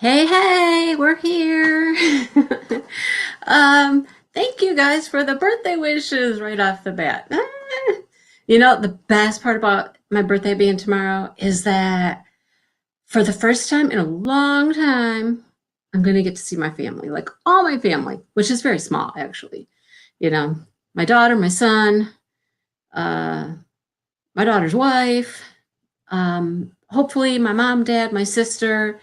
Hey, hey, we're here. um, Thank you guys for the birthday wishes right off the bat. The best part about my birthday being tomorrow is that for the first time in a long time, I'm going to get to see my family, like all my family, which is very small, actually. You know, my daughter, my son, uh, my daughter's wife, hopefully my mom, dad, my sister.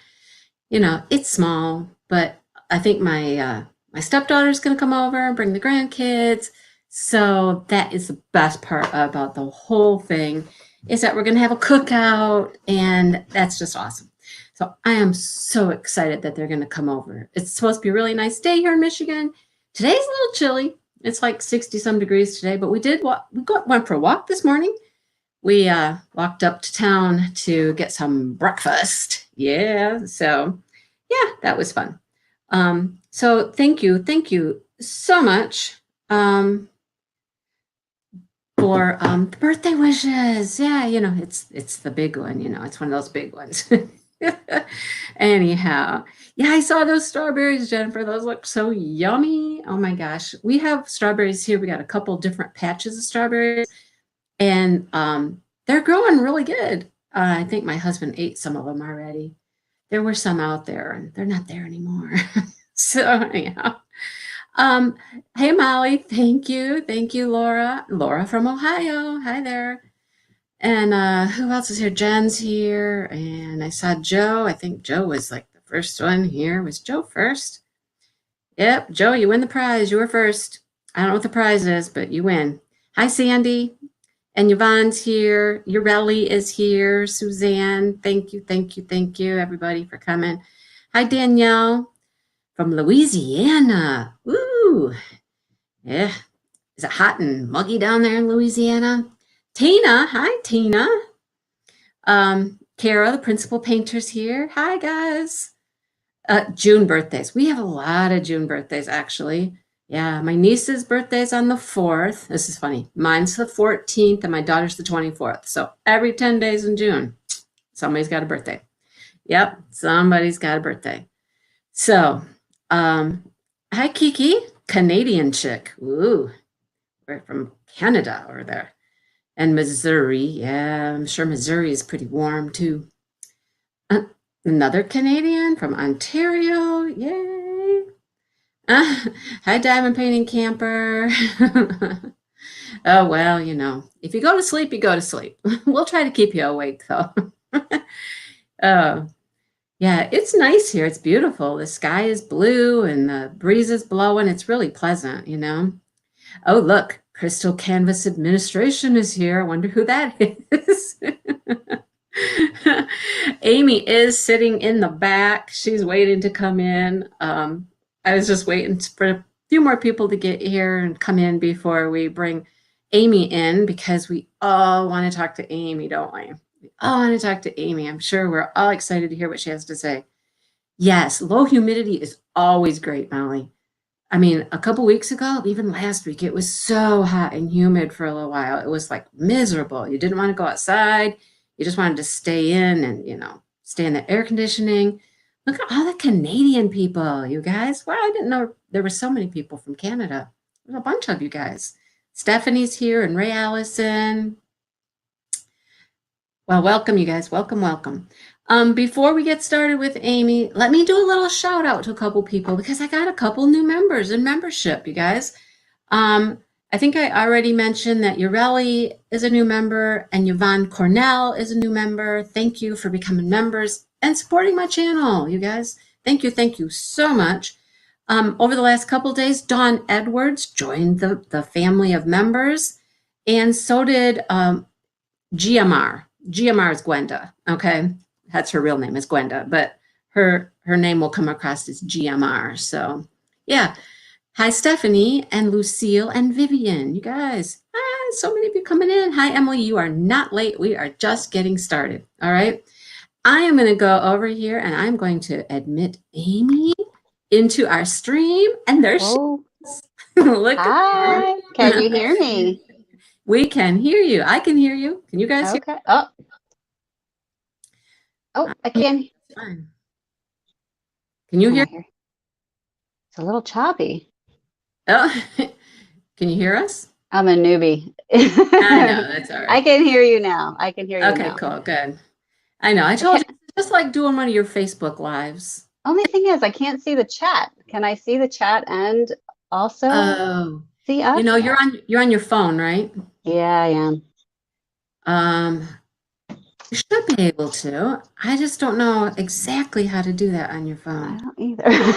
It's small, but I think my stepdaughter's going to come over and bring the grandkids. So that is the best part about the whole thing is that we're going to have a cookout, and that's just awesome. So I am so excited that they're going to come over. It's supposed to be a really nice day here in Michigan. Today's a little chilly. It's like 60 some degrees today, but we did walk, went for a walk this morning. We walked up to town to get some breakfast. Yeah, so yeah, that was fun. So thank you so much for the birthday wishes. Yeah, it's the big one. It's one of those big ones. Anyhow, yeah, I saw those strawberries, Jennifer. Those look so yummy. Oh my gosh, we have strawberries here. We got a couple different patches of strawberries, and they're growing really good. I think my husband ate some of them already. There were some out there, and they're not there anymore. So anyhow, um, hey Molly, thank you, Laura, Laura from Ohio. Hi there. And who else is here? Jen's here, and I saw Joe. I think Joe was like the first one here. Was Joe first? Yep, Joe, you win the prize. You were first. I don't know what the prize is, but you win. Hi, Sandy. And Yvonne's here. Urelli is here. Suzanne, thank you, everybody, for coming. Hi, Danielle from Louisiana. Ooh, yeah. Is it hot and muggy down there in Louisiana? Tina, hi, Tina. Kara, the principal painter's here. Hi, guys. June birthdays. We have a lot of June birthdays, actually. Yeah, my niece's birthday's on the 4th. This is funny. Mine's the 14th and my daughter's the 24th. So every 10 days in June, somebody's got a birthday. Yep, somebody's got a birthday. So, hi, Kiki, Canadian chick. Ooh, we're from Canada over there. And Missouri. Yeah, I'm sure Missouri is pretty warm too. Uh, Another Canadian from Ontario. Yay. Hi, Diamond Painting Camper. Oh, well, if you go to sleep, you go to sleep. We'll try to keep you awake, though. Oh, yeah, it's nice here. It's beautiful. The sky is blue and the breeze is blowing. It's really pleasant. Oh, look, Crystal Canvas Administration is here. I wonder who that is. Amy is sitting in the back. She's waiting to come in. I was just waiting for a few more people to get here and come in before we bring Amy in because we all want to talk to Amy, don't we? We all want to talk to Amy. I'm sure we're all excited to hear what she has to say. Yes, low humidity is always great, Molly. I mean, a couple weeks ago, even last week, it was so hot and humid for a little while. It was like miserable. You didn't want to go outside. You just wanted to stay in and, stay in the air conditioning. Look at all the Canadian people, you guys. Wow, I didn't know there were so many people from Canada. There's a bunch of you guys. Stephanie's here and Ray Allison. Well, welcome, you guys. Welcome, welcome. Before we get started with Amy, let me do a little shout out to a couple people because I got a couple new members in membership, you guys. I think I already mentioned that Ureli is a new member and Yvonne Cornell is a new member. Thank you for becoming members and supporting my channel, you guys. Thank you so much. Over the last couple days, Dawn Edwards joined the family of members, and so did GMR. GMR is Gwenda, okay? That's her real name is Gwenda, but her name will come across as GMR. So yeah. Hi, Stephanie and Lucille and Vivian. You guys, hi, so many of you coming in. Hi, Emily. You are not late. We are just getting started. All right. I am going to go over here and I'm going to admit Amy into our stream. And there she Oh, is. Look at her. hi. Can you hear me? We can hear you. I can hear you. Can you guys hear Okay. Oh, me? I can. Fine. Can you Can I hear? hear? It's a little choppy. Oh, can you hear us? I'm a newbie. I know, that's all I right. can hear you now. I can hear you Okay, now. cool, good. I know. I I told can't, you, it's just like doing one of your Facebook lives. only thing is, I can't see the chat. Can I see the chat and also Oh, see us? you're on your phone, right? Yeah, I am. Um, you should be able to. I just don't know exactly how to do that on your I phone. don't either.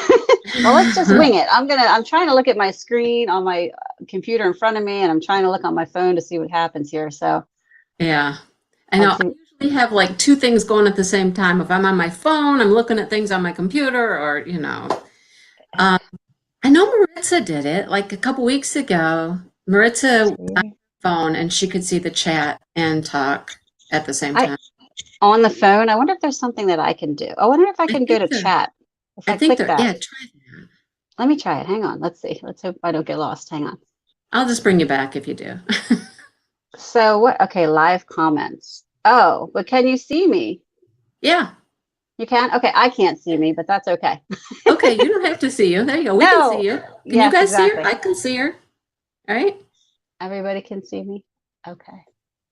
Well, let's just wing it. I'm trying to look at my screen on my computer in front of me, and I'm trying to look on my phone to see what happens here. So Yeah. I know. let's I see. usually have like two things going at the same time. If I'm on my phone, I'm looking at things on my computer, or, Um, I know Maritza did it like a couple weeks ago. Maritza was on See. her phone and she could see the chat and talk at the same I time. on the phone. I wonder if there's something that I can do. I wonder if I I can go think to they're, chat. If I I think click they're, that, yeah, try that. let me try it. Hang on. Let's see. Let's hope I don't get lost. Hang on. I'll just bring you back if you do. So what? Okay, live comments. Oh, but can you see me? Yeah. You can? Okay, I can't see me, but that's okay. Okay. You don't have to see you. There you go. We can see No. you. Can you Yes, guys see her? exactly. I can see her. All right. Everybody can see me. Okay.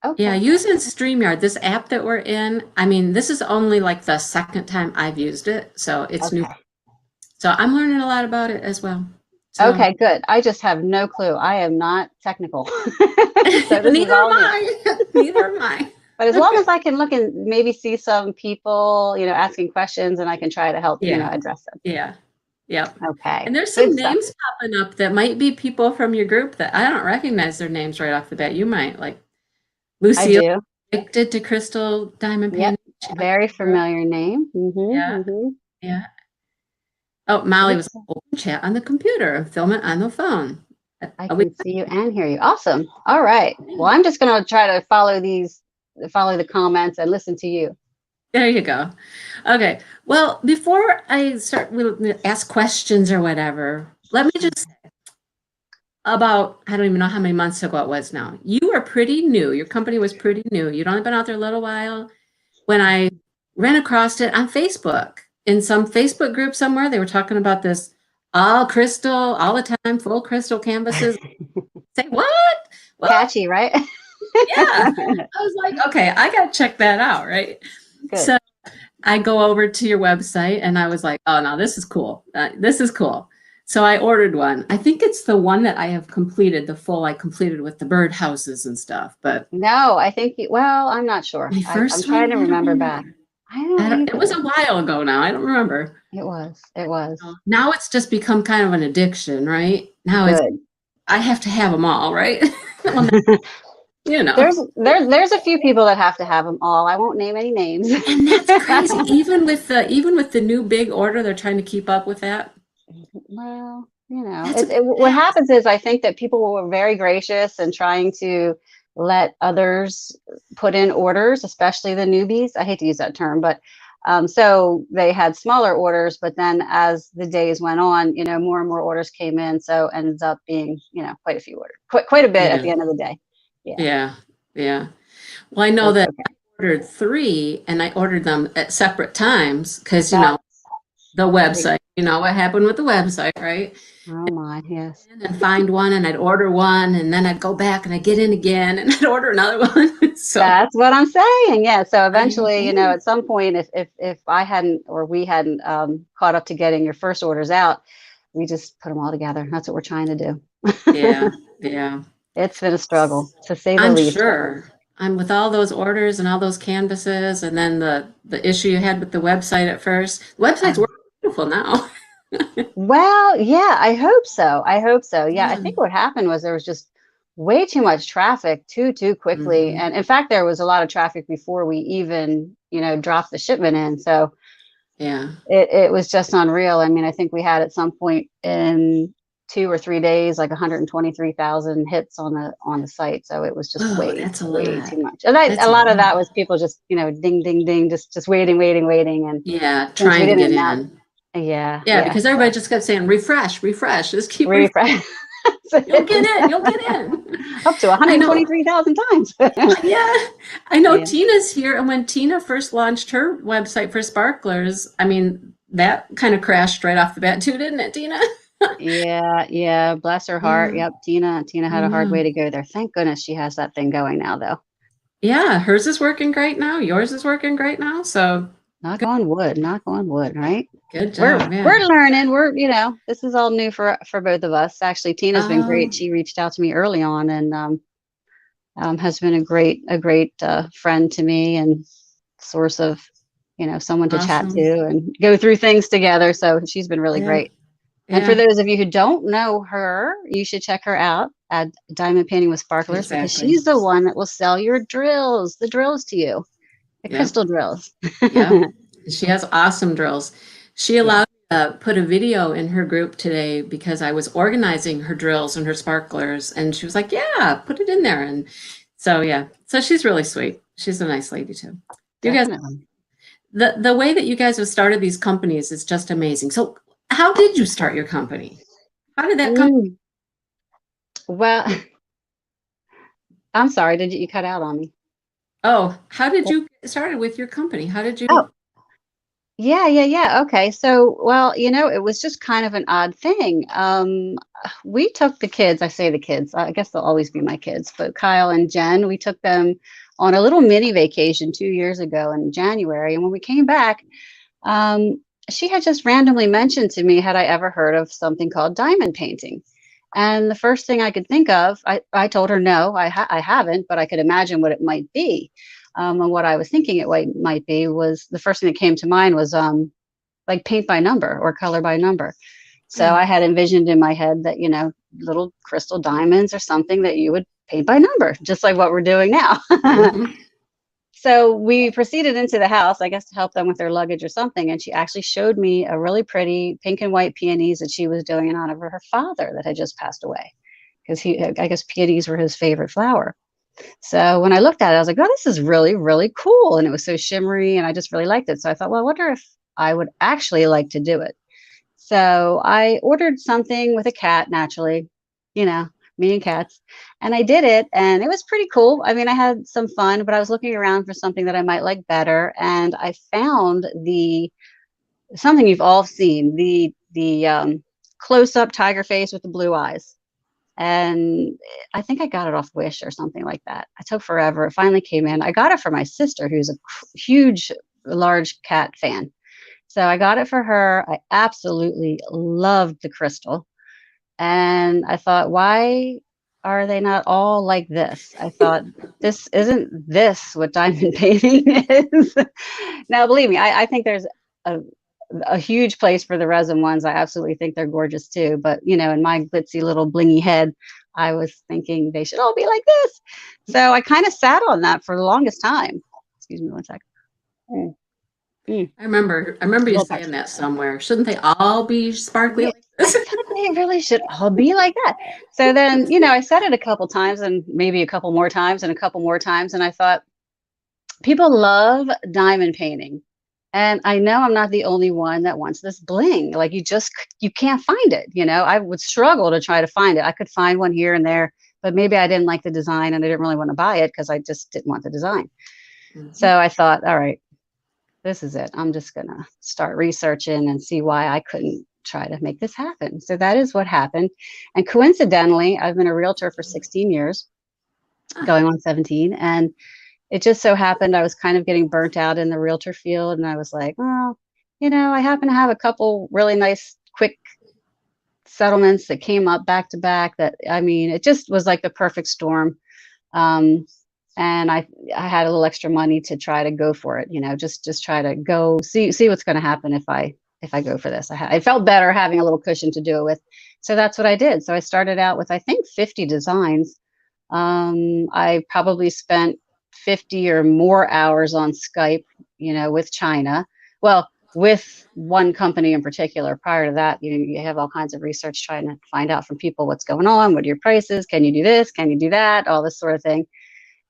Yeah. Okay. Using StreamYard, this app that we're in, I mean, this is only like the second time I've used it. So it's new. Okay. So I'm learning a lot about it as well. So Okay, good. I just have no clue. I am not technical. So this is neither am all new. I. Neither am I. But as long as I can look and maybe see some people, asking questions and I can try to help, Yeah. address them. Yeah. Yep. Okay. And there's Good some stuff. names popping up that might be people from your group that I don't recognize their names right off the bat. You might, like I Lucille, do. addicted to Crystal Diamond Yep. Panda. She likes Very the group. familiar name. Yeah. Mm-hmm. Yeah. Oh, Molly Good was stuff. open chat on the computer and film it on the phone. I We, can see you and hear you. Awesome. All right. Well, I'm just going to try to follow the comments and listen to you. there you go. Okay. Well, before I start, we'll ask questions or whatever. Let me just about, I don't even know how many months ago it was now. You were pretty new. Your company was pretty new. You'd only been out there a little while. When I ran across it on Facebook, in some Facebook group somewhere, they were talking about this all crystal, all the time, full crystal canvases. Say, what? What? Catchy, right? Yeah. I was like, okay, I got to check that out, right? Good. So I go over to your website and I was like, oh, no, this is cool. This is cool. So I ordered one. I think it's the one that I have completed, the full I completed with the bird houses and stuff. But No, I think well, I'm not sure. my I'm first trying one, to I don't remember back. remember. I don't It was either. a while ago now. I don't remember. It was. It was. Now it's just become kind of an addiction, right? Now it's Good. I have to have them all, right? Well, you know. There's a few people that have to have them all. I won't name any names. And that's crazy. Even with the new big order, they're trying to keep up with that. Well, That's what happens is I think that people were very gracious and trying to let others put in orders, especially the newbies. I hate to use that term, but so they had smaller orders, but then as the days went on, more and more orders came in. So ends up being, quite a few orders, quite a bit at yeah, the end of the day. Yeah, yeah, yeah. Well, I but know it's that okay. I ordered three and I ordered them at separate times because That's the big. website, what happened with the website, right? Oh my, yes. And find one and I'd order one and then I'd go back and I'd get in again and I'd order another one. So That's what I'm saying. Yeah. So I mean, eventually, at some point, if I hadn't or we hadn't caught up to getting your first orders out, we just put them all together. That's what we're trying to yeah, do. yeah. It's been a struggle, to say the I'm least. sure. I'm with all those orders and all those canvases, and then the issue you had with the website at first. The website's Oh, working beautiful now. well, yeah, I hope so. I hope so. Yeah, I Yeah. think what happened was there was just way too much traffic too quickly. Hmm. And in fact, there was a lot of traffic before we even, dropped the shipment in. So Yeah. it was just unreal. I mean, I think we had at some point in 2 or 3 days like 123,000 hits on the site. So it was just Oh, way that's a way lot. too much. And That's a a lot of that lot. was people just ding ding ding, just waiting. And Yeah, since we trying to get didn't now, in. yeah, Yeah, yeah. because everybody just kept saying refresh, refresh, just keep refresh. Refresh. You'll get in. You'll get in. Up to I know. 123,000 times. Yeah, I know Yeah. Tina's here, and when Tina first launched her website for sparklers, I mean, that kind of crashed right off the bat too, didn't it, Tina? Yeah, yeah, bless her heart. Yeah. Yep, Tina had a hard way Mhm. to go there. Thank goodness she has that thing going now, though. Yeah, hers is working great now. Yours is working great now. So Knock on wood, right? good We're job. Yeah. we're learning. This is all new for both of us. Actually, Tina's been great. Um, She reached out to me early on and has been a great friend to me and source of, someone to chat to awesome. and go through things together. So she's been really Yeah. great. And for Yeah. those of you who don't know her, you should check her out at Diamond Painting with Sparklers because Exactly. she's the one that will sell your drills, the drills to you, the Yep. crystal drills. Yep. She has awesome drills. She Yeah. allowed me to put a video in her group today because I was organizing her drills and her sparklers, and she was like, "Yeah, put it in there." And so yeah, so she's really sweet. She's a nice lady too. You guys, Definitely. the way that you guys have started these companies is just amazing. So how did you start your company? How did that come? Mm, well, I'm sorry, did you cut out on me? Oh, how did you get started with your company? How did Oh, you? yeah, yeah, yeah. Okay. So, well, it was just kind of an odd thing. We took the kids, I say the kids, I guess they'll always be my kids, but Kyle and Jen, we took them on a little mini vacation 2 years ago in January. And when we came back, um, she had just randomly mentioned to me, had I ever heard of something called diamond painting? And the first thing I could think of, I told her, no, I haven't, but I could imagine what it might be. And what I was thinking might be was the first thing that came to mind was like paint by number or color by number. So Yeah. I had envisioned in my head that, little crystal diamonds or something that you would paint by number, just like what we're doing now. Hmm. So we proceeded into the house, I guess, to help them with their luggage or something. And she actually showed me a really pretty pink and white peonies that she was doing in honor of her father that had just passed away. Because I guess peonies were his favorite flower. So when I looked at it, I was like, oh, this is really, really cool. And it was so shimmery and I just really liked it. So I thought, well, I wonder if I would actually like to do it. So I ordered something with a cat, naturally, you know, me and cats. And I did it and it was pretty cool. I mean, I had some fun, but I was looking around for something that I might like better. And I found the something you've all seen, the close-up tiger face with the blue eyes. And I think I got it off Wish or something like that. It took forever. It finally came in. I got it for my sister, who's a huge, large cat fan. So I got it for her. I absolutely loved the crystal. And I thought, why are they not all like this? I thought, this isn't this what diamond painting is. Now, believe me, I think there's a, a huge place for the resin ones. I absolutely think they're gorgeous too. But, in my glitzy little blingy head, I was thinking they should all be like this. So I kind of sat on that for the longest time. Excuse me one second. Mm, mm, I remember you little touch. saying that somewhere. Shouldn't they all be sparkly Yeah, like I this? thought they really should all be like that. So then, I said it a couple times and maybe a couple more times and a couple more times. And I thought, people love diamond painting. And I know I'm not the only one that wants this bling. Like you can't find it. I would struggle to try to find it. I could find one here and there, but maybe I didn't like the design and I didn't really want to buy it because I just didn't want the design. Mhm. So I thought, all right, this is it. I'm just going to start researching and see why I couldn't try to make this happen. So that is what happened. And coincidentally, I've been a realtor for 16 years, Ah, going on 17. And it just so happened I was kind of getting burnt out in the realtor field. And I was like, well, I happen to have a couple really nice, quick settlements that came up back to back that, I mean, it just was like the perfect storm. Um, and I had a little extra money to try to go for it, just try to go see what's going to happen if I go for this. I felt better having a little cushion to do it with, so that's what I did. So I started out with I think 50 designs. I probably spent 50 or more hours on Skype, with China. Well, with one company in particular. Prior to that, you have all kinds of research trying to find out from people what's going on, what are your prices, can you do this, can you do that, all this sort of thing.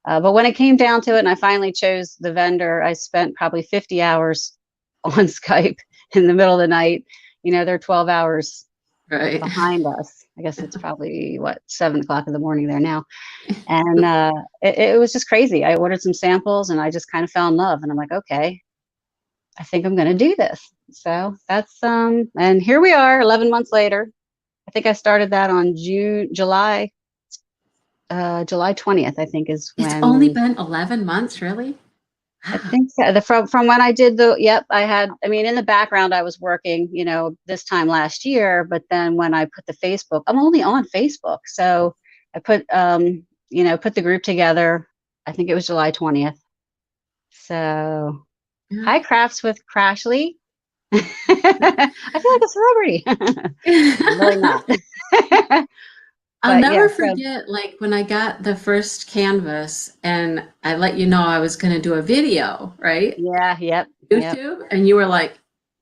But when it came down to it, and I finally chose the vendor, I spent probably 50 hours on Skype in the middle of the night. They're 12 hours right. behind us. I guess it's probably 7 o'clock in the morning there now. And it was just crazy. I ordered some samples and I just kind of fell in love. And I'm like, okay, I think I'm going to do this. So that's, and here we are 11 months later. I think I started that on July 20th, I think is It's when only we, been 11 months, really? I Wow. think so. From when I did yep, I mean, in the background, I was working, this time last year, but then when I put the Facebook, I'm only on Facebook. So I put the group together. I think it was July 20th. So Yeah. hi, Crafts with Crashly. I feel like a celebrity. I'm really not. I'll But yeah, never so forget, like, when I got the first canvas and I let you know I was going to do a video, right? yeah, yep, yep. YouTube, and you were like,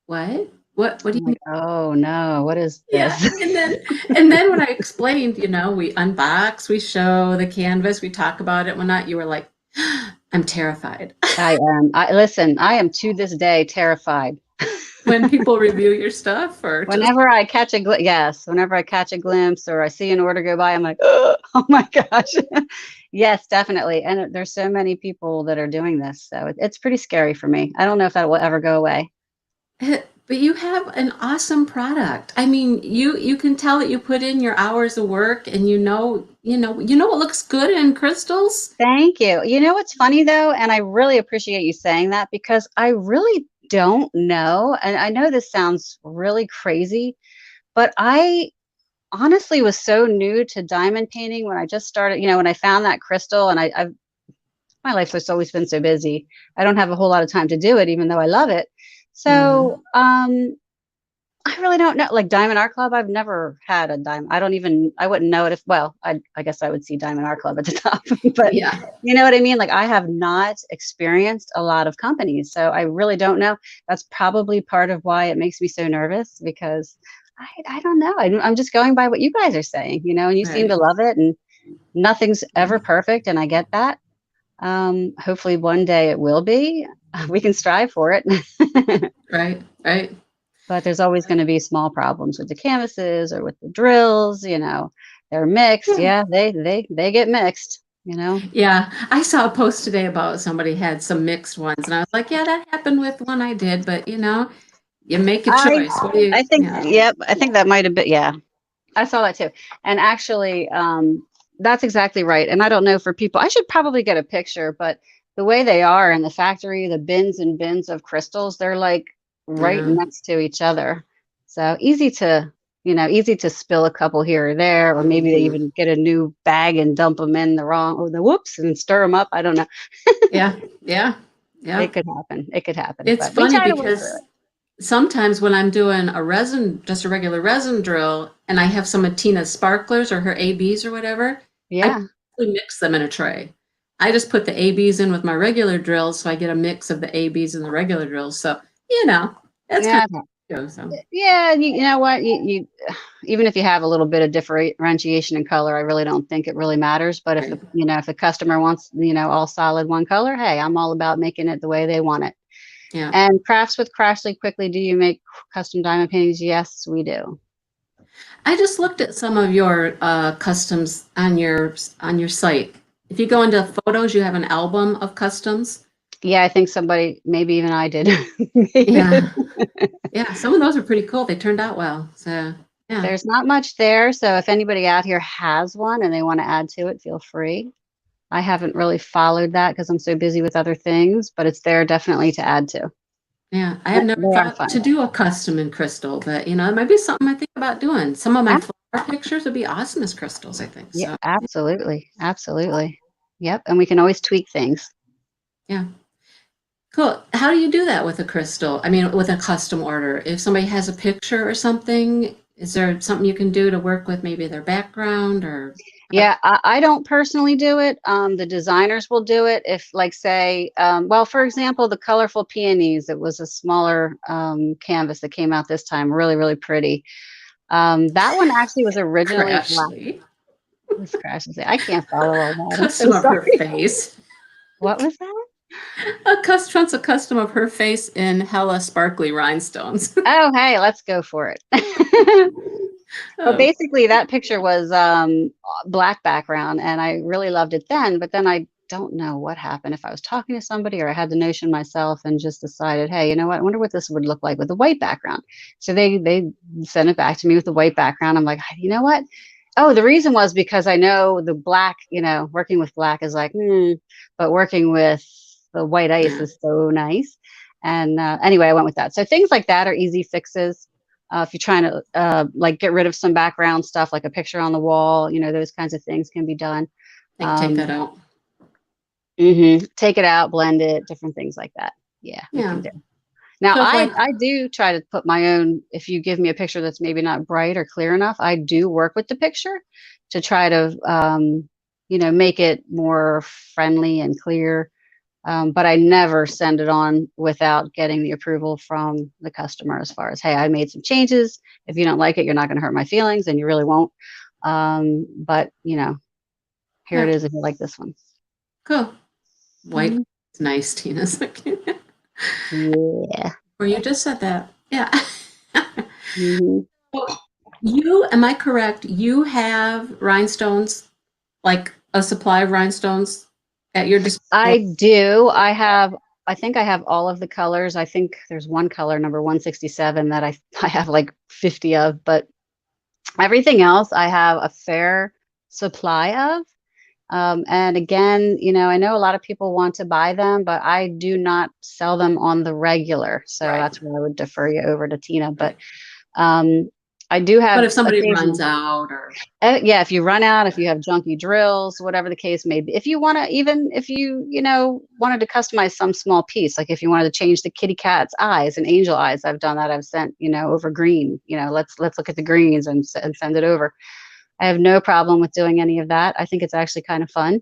"What? What do I'm you like, mean?" oh no, what is Yeah, this? and then when I explained, we unbox, we show the canvas, we talk about it, whatnot, you were like, "I'm terrified." I am to this day terrified. When people review your stuff or just Whenever I catch a glimpse or I see an order go by, I'm like, oh my gosh. Yes, definitely. And there's so many people that are doing this, so it's pretty scary for me. I don't know if that will ever go away. but you have an awesome product. I mean, you can tell that you put in your hours of work and you know what looks good in crystals? Thank you. You know what's funny though, and I really appreciate you saying that because I really don't know, and I know this sounds really crazy, but I honestly was so new to diamond painting when I just started, when I found that crystal and I've my life has always been so busy. I don't have a whole lot of time to do it, even though I love it. So, Mhm. I really don't know. Like Diamond Art Club, I've never had a diamond. I wouldn't know it if, well, I guess I would see Diamond Art Club at the top, but Yeah. you know what I mean? Like I have not experienced a lot of companies. So I really don't know. That's probably part of why it makes me so nervous because I don't know. I'm just going by what you guys are saying, and you seem to Right. love it and nothing's ever perfect. And I get that. Hopefully one day it will be. We can strive for it. Right. Right. But there's always going to be small problems with the canvases or with the drills, they're mixed. Yeah. Yeah, they get mixed. Yeah, I saw a post today about somebody had some mixed ones, and I was like, yeah, that happened with one I did, but you make a I choice. What do you, I think yeah, yep, I think that might have been, yeah. I saw that too. And actually, that's exactly right. And I don't know for people, I should probably get a picture, but the way they are in the factory, the bins and bins of crystals, they're like right yeah, next to each other. So easy to spill a couple here or there, or maybe they even get a new bag and dump them in the whoops and stir them up. I don't know. yeah, yeah, yeah. It could happen. It could happen, It's but we funny try to work through because it. sometimes when I'm doing just a regular resin drill, and I have some of Tina's sparklers or her ABs or whatever, I Yeah. basically mix them in a tray. I just put the ABs in with my regular drills, so I get a mix of the ABs and the regular drills. So, that's kind Yeah. of, so. Yeah, you know what? You even if you have a little bit of differentiation in color, I really don't think it really matters. But if Right. if the customer wants, all solid one color, hey, I'm all about making it the way they want it. Yeah. And Crafts with Crashly, quickly, do you make custom diamond paintings? Yes, we do. I just looked at some of your customs on your site. If you go into photos, you have an album of customs. Yeah, I think somebody, maybe even I did. Maybe. Yeah, yeah. Some of those are pretty cool. They turned out well. So yeah, There's not much there, so if anybody out here has one and they want to add to it, feel free. I haven't really followed that because I'm so busy with other things, but it's there definitely to add to. yeah. I have never They are thought to fun. do a custom in crystal, but it might be something I think about doing. Some of my Ab- flower pictures would be awesome as crystals, I think. Yeah, So absolutely. Absolutely. Yep. And we can always tweak things. yeah, cool. How do you do that with a crystal? I mean, with a custom order. If somebody has a picture or something, is there something you can do to work with maybe their background or? Yeah, I don't personally do it. The designers will do it. If, like, say, well, for example, the colorful peonies, it was a smaller canvas that came out this time, really, really pretty. That one actually was originally black. Crashly. This crashes. I can't follow all that. I'm so Custom of her sorry. face. What was that? A custom of her face in hella sparkly rhinestones. Oh, hey, let's go for it. But Oh, basically, that picture was black background, and I really loved it then. But then I don't know what happened, if I was talking to somebody or I had the notion myself and just decided, hey, you know what? I wonder what this would look like with a white background. So they sent it back to me with the white background. I'm like, you know what? Oh, the reason was because I know the black, working with black is like, but working with the white ice Yeah. is so nice. And anyway, I went with that. So things like that are easy fixes. If you're trying to like get rid of some background stuff, like a picture on the wall, those kinds of things can be done. Like take that out. Take it out, blend it, different things like that. Yeah, we Yeah. can do. Now, So if like, I do try to put my own, if you give me a picture that's maybe not bright or clear enough, I do work with the picture to try to, make it more friendly and clear. But I never send it on without getting the approval from the customer as far as, hey, I made some changes. If you don't like it, you're not going to hurt my feelings, and you really won't. But, here yeah, it is if you like this one. cool. White is nice, Tina. Yeah. Or you just said that. Yeah. Mhm. Am I correct? You have rhinestones, like a supply of rhinestones at your disposal? I do. I think I have all of the colors. I think there's one color, number 167, that I have like 50 of, but everything else I have a fair supply of. And again, I know a lot of people want to buy them, but I do not sell them on the regular. So Right. that's where I would defer you over to Tina. But um, I do But have if somebody runs occasional. out or Yeah, if you run out, if you have junky drills, whatever the case may be, if you want to, even if you, wanted to customize some small piece, like if you wanted to change the kitty cat's eyes and angel eyes, I've done that. I've sent, over green, let's look at the greens and send it over. I have no problem with doing any of that. I think it's actually kind of fun.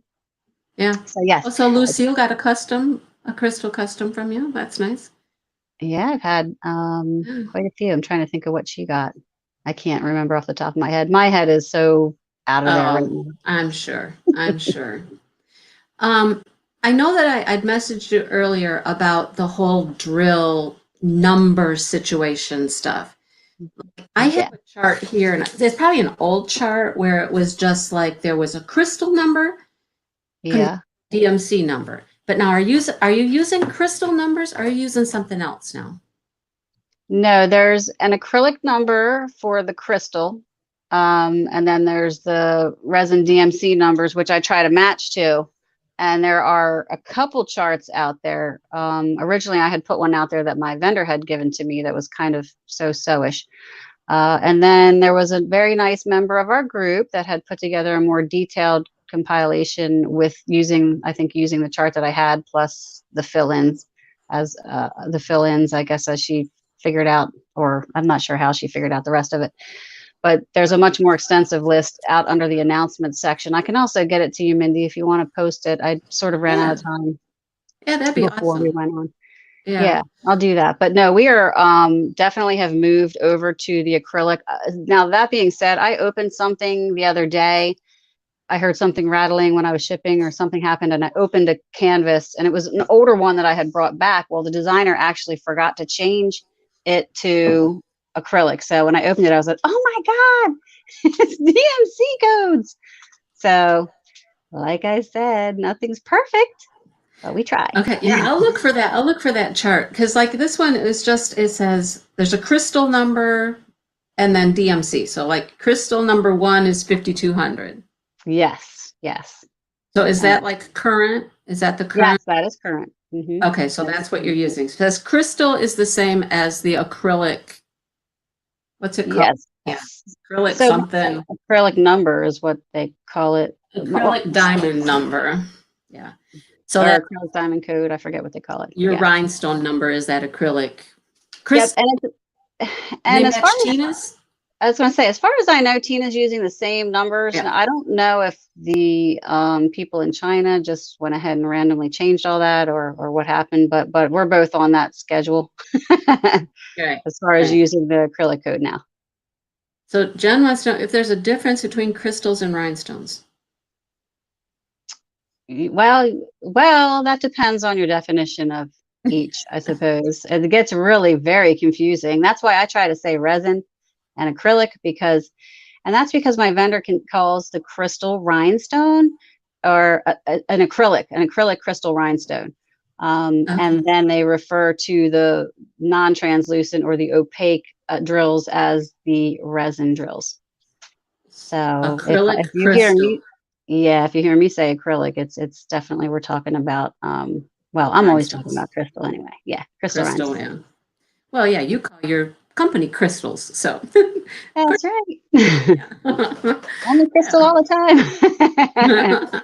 yeah. So yes, Oh, so Lucille got a crystal custom from you. That's nice. yeah, I've had Yeah. quite a few. I'm trying to think of what she got. I can't remember off the top of my head. My head is so out of there right Oh, now. I'm sure. I'm sure. Um, I know that I'd messaged you earlier about the whole drill number situation stuff. I have Yeah, a chart here, and there's probably an old chart where it was just like there was a crystal number, yeah. DMC number. But now, are you using crystal numbers? Or are you using something else now? No, there's an acrylic number for the crystal. And then there's the resin DMC numbers, which I try to match to. And there are a couple charts out there. Originally, I had put one out there that my vendor had given to me that was kind of so-ish. And then there was a very nice member of our group that had put together a more detailed compilation with using the chart that I had plus the fill-ins I guess, as she figured out, or I'm not sure how she figured out the rest of it. But there's a much more extensive list out under the announcements section. I can also get it to you, Mindy, if you want to post it. I sort of ran out Yeah, of time yeah, that'd be before we awesome. went on. Yeah. Yeah, I'll do that. But no, we are definitely have moved over to the acrylic. Now, that being said, I opened something the other day. I heard something rattling when I was shipping or something happened, and I opened a canvas, and it was an older one that I had brought back. Well, the designer actually forgot to change it to acrylic. So when I opened it, I was like, oh my God, it's DMC codes. So like I said, nothing's perfect, but we try. Okay, yeah, I'll look for that. I'll look for that chart because, like, this one is just it says there's a crystal number and then DMC. So, like, crystal number one is 5200. Yes, yes. So, is And that like current? Is that the current? yes, that is current. Okay, so That is that's what you're current. using. Because crystal is the same as the acrylic. What's it called? Yes. Yeah, acrylic So something. acrylic number is what they call it. Well, Acrylic diamond number. Yeah. So or that acrylic diamond code. I forget what they call it. your Yeah. rhinestone number is that acrylic. Yep. Chris, and they And as far match as Tina's? I was going to say, as far as I know, Tina's using the same numbers. Yeah. Now, I don't know if the people in China just went ahead and randomly changed all that, or what happened. But we're both on that schedule Right. as far as Right. using the acrylic code now. So Jen wants to know if there's a difference between crystals and rhinestones. Well, that depends on your definition of each, I suppose. It gets really very confusing. That's why I try to say resin and acrylic, and that's because my vendor calls the crystal rhinestone, or an acrylic crystal rhinestone. And Okay. then they refer to the non-translucent or the opaque drills as the resin drills. So if Acrylic you hear crystal me, yeah, if you hear me say acrylic, it's definitely we're talking about well, I'm always talking rhinestones. about crystal anyway. Yeah, crystal Crystal, rhinestone. yeah. Well, yeah, you call your company crystals, so That's right. yeah. Only crystal all the time. Yeah.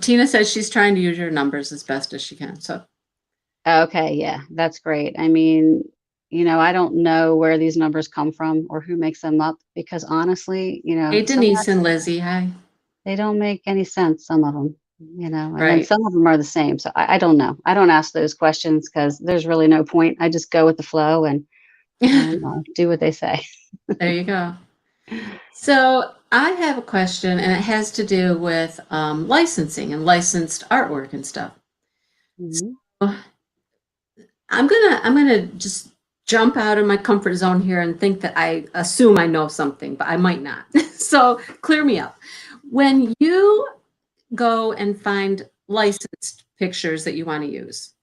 Tina says she's trying to use your numbers as best as she can. So, Okay, yeah, that's great. I mean, I don't know where these numbers come from or who makes them up because honestly, hey, Denise sometimes and Lizzie, hi. they don't make any sense, some of them, and then Right. some of them are the same. So I don't know. I don't ask those questions because there's really no point. I just go with the flow and do what they say. There you go. So, I have a question, and it has to do with licensing and licensed artwork and stuff. Mhm. So, I'm gonna just jump out of my comfort zone here and think that I assume I know something, but I might not. So, clear me up. When you go and find licensed pictures that you want to use,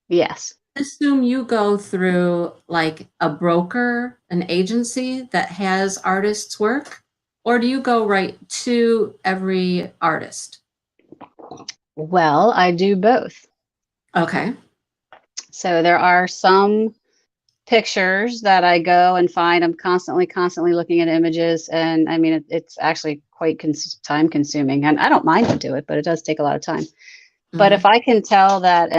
Yes. assume you go through like a broker, an agency that has artists' work, or do you go right to every artist? Well, I do both. Okay. So there are some pictures that I go and find. I'm constantly looking at images, and I mean, it's actually quite time consuming, and I don't mind to do it, but it does take a lot of time. But if Hmm. I can tell that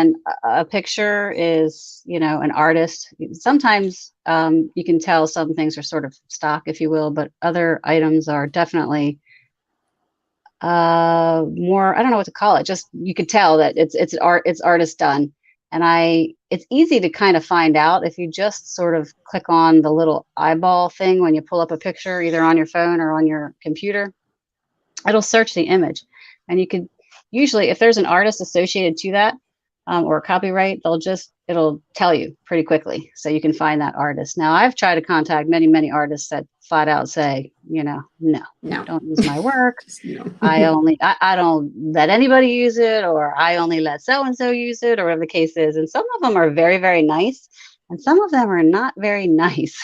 a picture is, an artist, sometimes you can tell some things are sort of stock, if you will, but other items are definitely more, I don't know what to call it, just you could tell that it's artist done. And it's easy to kind of find out if you just sort of click on the little eyeball thing when you pull up a picture either on your phone or on your computer. It'll search the image, and you could usually, if there's an artist associated to that, or a copyright, it'll tell you pretty quickly, so you can find that artist. Now, I've tried to contact many artists that flat out say, no, No. don't use my work. Just no. I don't let anybody use it, or I only let so and so use it, or whatever the case is. And some of them are very, very nice, and some of them are not very nice.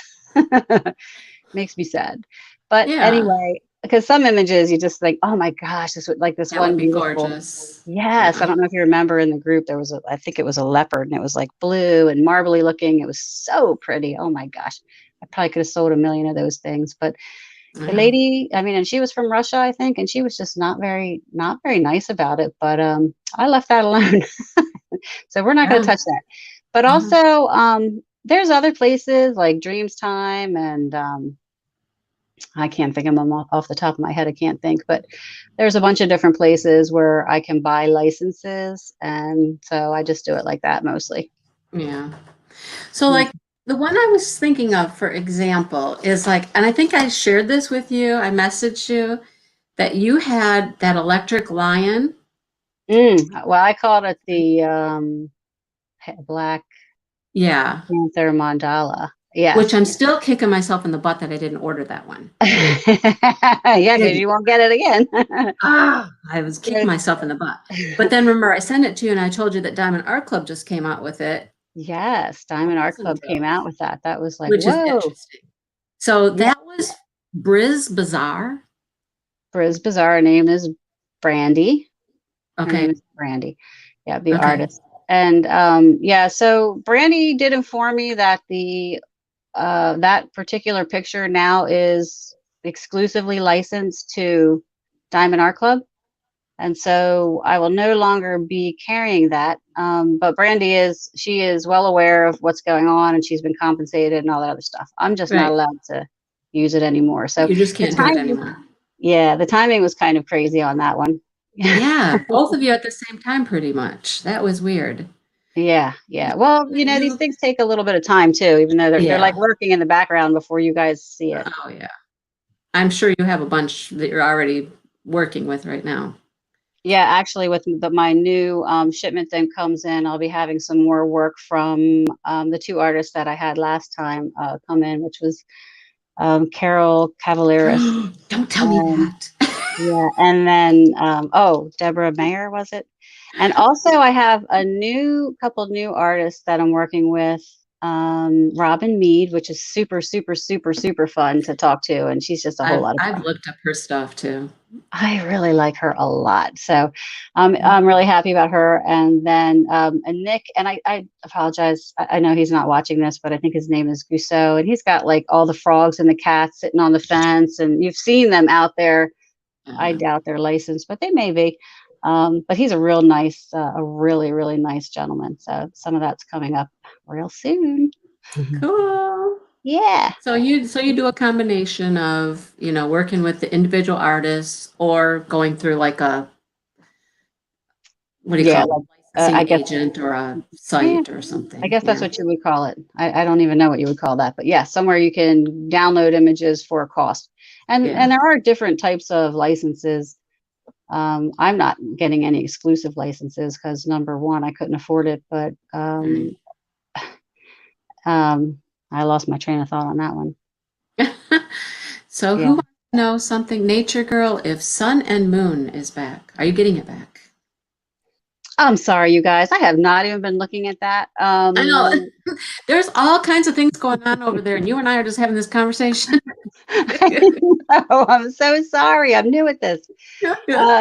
Makes me sad. But Yeah, anyway, because some images you just think, oh my gosh, this would like this that would one be beautiful. gorgeous. Yes, I Yeah. don't know if you remember in the group there was I think it was a leopard and it was like blue and marbly looking. It was so pretty. Oh my gosh. I probably could have sold a million of those things. But the Yeah. lady, I mean, and she was from Russia, I think, and she was just not very nice about it. But I left that alone. So we're not going to Yeah. touch that. But Uh-huh. also, there's other places like Dreams Time and I can't think of them off the top of my head. I can't think, but there's a bunch of different places where I can buy licenses, and so I just do it like that mostly. Yeah. So, Mm. like, the one I was thinking of, for example, is like, and I think I shared this with you, I messaged you that you had that electric lion. Well, I called it the Black Yeah. Panther mandala. Which Yes. I'm still kicking myself in the butt that I didn't order that one. Yeah, because Didn't. you won't get it again. I was kicking There's- myself in the butt. But then remember, I sent it to you and I told you that Diamond Art Club just came out with it, Yes, Diamond Art resin Club came out drills, with that. That was like, which is whoa. interesting. So Yeah, that was Briz Bazaar. Briz Bazaar. Name is Brandy. Her Okay. name is Brandy. Yeah, the Okay. artist. And yeah, so Brandy did inform me that the that particular picture now is exclusively licensed to Diamond Art Club. And so I will no longer be carrying that. But Brandy she is well aware of what's going on and she's been compensated and all that other stuff. I'm just not Right. allowed to use it anymore. So You just the can't do it timing, anymore. yeah, the timing was kind of crazy on that one. Yeah, both of you at the same time, pretty much. That was weird. Yeah, yeah. Well, these You, things take a little bit of time too, even though they're like yeah. working in the background before you guys see it. Oh, yeah. I'm sure you have a bunch that you're already working with right now. Yeah, actually, with my new shipment then comes in, I'll be having some more work from the two artists that I had last time come in, which was Carol Cavaleris. Don't tell me And that. Yeah, and then oh, Deborah Mayer was it? And also I have a new couple new artists that I'm working with. Robin Mead, which is super, super, super, super fun to talk to, and she's just a whole lot of I've fun. looked up her stuff too. I really like her a lot. So I'm really happy about her. And then and Nick, and I apologize. I know he's not watching this, but I think his name is Gusso. And he's got like all the frogs and the cats sitting on the fence. And you've seen them out there. I Yeah. doubt they're licensed, but they may be. But he's a real nice, a really, really nice gentleman. So some of that's coming up real soon. Cool. Yeah. So you do a combination of, working with the individual artists or going through like a, what do you Yeah. call it, Like, licensing I guess, agent or a yeah, site or I something. guess that's Yeah. what you would call it. I don't even know what you would call that, but yeah, somewhere you can download images for a cost. Yeah. And there are different types of licenses. I'm not getting any exclusive licenses because number one, I couldn't afford it, but Right. um, I lost my train of thought on that one. So who Yeah. wants to know something? Nature Girl, if Sun and Moon is back, are you getting it back? I'm sorry, you guys. I have not even been looking at that. I know there's all kinds of things going on over there, and you and I are just having this conversation. I know. I'm so sorry. I'm new at this.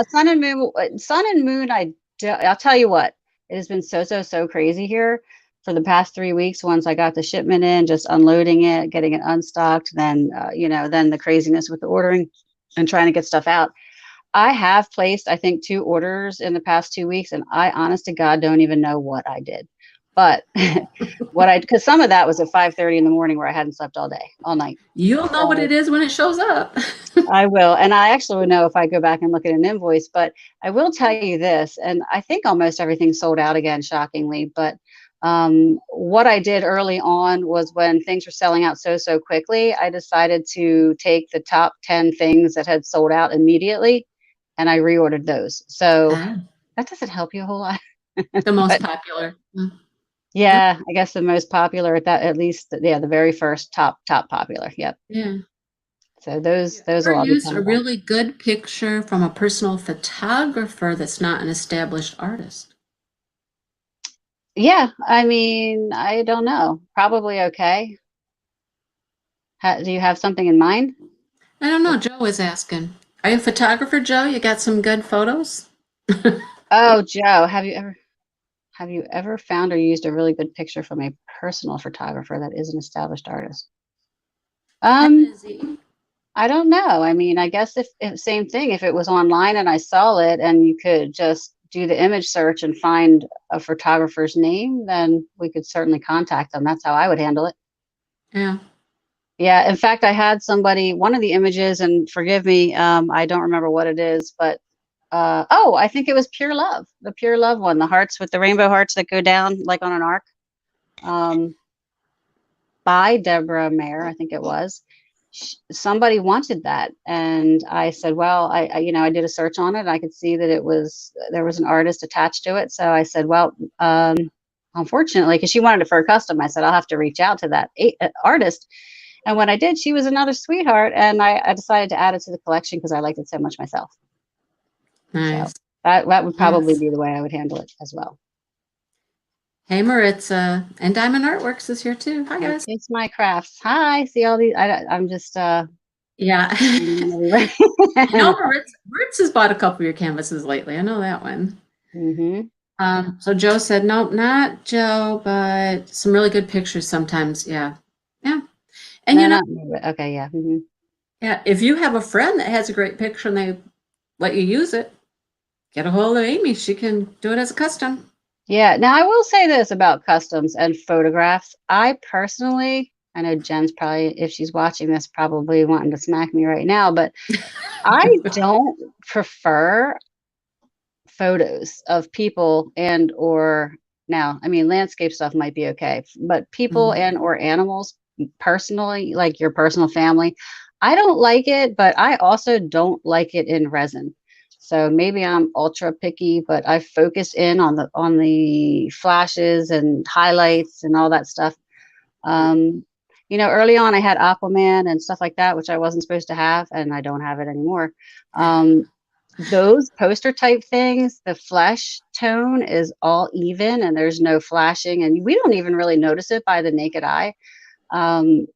Sun and Moon. I'll tell you what. It has been so so so crazy here for the past 3 weeks. Once I got the shipment in, just unloading it, getting it unstocked, then then the craziness with the ordering and trying to get stuff out. I have placed, I think, 2 orders in the past 2 weeks, and I, honest to God, don't even know what I did. But because some of that was at 5:30 in the morning where I hadn't slept all day, all night. You'll know what So it is when it shows up. I will, and I actually would know if I go back and look at an invoice. But I will tell you this, and I think almost everything sold out again, shockingly. But what I did early on was when things were selling out so so quickly, I decided to take the top 10 things that had sold out immediately and I reordered those. So Ah, that doesn't help you a whole lot. the most But popular. Yep. yeah, I guess the most popular at that, at least, yeah, the very first top popular. Yep. Yeah. So Have you those ever will all be used a coming back. really good picture from a personal photographer that's not an established artist? Yeah, I mean, I don't know. Probably okay. Do you have something in mind? I don't know. Joe was asking. Are you a photographer, Joe? You got some good photos? Oh, Joe, have you ever found or used a really good picture from a personal photographer that is an established artist? Hi, Um, Lizzie. I don't know. I mean, I guess if same thing, if it was online and I saw it and you could just do the image search and find a photographer's name, then we could certainly contact them. That's how I would handle it. Yeah. Yeah, in fact, I had somebody, one of the images, and forgive me, I don't remember what it is, but oh, I think it was Pure Love, the Pure Love one, the hearts with the rainbow hearts that go down like on an arc, um, by Deborah Mayer, I think it was. Somebody wanted that, and I said, well, I did a search on it. I could see that there was an artist attached to it, so I said, well, unfortunately, because she wanted it for a custom, I said I'll have to reach out to that artist. And when I did, she was another sweetheart, and I decided to add it to the collection because I liked it so much myself. So Nice. that would probably Yes. be the way I would handle it as well. Hey, Maritza. And Diamond Artworks is here too. Hi, And guys. Kiss My Crafts. Hi, see all these. I'm just Yeah. naming everybody. I know Maritza's bought a couple of your canvases lately. I know that one. Hmm. So Joe said, nope, not Joe, but some really good pictures sometimes. Yeah. Yeah. And No, not me. But okay, yeah. Hmm. yeah, if you have a friend that has a great picture and they let you use it, get a hold of Amy. She can do it as a custom. Yeah. Now I will say this about customs and photographs. I personally, I know Jen's probably, if she's watching this, probably wanting to smack me right now, but I don't prefer photos of people and or now, I mean, landscape stuff might be okay, but people Mhm. and or animals personally, like your personal family, I don't like it, but I also don't like it in resin. So maybe I'm ultra picky, but I focus in on the flashes and highlights and all that stuff. Um, Early on I had Aquaman and stuff like that, which I wasn't supposed to have, and I don't have it anymore. Those poster type things, the flesh tone is all even and there's no flashing, and we don't even really notice it by the naked eye. Um,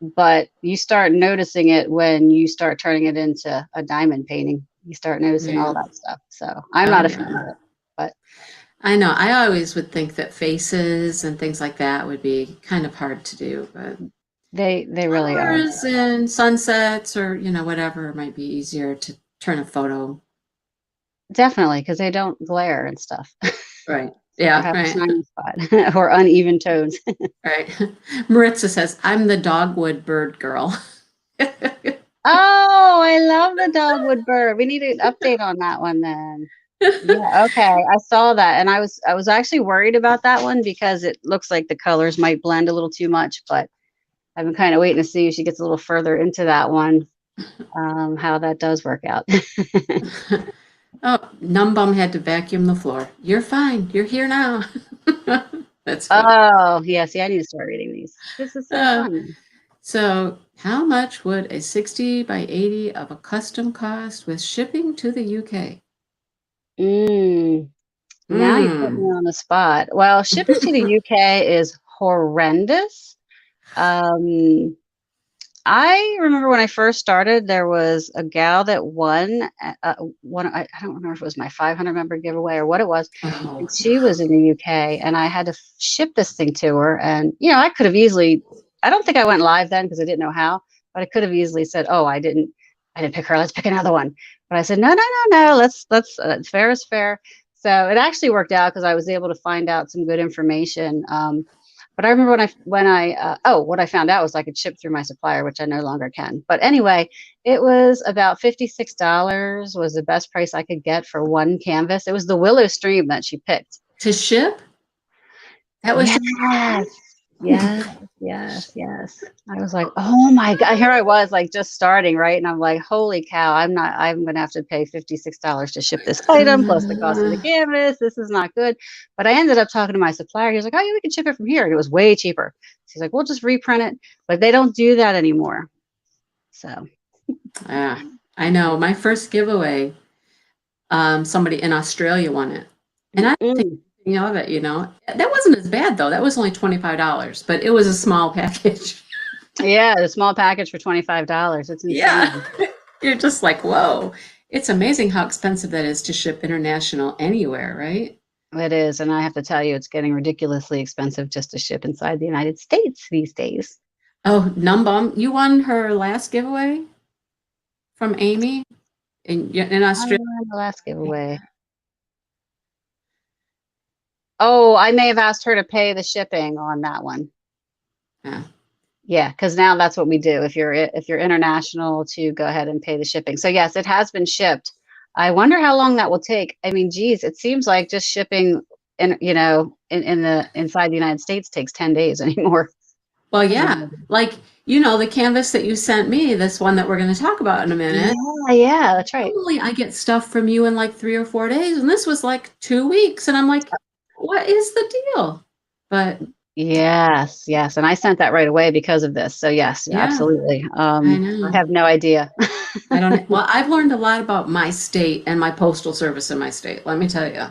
but you start noticing it when you start turning it into a diamond painting. You start noticing all Yeah. that stuff. So I'm Oh not a fan yeah. of it, but I know. I always would think that faces and things like that would be kind of hard to do, but they really are. flowers and sunsets or, whatever might be easier to turn a photo. Definitely, because they don't glare and stuff Right. or Yeah, have a right. shiny spot or uneven tones. Right. Maritza says, I'm the dogwood bird girl. Oh, I love the dogwood bird. We need an update on that one then. Yeah, okay. I saw that and I was actually worried about that one because it looks like the colors might blend a little too much, but I've been kind of waiting to see if she gets a little further into that one, how that does work out. Oh, Numbum had to vacuum the floor. You're fine. You're here now. That's funny. Oh, yeah. See, I need to start reading these. This is so Uh, fun. so, how much would a 60 by 80 of a custom cost with shipping to the UK? Mm, now you put me Mm. on the spot. Well, shipping to the UK is horrendous. Um, I remember when I first started, there was a gal that won one. I don't remember if it was my 500 member giveaway or what it was. And Oh, she was in the UK, and I had to ship this thing to her. And I could have easily. I don't think I went live then because I didn't know how, but I could have easily said, "Oh, I didn't pick her. Let's pick another one." But I said, "No, no, no, no. Let's. Fair is fair." So it actually worked out because I was able to find out some good information. But I remember what I found out was I could ship through my supplier, which I no longer can. But anyway, it was about $56 was the best price I could get for one canvas. It was the Willow Stream that she picked. to ship? That was Yes, just. yes, yes, yes. I was like, oh my God. Here I was like just starting, right? And I'm like, holy cow, I'm gonna have to pay $56 to ship this item plus the cost of the Uh, canvas. This is not good. But I ended up talking to my supplier. He was like, oh yeah, we can ship it from here. And it was way cheaper. So he's like, we'll just reprint it. But they don't do that anymore. So yeah, I know. My first giveaway, somebody in Australia won it. And I didn't think mm, anything of it. That wasn't as bad though. That was only $25, but it was a small package. yeah, the small package for $25. It's Yeah. insane. You're just like, whoa. It's amazing how expensive that is to ship international anywhere, right? It is, and I have to tell you, it's getting ridiculously expensive just to ship inside the United States these days. Oh, Numbum, you won her last giveaway from Amy in Australia. The last giveaway. Oh, I may have asked her to pay the shipping on that one. Yeah. Yeah, because now that's what we do. If you're international, to go ahead and pay the shipping. So yes, it has been shipped. I wonder how long that will take. I mean, geez, it seems like just shipping in the inside the United States takes 10 days anymore. Well, yeah. Like, the canvas that you sent me, this one that we're going to talk about in a minute. Yeah, yeah, that's right. Normally I get stuff from you in like 3 or 4 days, and this was like 2 weeks. And I'm like, what is the deal? But Yes, yes. And I sent that right away because of this. So yes, yeah, absolutely. I I know. have no idea. I don't, well, I've learned a lot about my state and my postal service in my state. Let me tell you.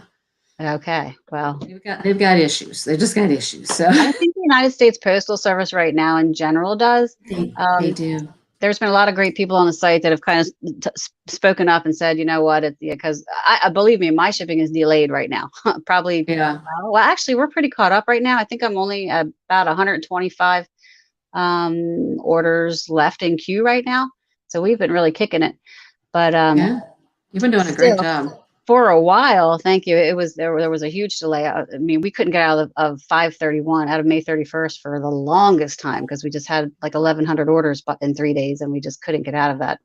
Okay, well, They've got issues. They just got issues. So I think the United States Postal Service right now in general does. they Um, do. there's been a lot of great people on the site that have kind of spoken up and said, you know what, it's because believe me, my shipping is delayed right now. Probably, Yeah. well, actually, we're pretty caught up right now. I think I'm only about 125 orders left in queue right now. So we've been really kicking it. But Yeah. You've been doing a great still, job. for a while, thank you. It was there was a huge delay. I mean, we couldn't get out of 531 out of May 31st for the longest time because we just had like 1,100 orders but in 3 days, and we just couldn't get out of that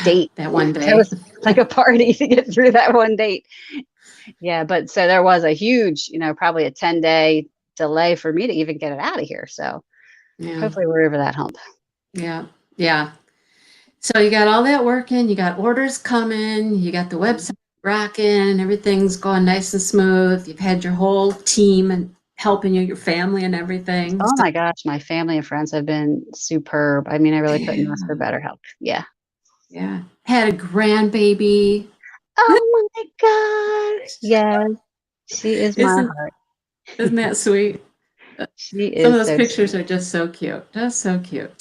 date. That one It day. was like a party to get through that one date. Yeah, but so there was a huge, probably a 10-day delay for me to even get it out of here. So Yeah. hopefully we're over that hump. Yeah. Yeah. So you got all that working, you got orders coming, you got the website rocking, everything's going nice and smooth. You've had your whole team and helping you, your family and everything. Oh So, my gosh, my family and friends have been superb. I mean, I really couldn't ask for yeah, better help. Yeah. yeah. Had a grandbaby. Oh my God. Yes, she is my Isn't heart. isn't that sweet? She Some of is those so pictures sweet. are just so cute. Just so cute.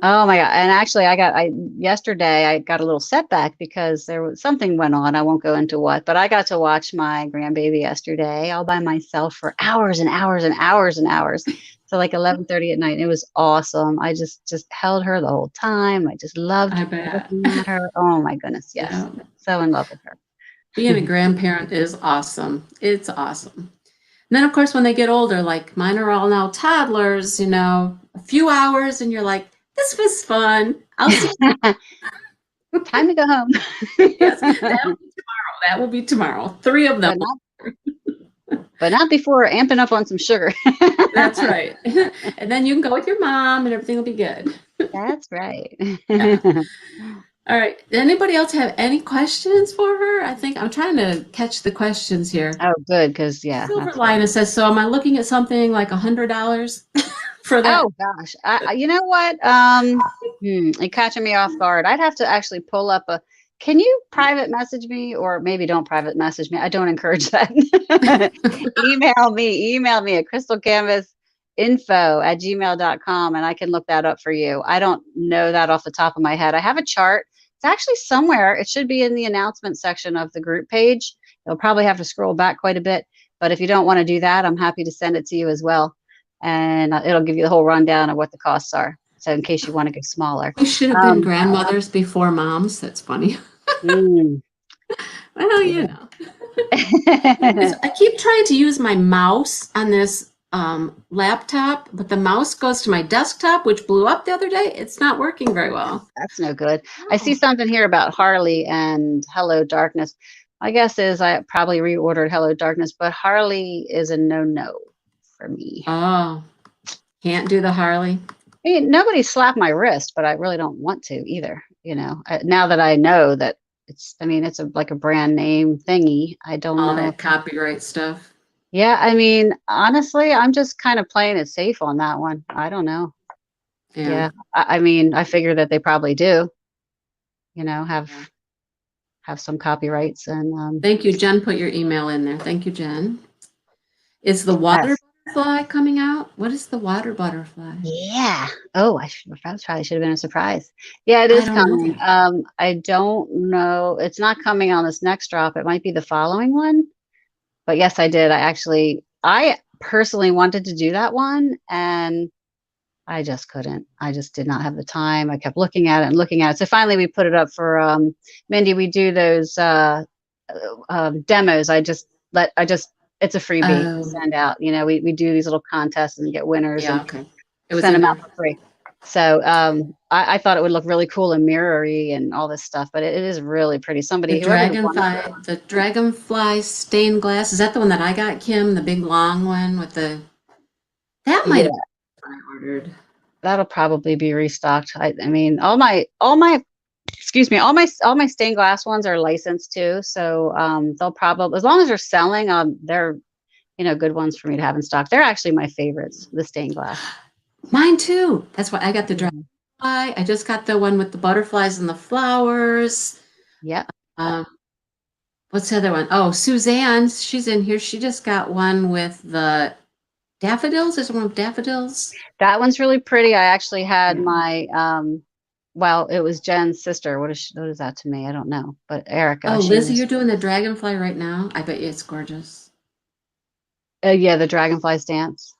Oh my God. And actually I yesterday I got a little setback because there was something went on. I won't go into what, but I got to watch my grandbaby yesterday all by myself for hours and hours and hours and hours. So like 11:30 at night. It was awesome. I just held her the whole time. I just loved I bet. looking at her. Oh my goodness. Yes. Yeah. So in love with her. Being a grandparent is awesome. It's awesome. And then, of course, when they get older, like mine are all now toddlers, a few hours, and you're like, this was fun. I'll see. Time to go home. Yes, that will be tomorrow. Three of them. But not but not before amping up on some sugar. That's right. And then you can go with your mom and everything will be good. That's right. Yeah. All right. Anybody else have any questions for her? I think I'm trying to catch the questions here. Oh, good, because yeah, Silver that's right. Lina says, so am I looking at something like $100 for that? Oh gosh, you know what? You're catching me off guard. I'd have to actually pull up a. Can you private message me, or maybe don't private message me? I don't encourage that. Email me at crystalcanvasinfo@gmail.com, and I can look that up for you. I don't know that off the top of my head. I have a chart. It's actually somewhere. It should be in the announcement section of the group page. You'll probably have to scroll back quite a bit, but if you don't want to do that, I'm happy to send it to you as well, and it'll give you the whole rundown of what the costs are. So in case you want to go smaller. We should have been Um, grandmothers before moms. That's funny. mm, Well, yeah. I keep trying to use my mouse on this laptop, but the mouse goes to my desktop, which blew up the other day. It's not working very well. That's no good. I see Oh, something here about Harley and Hello Darkness. My guess is I probably reordered Hello Darkness, but Harley is a no-no for me. oh, can't do the Harley. I mean, nobody slapped my wrist, but I really don't want to either. Now that I know that I mean, it's like a brand name thingy. I don't All know. that copyright stuff. Yeah, I mean, honestly, I'm just kind of playing it safe on that one. I don't know. Yeah. Yeah, I mean, I figure that they probably do, Yeah. have some copyrights and Thank you, Jen. Put your email in there. Thank you, Jen. Is the water yes. butterfly coming out? What is the water butterfly? Yeah. Oh, that probably should have been a surprise. Yeah, it I is don't know coming. that. I don't know. It's not coming on this next drop. It might be the following one. But yes, I did. I personally wanted to do that one, and I just couldn't. I just did not have the time. I kept looking at it and looking at it. So finally we put it up for Mindy, we do those demos. I just it's a freebie to Oh, send out. We do these little contests and get winners yeah, and okay. It was send in them out there. for free. So I thought it would look really cool and mirrory and all this stuff, but it is really pretty. Whoever won it. The dragonfly stained glass. Is that the one that I got, Kim? The big long one with that might have Yeah, been what I ordered. that'll probably be restocked. I mean, all my excuse me, all my stained glass ones are licensed too, so they'll probably, as long as they're selling, they're good ones for me to have in stock. They're actually my favorites, the stained glass. Mine too. That's why I got the Yeah. dragonfly. I just got the one with the butterflies and the flowers. Yep. Um, what's the other one? Oh, Suzanne, she's in here. She just got one with the daffodils. There's one with daffodils. That one's really pretty. I actually had Yeah. my well, it was Jen's sister. What is that to me? I don't know. But Erica, Oh, she Lizzie, was you're doing the dragonfly right now? I bet you it's gorgeous. yeah, the dragonflies dance.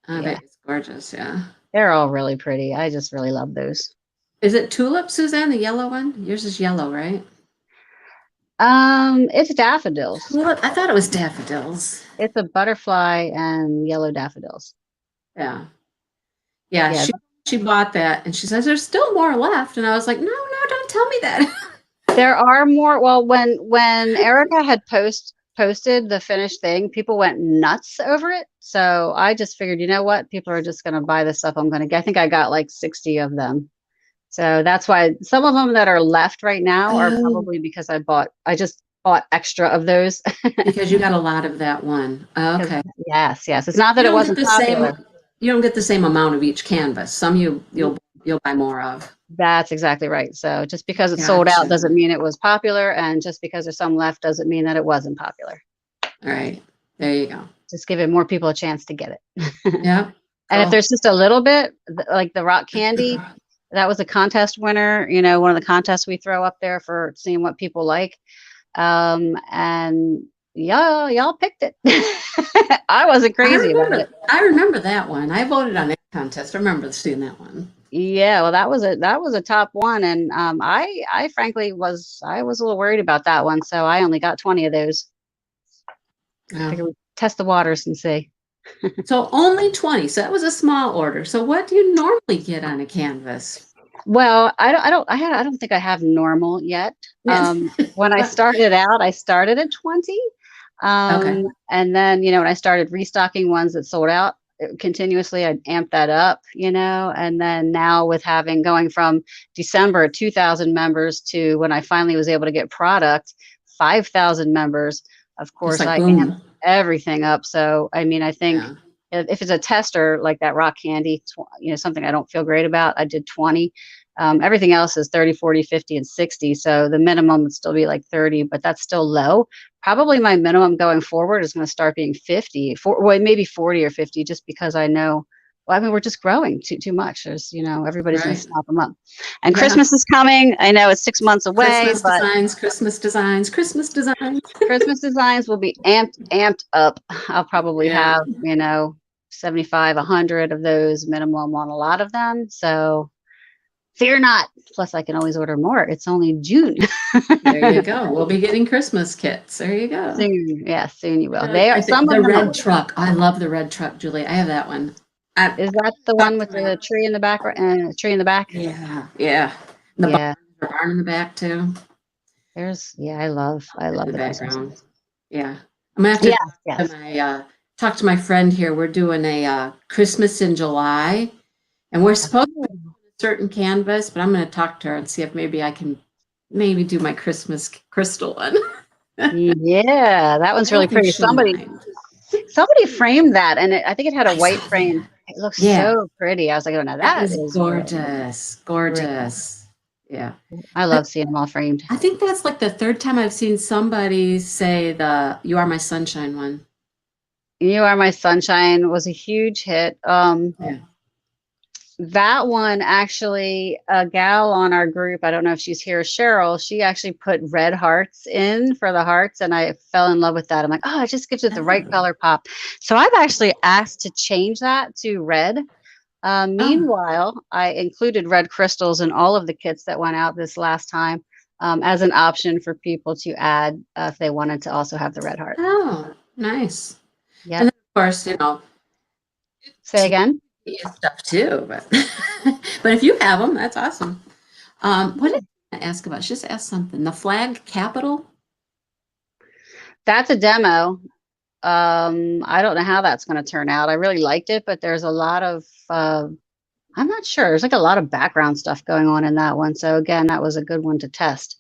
I Yeah. bet it's gorgeous, yeah. They're all really pretty. I just really love those. Is it tulip, Suzanne, the yellow one? Yours is yellow, right? It's daffodils. Tulip? I thought it was daffodils. It's a butterfly and yellow daffodils. Yeah. Yeah, Yeah, she bought that and she says there's still more left. And I was like, no, no, don't tell me that. there are more. Well, when Erica had posted the finished thing, people went nuts over it. So I just figured, you know what? People are just going to buy the stuff I'm going to get. I think I got like 60 of them. So that's why some of them that are left right now are Oh, probably because I bought extra of those. Because you got a lot of that one. 'Cause- Okay. yes, yes. It's not You that it don't get wasn't the same, popular. you don't get the same amount of each canvas. Some you'll buy more of. That's exactly right. So just because it's sold out Gotcha. doesn't mean it was popular, and just because there's some left doesn't mean that it wasn't popular. All right. There you go. Just giving more people a chance to get it. Yep. And if Cool. there's just a little bit, like the rock candy, that was a contest winner, one of the contests we throw up there for seeing what people like. And y'all picked it. I wasn't crazy about it. I remember that one. I voted on that contest. I remember seeing that one. Yeah, well, that was a top one, and I frankly I was a little worried about that one, so I only got 20 of those. Yeah. Figured we'd test the waters and see. So only 20. So that was a small order. So what do you normally get on a canvas? Well, I don't think I have normal yet. When I started out, I started at 20. Okay. And then, when I started restocking ones that sold out continuously, I'd amp that up, and then now with going from December 2,000 members to when I finally was able to get product, 5,000 members, of course, like I boom. amped everything up. So, I mean, I think if it's a tester like that rock candy, something I don't feel great about, I did 20. Everything else is 30, 40, 50, and 60. So the minimum would still be like 30, but that's still low. Probably my minimum going forward is going to start being 50, maybe 40 or 50, just because I know, we're just growing too much. There's, everybody's going to snap them up. And Christmas is coming. I know it's 6 months away. Christmas designs. Christmas designs will be amped up. I'll probably have, 75, 100 of those minimum on a lot of them. So fear not. Plus, I can always order more. It's only June. There you go. We'll be getting Christmas kits. There you go. Soon. Yeah, soon you will. They are some the of them red truck. I love the red truck, Julie. I have that one. Is that the one with the tree in the back? Tree in the back? Yeah. Yeah. The barn in the back too. I love the background. Yeah. I'm gonna have to talk to my friend here. We're doing a Christmas in July, and we're supposed to do a certain canvas, but I'm going to talk to her and see if maybe I can do my Christmas crystal one. Yeah, that one's really pretty. Somebody framed that, and I think it had a white frame. It looks so pretty. I was like, oh, no, that is gorgeous. Gorgeous. Yeah. I love seeing them all framed. I think that's like the third time I've seen somebody say the You Are My Sunshine one. You Are My Sunshine was a huge hit. That one, actually, a gal on our group, I don't know if she's here, Cheryl, she actually put red hearts in for the hearts, and I fell in love with that. I'm like, oh, it just gives it the right color pop. So I've actually asked to change that to red. Meanwhile, I included red crystals in all of the kits that went out this last time as an option for people to add if they wanted to also have the red heart. Oh, nice. Yeah. And then, of course, say again. Stuff too, but but if you have them, that's awesome. What did I ask about? Just ask something. The flag capital. That's a demo. I don't know how that's going to turn out. I really liked it, but there's a lot of I'm not sure. There's like a lot of background stuff going on in that one. So again, that was a good one to test.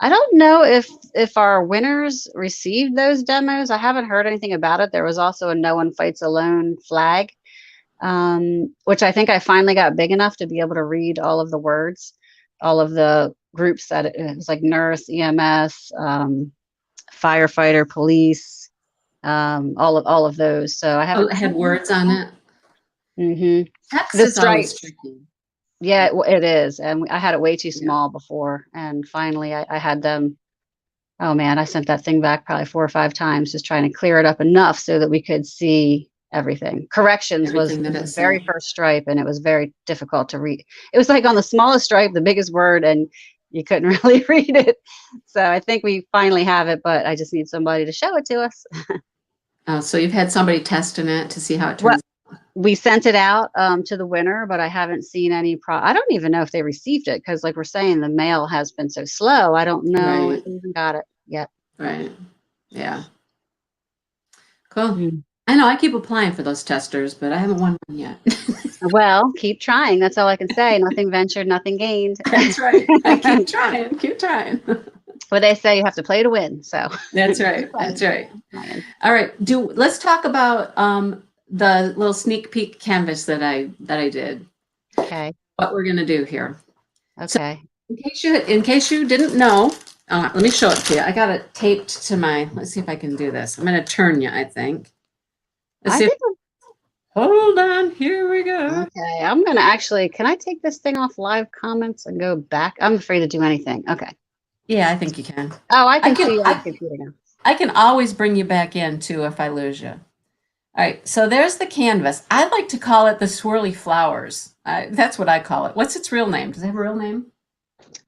I don't know if our winners received those demos. I haven't heard anything about it. There was also a No One Fights Alone flag, which I think I finally got big enough to be able to read all of the words, all of the groups that it was like nurse, EMS, firefighter, police, all of those. So I haven't. It had words on it. Mm-hmm. Text is always tricky. Yeah, it is. And I had it way too small before. And finally, I had them. Oh, man, I sent that thing back probably 4 or 5 times, just trying to clear it up enough so that we could see everything. Corrections was the very first stripe, and it was very difficult to read. It was like on the smallest stripe, the biggest word, and you couldn't really read it. So I think we finally have it, but I just need somebody to show it to us. Oh, so you've had somebody testing it to see how it turns out. We sent it out to the winner, but I haven't seen any I don't even know if they received it, because like we're saying, the mail has been so slow. I don't know if they even got it yet. Right. Yeah. Cool. I know I keep applying for those testers, but I haven't won one yet. Well, keep trying. That's all I can say. Nothing ventured, nothing gained. That's right. I keep trying. But they say you have to play to win. So That's right. That's right. All right. Let's talk about the little sneak peek canvas that I did. Okay. What we're gonna do here. Okay. In case you didn't know, let me show it to you. I got it taped to my. Let's see if I can do this. I'm gonna turn you. I think. Let's see. Hold on. Here we go. Okay. I'm gonna actually. Can I take this thing off live comments and go back? I'm afraid to do anything. Okay. Yeah, I think you can. Oh, I can see you on the computer now. I can always bring you back in too if I lose you. All right, so there's the canvas. I'd like to call it the swirly flowers. That's what I call it. What's its real name? Does it have a real name?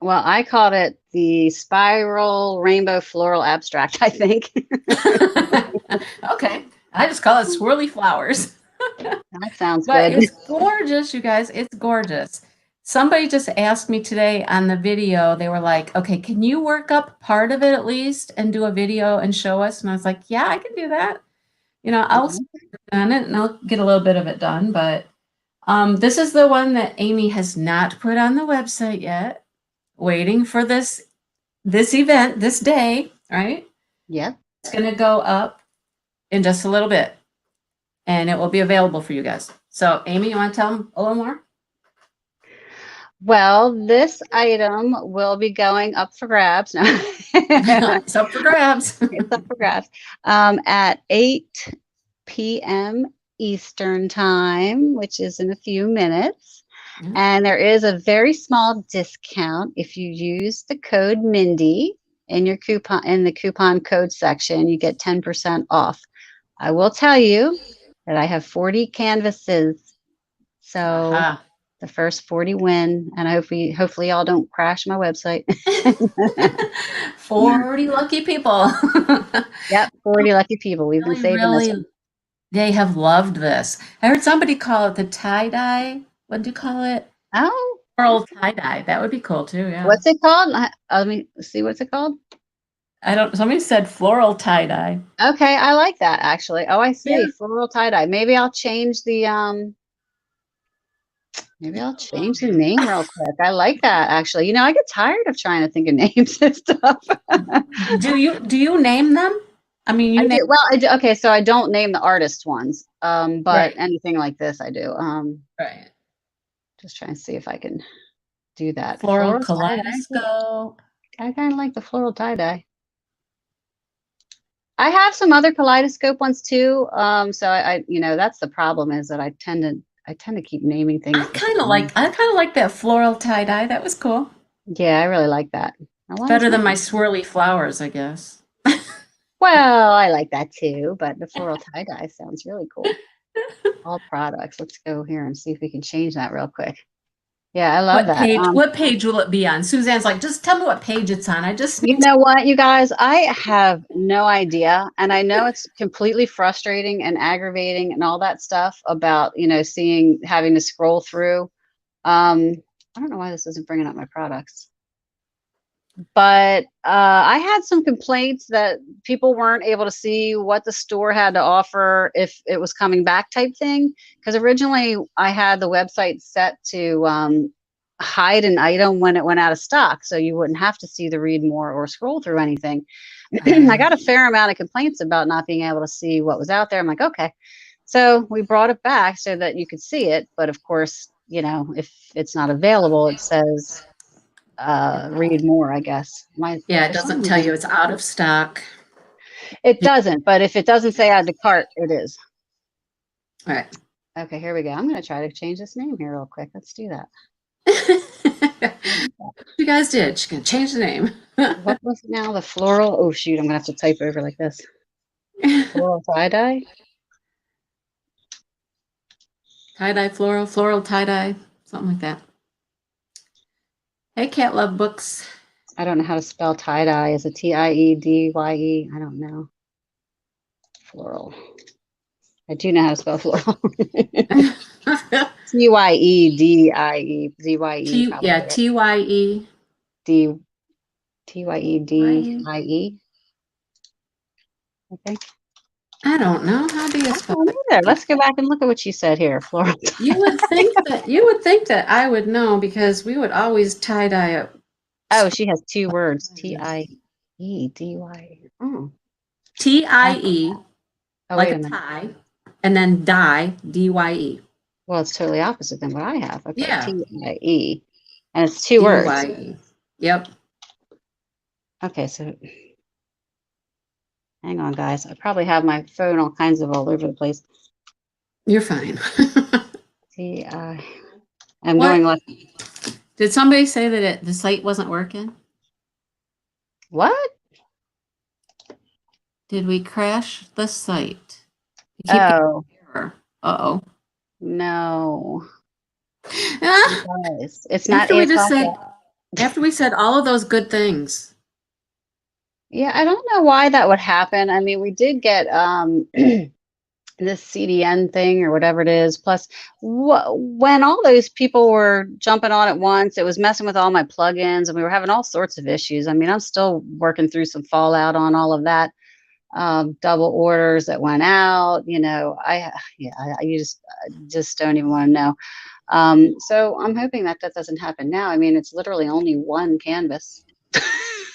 Well, I called it the Spiral Rainbow Floral Abstract, I think. Okay, I just call it swirly flowers. That sounds But good. it's gorgeous, you guys. It's gorgeous. Somebody just asked me today on the video, they were like, okay, can you work up part of it at least and do a video and show us? And I was like, yeah, I can do that. I'll start on it and I'll get a little bit of it done. But this is the one that Amy has not put on the website yet, waiting for this event, this day, right? Yep. It's going to go up in just a little bit and it will be available for you guys. So Amy, you want to tell them a little more? Well, this item will be going up for grabs. No. It's up for grabs. It's up for grabs at 8 p.m. Eastern time, which is in a few minutes. Mm-hmm. And there is a very small discount if you use the code Mindy in your coupon in the coupon code section. You get 10% off. I will tell you that I have 40 canvases, so. The first 40 win, and hopefully y'all don't crash my website. 40 lucky people. Yep, 40 lucky people. We've been saving this one. They have loved this. I heard somebody call it the tie-dye. What do you call it? Oh. Floral tie-dye. That would be cool too, yeah. What's it called? Let me see what's it called. Somebody said floral tie-dye. Okay, I like that actually. Oh, I see. Yeah. Floral tie-dye. Maybe I'll change the name real quick. I like that actually. I get tired of trying to think of names and stuff. Do you name them? I mean, I do. Well, I do. Okay, so I don't name the artist ones. But right. Anything like this I do. Right. Just trying to see if I can do that. Floral kaleidoscope. I kind of like the floral tie-dye. I have some other kaleidoscope ones too. So I that's the problem, is that I tend to keep naming things. I kind of like that floral tie-dye. That was cool. Yeah, I really like that. Better than my swirly flowers, I guess. Well, I like that too, but the floral tie-dye sounds really cool. All products. Let's go here and see if we can change that real quick. Yeah, I love that. What page will it be on? Suzanne's like, just tell me what page it's on. You know what, you guys? I have no idea. And I know it's completely frustrating and aggravating and all that stuff about, having to scroll through. I don't know why this isn't bringing up my products. But I had some complaints that people weren't able to see what the store had to offer if it was coming back type thing. Because originally I had the website set to hide an item when it went out of stock, so you wouldn't have to see the read more or scroll through anything. I got a fair amount of complaints about not being able to see what was out there. I'm like, okay. So we brought it back so that you could see it. But of course, if it's not available, it says read more, I guess. It doesn't tell you it's out of stock. It doesn't, but if it doesn't say add to cart, it is. All right. Okay, here we go. I'm going to try to change this name here real quick. Let's do that. You guys did. She's going to change the name. What was it now? The floral. Oh, shoot. I'm going to have to type over like this. Floral tie-dye. Tie-dye, floral tie-dye, something like that. Hey, Cat Love Books. I don't know how to spell tie-dye. Is it T-I-E-D-Y-E? I don't know. Floral. I do know how to spell floral. T-Y-E-D-I-E-Z-Y-E. Yeah, T-Y-E. T-Y-E-D-I-E. I think. I don't know. How do you spell it? Let's go back and look at what she said here. Floral. You would think that I would know, because we would always tie-dye up. Oh, she has two words. T-I. E-D-Y. Oh, TIE, oh, like wait a a minute. tie, and then die, DYE. Well, it's totally opposite than what I have. Okay, Yeah, T-I-E. And it's two words. DYE. Yep. Okay, so hang on, guys. I probably have my phone all kinds of all over the place. You're fine. T-I. I'm going What? like, Did somebody say that the site wasn't working? what? Did we crash the site? You keep getting Oh, error. Uh-oh. no. You Ah, guys, it's not 8 o'clock yet. after we said all of those good things. Yeah, I don't know why that would happen. I mean, we did get this CDN thing or whatever it is. Plus, when all those people were jumping on at once, it was messing with all my plugins, and we were having all sorts of issues. I mean, I'm still working through some fallout on all of that. Double orders that went out. You just don't even want to know. So I'm hoping that that doesn't happen now. I mean, it's literally only one canvas.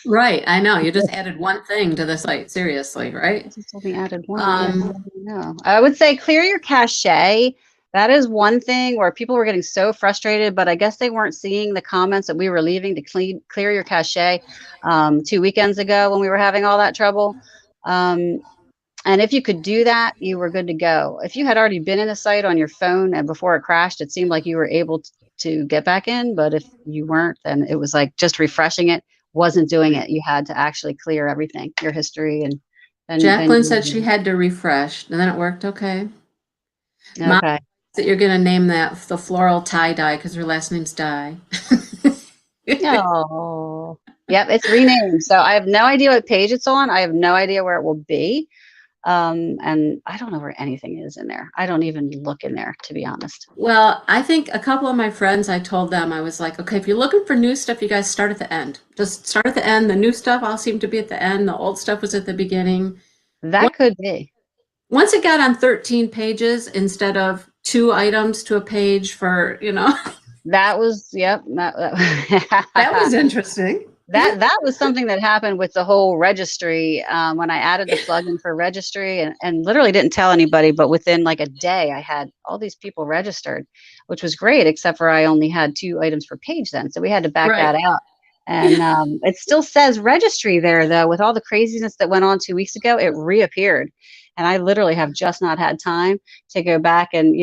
Right, I know. You just added one thing to the site, seriously, right? Just only added one. Yeah, I Um, don't know. I would say clear your cache. That is one thing where people were getting so frustrated, but I guess they weren't seeing the comments that we were leaving to clear your cache 2 weekends ago when we were having all that trouble. Um, and if you could do that, you were good to go. If you had already been in the site on your phone and before it crashed, it seemed like you were able to get back in. But if you weren't, then it was like just refreshing it wasn't doing it. You had to actually clear everything, your history, and then Jacqueline said she had to refresh, and then it worked okay. Mom okay. that you're gonna name that the floral tie dye because her last name's Dye. Oh, yep, it's renamed. So I have no idea what page it's on. I have no idea where it will be. And I don't know where anything is in there. I don't even look in there, to be honest. Well, I think a couple of my friends, I told them, I was like, okay, if you're looking for new stuff, you guys start at the end. Just start at the end. The new stuff all seemed to be at the end. The old stuff was at the beginning. That could be. Once it got on 13 pages instead of 2 items to a page for, That was, yep. that was interesting. That was something that happened with the whole registry when I added the plugin for registry and literally didn't tell anybody, but within like a day I had all these people registered, which was great, except for I only had 2 items per page then. So we had to back Right. that out. And it still says registry there though, with all the craziness that went on 2 weeks ago, it reappeared. And I literally have just not had time to go back and,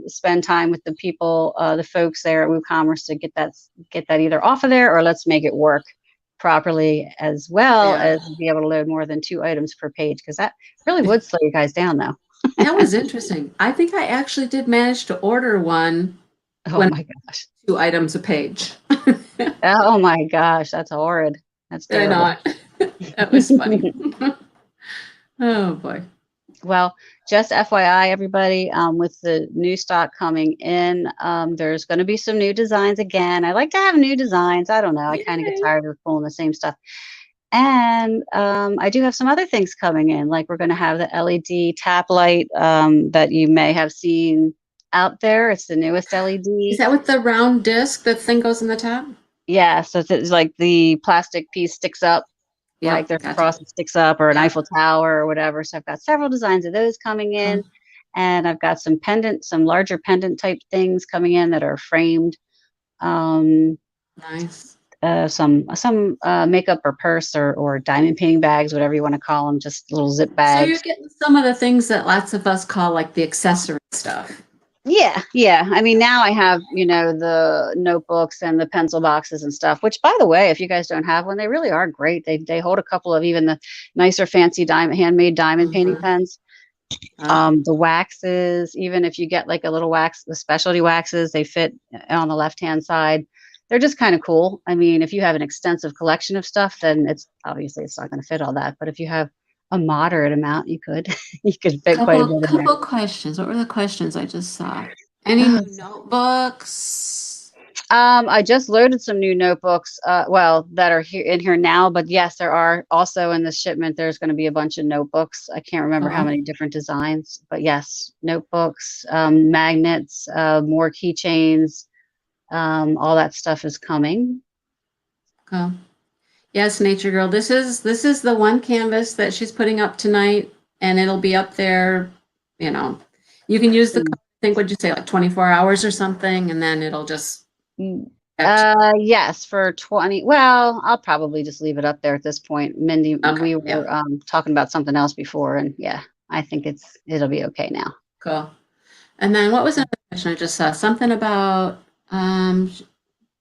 spend time with the people, the folks there at WooCommerce to get that either off of there or let's make it work properly as well Yeah. as be able to load more than 2 items per page because that really would slow you guys down though. That was interesting. I think I actually did manage to order one Oh when my gosh. 2 items a page. Oh my gosh, that's horrid. That's I terrible. know. That was funny. Oh boy. Well, just FYI, everybody, with the new stock coming in, there's going to be some new designs again. I like to have new designs. I don't know. I kind of get Yay. tired of pulling the same stuff. And I do have some other things coming in, like we're going to have the LED tap light that you may have seen out there. It's the newest LED. Is that with the round disc, the thing goes in the top? Yeah, so it's like the plastic piece sticks up, like Yep, there's a gotcha. cross that sticks up or an Yeah. Eiffel Tower or whatever. So I've got several designs of those coming in. Cool. And I've got some larger pendant type things coming in that are framed. Um, Nice. some makeup or purse or diamond painting bags, whatever you want to call them, just little zip So you're bags. getting some of the things that lots of us call like the accessory stuff. Yeah. I mean, now I have, the notebooks and the pencil boxes and stuff, which by the way, if you guys don't have one, they really are great. They hold a couple of even the nicer fancy handmade diamond painting Mhm. pens. The waxes, even if you get like a little wax, the specialty waxes, they fit on the left-hand side. They're just kind of cool. I mean, if you have an extensive collection of stuff, then it's not going to fit all that. But if you have a moderate amount, you could you could fit quite a Couple bit in there. couple questions. What were the questions I just saw? Any new notebooks? I just loaded some new notebooks, that are here now, but yes, there are also in the shipment, there's going to be a bunch of notebooks. I can't remember how Cool. many different designs, but yes, notebooks, magnets, more keychains, all that stuff is coming. Cool. Yes, Nature Girl. This is the one canvas that she's putting up tonight, and it'll be up there. You know, you can use the Mm. code, I think what'd you say, like 24 hours or something, and then it'll just Mm, catch. yes, for 20. Well, I'll probably just leave it up there at this point. Mindy, Okay, we yeah, were talking about something else before, and yeah, I think it'll be okay now. cool. And then what was another question I just saw? Something about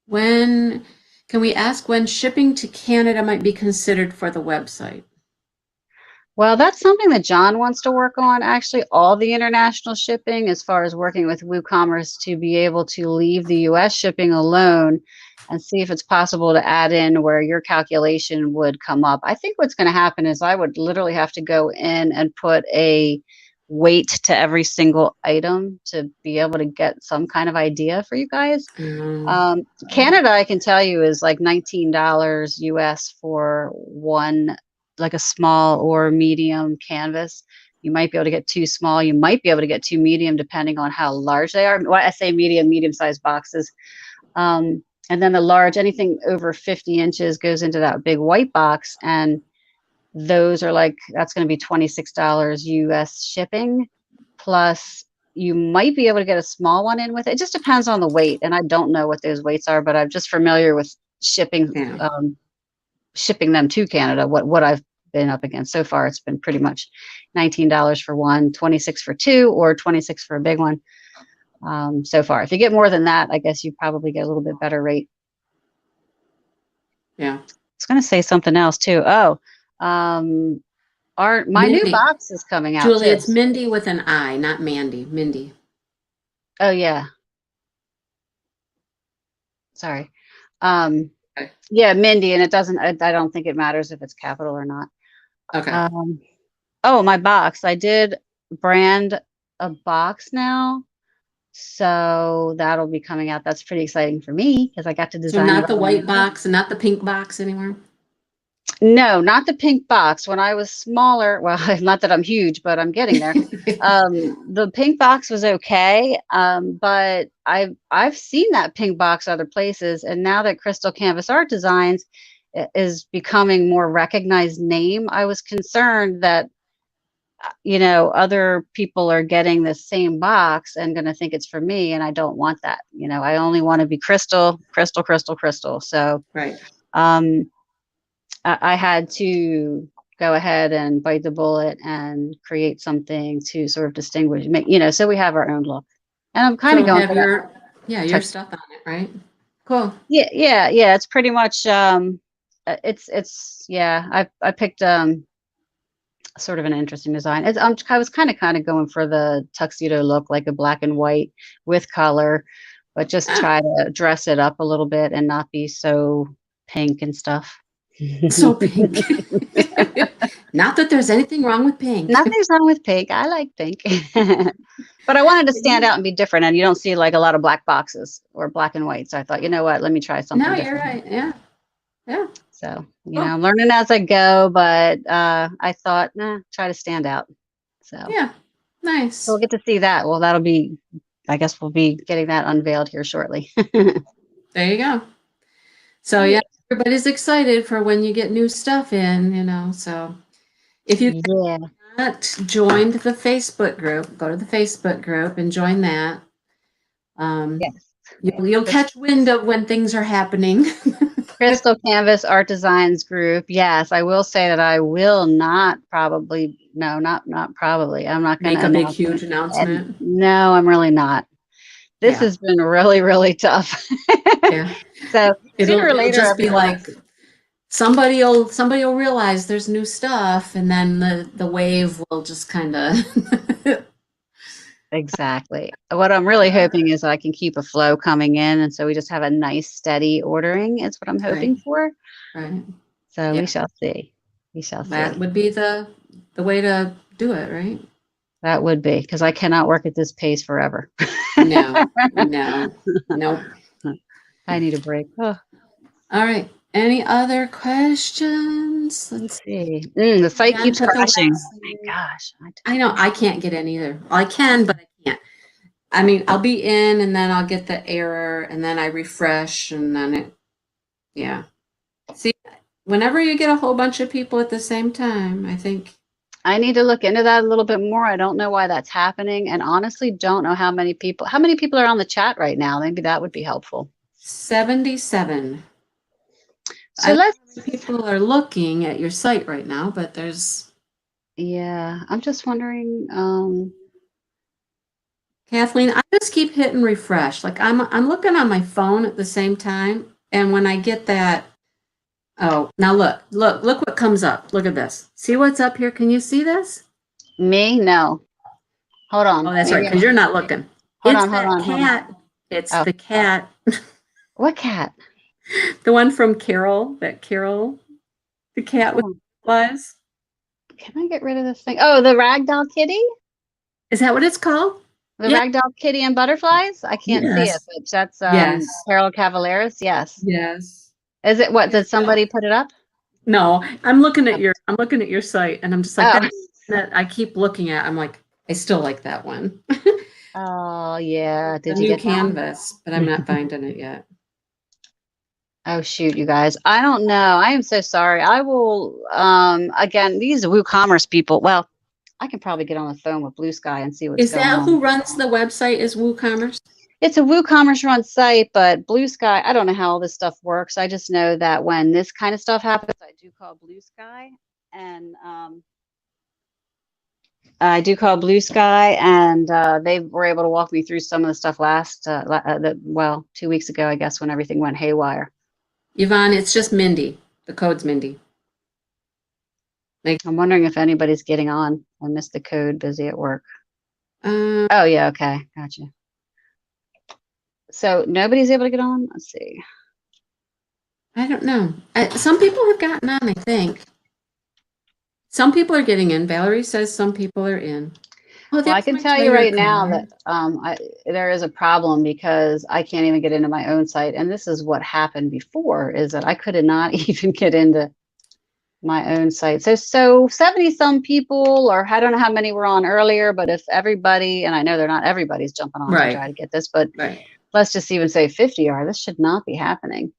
when can we ask when shipping to Canada might be considered for the website? Well, that's something that John wants to work on, actually, all the international shipping, as far as working with WooCommerce to be able to leave the US shipping alone and see if it's possible to add in where your calculation would come up. I think what's going to happen is I would literally have to go in and put a weight to every single item to be able to get some kind of idea for you guys. Um, Canada, I can tell you, is like $19 US for one, like a small or medium canvas. You might be able to get two small. You might be able to get two medium, depending on how large they are. Well, I say medium, medium-sized boxes. And then the large, anything over 50 inches goes into that big white box. And those are like, that's going to be $26 US shipping. Plus, you might be able to get a small one in with it. It just depends on the weight. And I don't know what those weights are, but I'm just familiar with yeah. shipping them to Canada. What I've been up against so far, it's been pretty much $19 for one, 26 for two, or 26 for a big one. So far, if you get more than that, I guess you probably get a little bit better rate. Yeah. I was going to say something else too. Oh, um, my new Mindy. box is coming out Julie, too. it's Mindy with an I, not Mandy. Mindy. Oh yeah, sorry. Um, Okay. yeah, Mindy, and it doesn't. I don't think it matters if it's capital or not. Okay. Um, oh, my box. I did brand a box now, so that'll be coming out. That's pretty exciting for me because I got to So design it not the all white myself. box and not the pink box anymore? No, not the pink box. When I was smaller, well, not that I'm huge, but I'm getting there. The pink box was okay, but I've seen that pink box other places, and now that Crystal Canvas Art Designs is becoming more recognized name, I was concerned that other people are getting the same box and going to think it's for me, and I don't want that. I only want to be Crystal, Crystal, Crystal, Crystal. So, Right. um, I had to go ahead and bite the bullet and create something to sort of distinguish, so we have our own look. And I'm kind of So going have for that your type. stuff on it, right? Cool. Yeah, yeah, yeah. It's pretty much it's yeah. I picked sort of an interesting design. I was kind of going for the tuxedo look, like a black and white with color, but just Ah, try to dress it up a little bit and not be so pink and stuff. so pink. Not that there's anything wrong with pink. Nothing's wrong with pink. I like pink. But I wanted to stand out and be different, and you don't see like a lot of black boxes or black and white. So I thought, you know what, let me try No, something you're different. right. Yeah. Yeah. So, Cool. I'm learning as I go, but I thought, nah, try to stand out. So Yeah. we'll Nice. get to see that. Well, I guess we'll be getting that unveiled here shortly. There you go. So yeah, Yeah. everybody's excited for when you get new stuff in. So if you Yeah. not joined the Facebook group, go to the Facebook group and join that. Um, Yes. you'll catch wind of when things are happening. Crystal Canvas Art Designs Group. Yes, I will say that I will not probably, no, not probably. I'm not going Make to a big, announce huge it. And announcement. no, I'm really not. This Yeah, has been really, really tough. yeah. So sooner or It'll later, just be everyone like else. somebody'll realize there's new stuff, and then the wave will just kind of. Exactly. What I'm really hoping is I can keep a flow coming in. And so we just have a nice, steady ordering, is what I'm Right, hoping for. right. So we Yeah, shall see. We shall that see. would be the way to do it, right? That would be because I cannot work at this pace forever. No, no, nope. I need a break. Oh, All right. Any other questions? let's Let's see. The site again keeps put the crashing. Oh my website. gosh. I know I can't get in either. Well, I can, but I can't. I mean, I'll be in and then I'll get the error and then I refresh and then yeah. See, whenever you get a whole bunch of people at the same time, I think I need to look into that a little bit more. I don't know why that's happening, and honestly, don't know how many people are on the chat right now. Maybe that would be helpful. 77. I So don't know let's, how many people are looking at your site right now, but there's yeah, I'm just wondering, Kathleen, I just keep hitting refresh. Like I'm looking on my phone at the same time, and when I get that, oh, now look what comes up. Look at this. See what's up here? Can you see this? me? No. Hold Oh, on. that's right, Maybe because you're not looking. hold It's on, hold that on, hold on. cat. It's Oh, the cat, what cat? the one from Carol, that Carol, the cat with Hold on. flies. Can I get rid of this thing? Oh, the ragdoll kitty? Is that what it's called? The Yeah. ragdoll kitty and butterflies? I can't see it, Yes. but that's Yes. Carol Cavaleris. Yes. Yes. Is it what? Yeah. Did somebody put it up? No, I'm looking at your site and I'm just like Oh. that I keep looking at. I'm like, I still like that one. Oh, yeah. The Did you new get that one? canvas, but I'm not finding it yet. Oh shoot, you guys. I don't know. I am so sorry. I will again, these WooCommerce people. Well, I can probably get on the phone with Blue Sky and see what's Is going that who on. runs the website? Is WooCommerce? It's a WooCommerce run site, but Blue Sky, I don't know how all this stuff works. I just know that when this kind of stuff happens, I do call Blue Sky, and they were able to walk me through some of the stuff well, 2 weeks ago, I guess, when everything went haywire. Yvonne, it's just Mindy. The code's Mindy. I'm wondering if anybody's getting on. I missed the code, busy at work. Um, Oh yeah, okay, gotcha. So nobody's able to get on? Let's see. I don't know. Some people have gotten on, I think. Some people are getting in. Valerie says some people are in. Oh, Well, I there's can my tell you Tiger right now card. that there is a problem because I can't even get into my own site. And this is what happened before, is that I could not even get into my own site. So 70 some people, or I don't know how many were on earlier, but if everybody, and I know not everybody's jumping on to try Right. to get this, but Right. let's just even say 50 are, this should not be happening.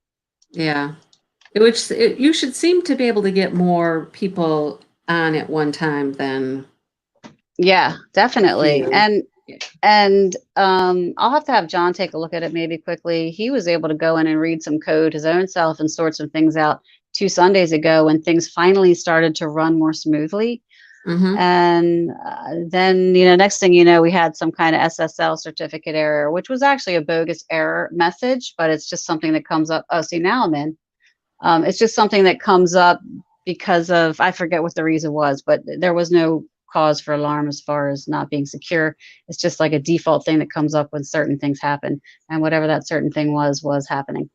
Yeah. You should seem to be able to get more people on at one time than Yeah, definitely. you. And I'll have to have John take a look at it maybe quickly. He was able to go in and read some code his own self and sort some things out 2 Sundays ago when things finally started to run more smoothly. Mm-hmm. And then, next thing you know, we had some kind of SSL certificate error, which was actually a bogus error message, but it's just something that comes up. Oh, see, now I'm in. It's just something that comes up because of, I forget what the reason was, but there was no cause for alarm as far as not being secure. It's just like a default thing that comes up when certain things happen, and whatever that certain thing was happening.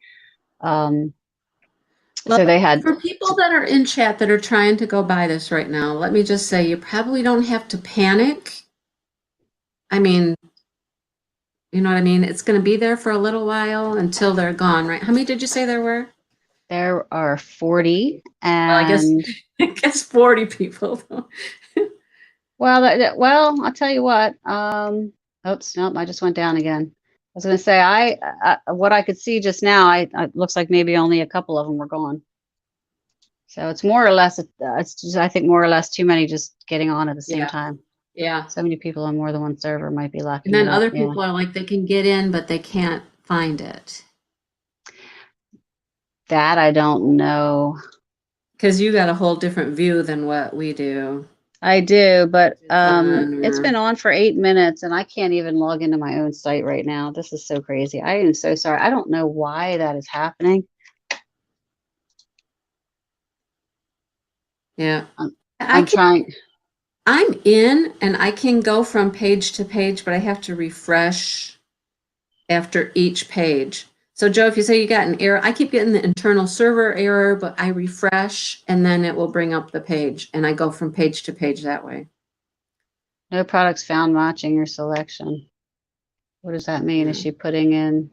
Well, So they had, for people that are in chat that are trying to go buy this right now, let me just say you probably don't have to panic. I mean, you know what I mean? It's going to be there for a little while until they're gone, right? How many did you say there were? there are 40, Well, and I guess 40 people. well, I'll tell you what. Oops, nope, I just went down again. I was going to say, what I could see just now, it looks like maybe only a couple of them were gone. So it's more or less, it's just, I think more or less too many just getting on at the same time. Yeah. So many people on more than one server might be locking And then it up. other Yeah. people are like, they can get in, but they can't find it. That I don't know. Because you got a whole different view than what we do. I do, but it's or- been on for 8 minutes and I can't even log into my own site right now. This is so crazy. I am so sorry. I don't know why that is happening. Yeah. I'm trying. I'm in and I can go from page to page, but I have to refresh after each page. So Joe, if you say you got an error, I keep getting the internal server error, but I refresh and then it will bring up the page and I go from page to page that way. No products found matching your selection. What does that mean? Is she putting in?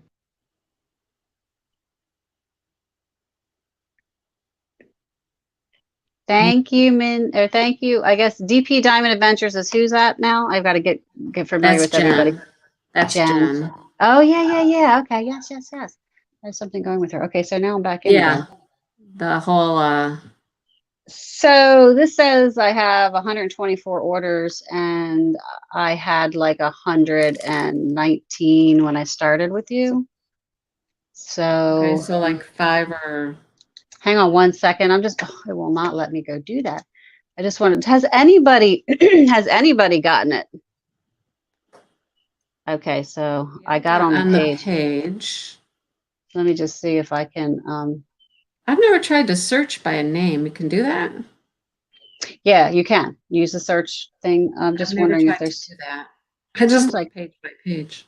Thank you, thank you. I guess DP Diamond Adventures is who's that now? I've got to get familiar That's with everybody. Jen. That's Jen. Jen. Oh yeah. Okay. Yes. There's something going with her. Okay, so now I'm back in again. The whole So this says I have 124 orders and I had like 119 when I started with you. okay, So so like 5 or hang on one second. It will not let me go do that. I just wanted, has anybody, has anybody gotten it? Okay, so I got on the on the page. page. Let me just see if I can, I've never tried to search by a name. You can do that? yeah, you can use the search thing. I'm I've just never wondering if tried to there's, do that. I just seems look like page by page.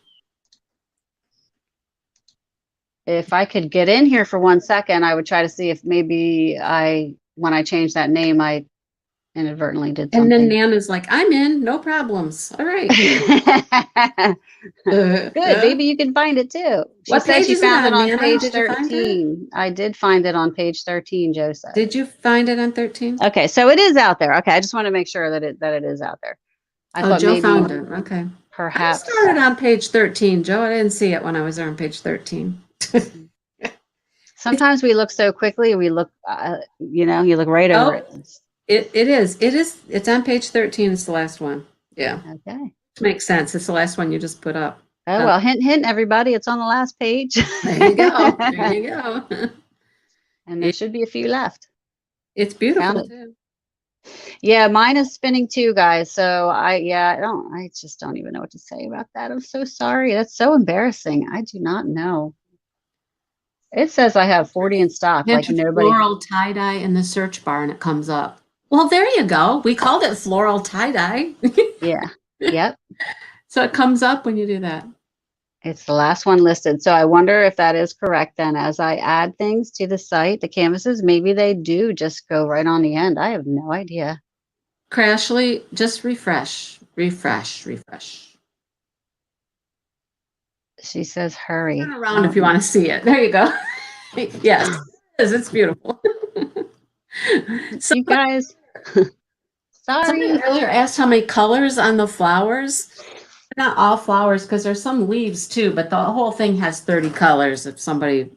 if I could get in here for one second, I would try to see if maybe when I changed that name, I inadvertently did And then something. Nana's like, I'm in, no problems. All right. Good, maybe you can find it too. She What said page she is it found it on, on Nana? page Did you find it? 13. I did find it on page 13, Joe said. Did you find it on 13? Okay, so it is out there. Okay, I just want to make sure that it is out there. I Oh, thought Joe maybe found it. Okay. I perhaps started on page 13, Joe. I didn't see it when I was there on page 13. It's, sometimes we look so quickly, we look, you look right over oh, it. it is. It is. It's on page 13. It's the last one. Yeah. Okay. Makes sense. It's the last one you just put up. Oh, well, hint, hint, everybody, it's on the last page. There you go. There you go. And there It, should be a few left. it's Found beautiful it. too. Yeah, mine is spinning too, guys. So I just don't even know what to say about that. I'm so sorry. That's so embarrassing. I do not know. It says I have 40 in stock, like Enter nobody. floral tie-dye in the search bar and it comes up. Well, there you go. We called it floral tie-dye. Yeah. Yep. So it comes up when you do that. It's the last one listed. So I wonder if that is correct then. As I add things to the site, the canvases, maybe they do just go right on the end. I have no idea. Crashly, just refresh, refresh, refresh. She says, Turn hurry. around if you want to see it. There you go. Yes, it is. It's beautiful. You guys, Somebody sorry. earlier asked how many colors on the flowers. Not all flowers, because there's some leaves too, but the whole thing has 30 colors. If somebody,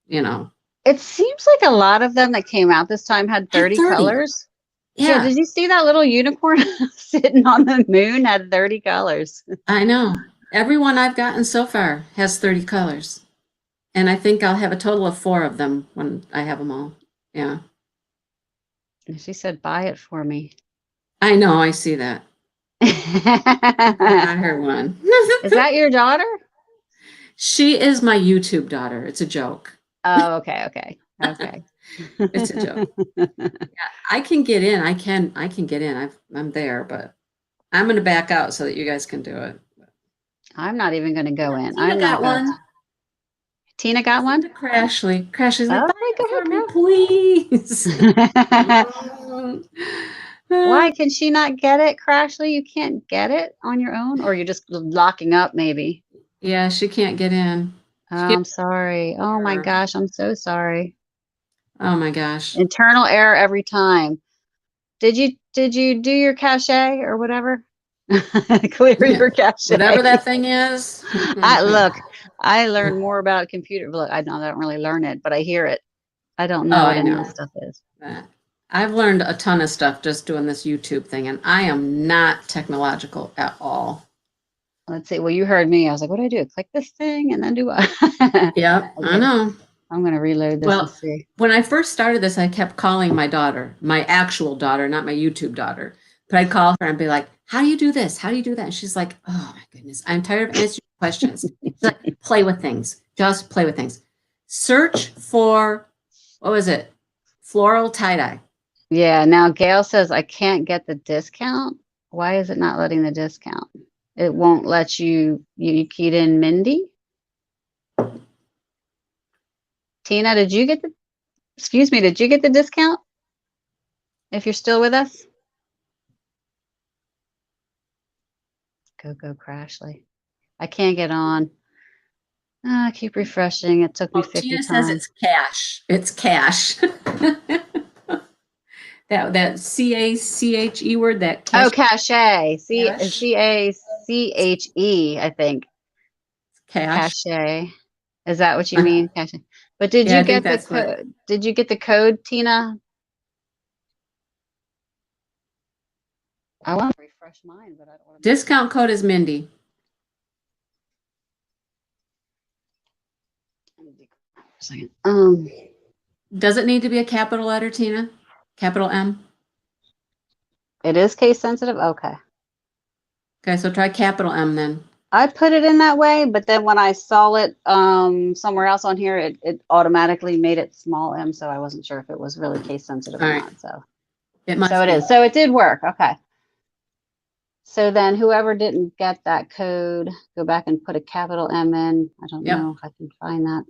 you know, It seems like a lot of them that came out this time had had 30 30. colors. Yeah, Yeah, did you see that little unicorn sitting on the moon had 30 colors? I know. Everyone I've gotten so far has 30 colors. And I think I'll have a total of 4 of them when I have them all. Yeah. And she said, buy it for me. I know, I see that. I got her one. Is that your daughter? She is my YouTube daughter. It's a joke. Oh, okay, okay, okay. It's a joke. Yeah, I can get in. I can get in. I'm there, but I'm going to back out so that you guys can do it. I'm not even going to go in. Tina I'm not got going to. one. Tina got one? Tina Crashly. Crashly's like, buy Okay, it for me, go please. ahead, girl. Why can she not get it, Crashly? You can't get it on your own, or you're just locking up, maybe. Yeah, she can't get in. Oh, She, I'm sorry. Oh my gosh, I'm so sorry. oh my gosh. Internal error every time. Did you do your cache or whatever? Clear your cache. Whatever that thing is. Look, I learned more about computer. Look, I don't really learn it, but I hear it. I don't know Oh, what I any of know. this stuff is. I've learned a ton of stuff just doing this YouTube thing, and I am not technological at all. Let's see. Well, you heard me. I was like, what do I do? Click this thing and then do what? Yep, I Okay. know. I'm going to reload this and Well, see. when I first started this, I kept calling my daughter, my actual daughter, not my YouTube daughter. But I'd call her and be like, how do you do this? How do you do that? And she's like, oh my goodness, I'm tired of answering questions. She's like, play with things. Just play with things. Search for, what was it? Floral tie-dye. Yeah. Now Gail says I can't get the discount. Why is it not letting the discount? It won't let you keyed in Mindy. Tina, did you get the discount? If you're still with us? Go Crashly. I can't get on. Keep refreshing. It took me Well, 50 Tina says times. it's cash. It's cash. That CACHE word, that Oh, cash, cache. cash, CACHE, I think. cash. Cache. Is that what you mean? Gotcha. But did Yeah, you I think get the that's what. code? Did you get the code, Tina? I want to refresh mine, but I don't want to. Discount code is Mindy. Second. Does it need to be a capital letter, Tina? Capital M? It is case sensitive. Okay. Okay, so try capital M then. I put it in that way, but then when I saw it somewhere else on here, it automatically made it small m, so I wasn't sure if it was really case sensitive All or right. not. So It must it be. is. So it did work. Okay. So then whoever didn't get that code, go back and put a capital M in. I don't Yep. know if I can find that.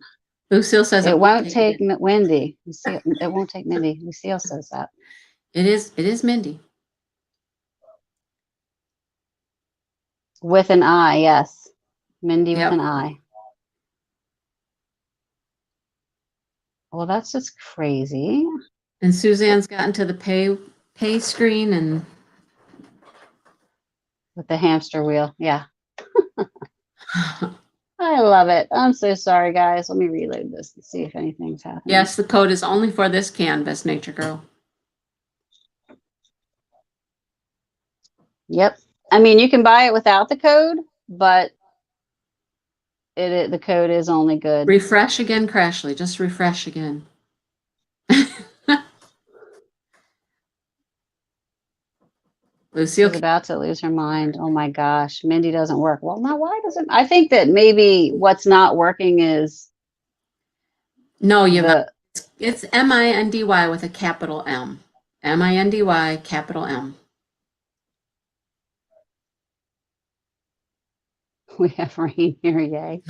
Lucille says It won't take it. Wendy. Lucille, it won't take Mindy. Lucille says that. It is Mindy. With an I, yes. Mindy with Yep. an I. Well, that's just crazy. And Suzanne's gotten to the pay screen and With the hamster wheel. Yeah. I love it. I'm so sorry, guys. Let me reload this and see if anything's happening. yes, the code is only for this canvas, Nature Girl. Yep. I mean, you can buy it without the code, but the code is only good. Refresh again, Crashly. Just refresh again. Lucille. She's about to lose her mind. Oh my gosh, Mindy doesn't work. Well, now why doesn't? I think that maybe what's not working is No, it's Mindy with a capital M. Mindy, capital M. We have rain here, yay.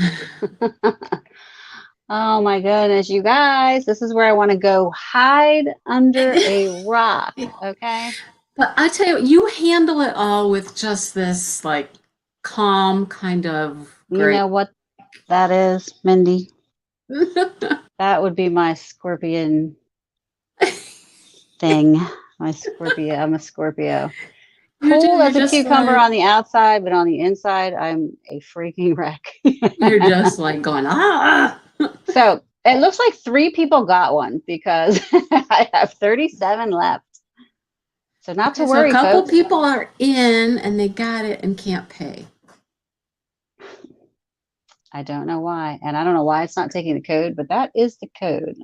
Oh my goodness, you guys, this is where I want to go hide under a rock, okay? But I tell you, you handle it all with just this like calm kind of You know what that is, Mindy? That would be my scorpion thing. My Scorpio. I'm a Scorpio. Cool as a cucumber on the outside, but on the inside, I'm a freaking wreck. You're just like going, ah. So it looks like 3 people got one because I have 37 left. So not to worry, so a couple folks. people are in and they got it and can't pay. I don't know why, and I don't know why it's not taking the code, but that is the code.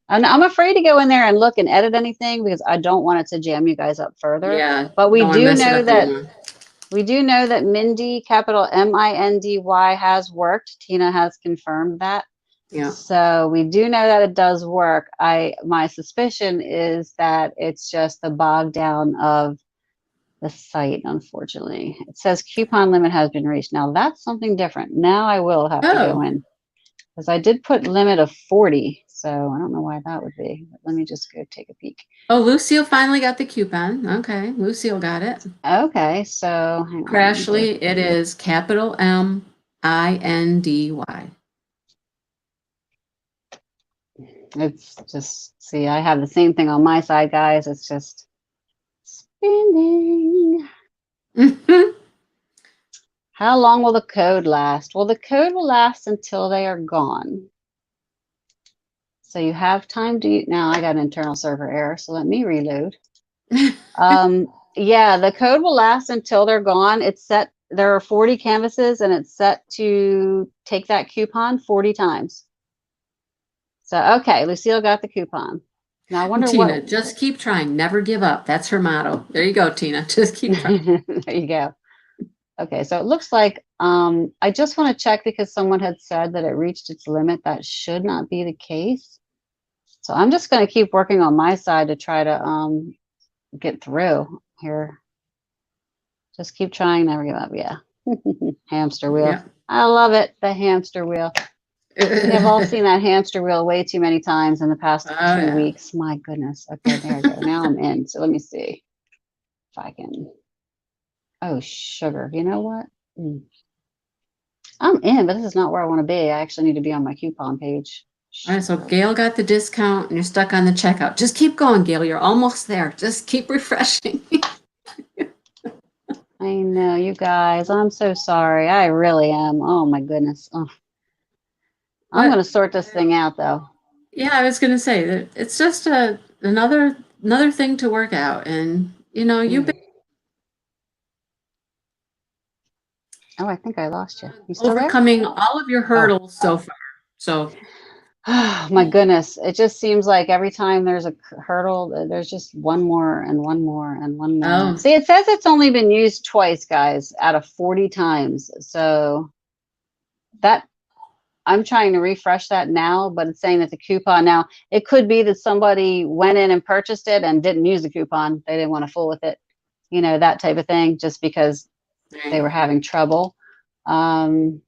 I'm afraid to go in there and look and edit anything because I don't want it to jam you guys up further. Yeah, but we do know that Mindy, capital Mindy, has worked. Tina has confirmed that. Yeah. So we do know that it does work. My suspicion is that it's just the bog down of the site, unfortunately. It says coupon limit has been reached. Now that's something different. Now I will have to go in because I did put limit of 40. So I don't know why that would be. But let me just go take a peek. Oh, Lucille finally got the coupon. Okay, Lucille got it. Okay, so hang on. Crashly, it is capital Mindy. It's just, see, I have the same thing on my side, guys. It's just spinning. How long will the code last? Well, the code will last until they are gone. So you have time to, now I got an internal server error, so let me reload. Yeah, the code will last until they're gone. It's set, there are 40 canvases and it's set to take that coupon 40 times. So, okay, Lucille got the coupon. Now I wonder Tina, just keep trying. Never give up. That's her motto. There you go, Tina. Just keep trying. There you go. Okay, so it looks like I just want to check because someone had said that it reached its limit. That should not be the case. So I'm just going to keep working on my side to try to get through here. Just keep trying, never give up. Yeah. Hamster wheel. Yeah. I love it. The hamster wheel. We've all seen that hamster wheel way too many times in the past 2 weeks. My goodness. Okay, there we go. Now I'm in. So let me see if I can. Oh, sugar. You know what? I'm in, but this is not where I want to be. I actually need to be on my coupon page. All right, so Gail got the discount and you're stuck on the checkout. Just keep going, Gail. You're almost there. Just keep refreshing. I know, you guys. I'm so sorry. I really am. Oh, my goodness. Oh. I'm But going to sort this thing out though. yeah, I was going to say that it's just another thing to work out, and you've been Oh, I think I lost you. You still there? overcoming all of your Oh. hurdles so far. So Oh my goodness. It just seems like every time there's a hurdle, there's just one more and one more and one more. oh, See, it says it's only been used twice, guys, out of 40 times. So that I'm trying to refresh that now, but it's saying that the coupon now, it could be that somebody went in and purchased it and didn't use the coupon. They didn't want to fool with it, that type of thing, just because they were having trouble. Um,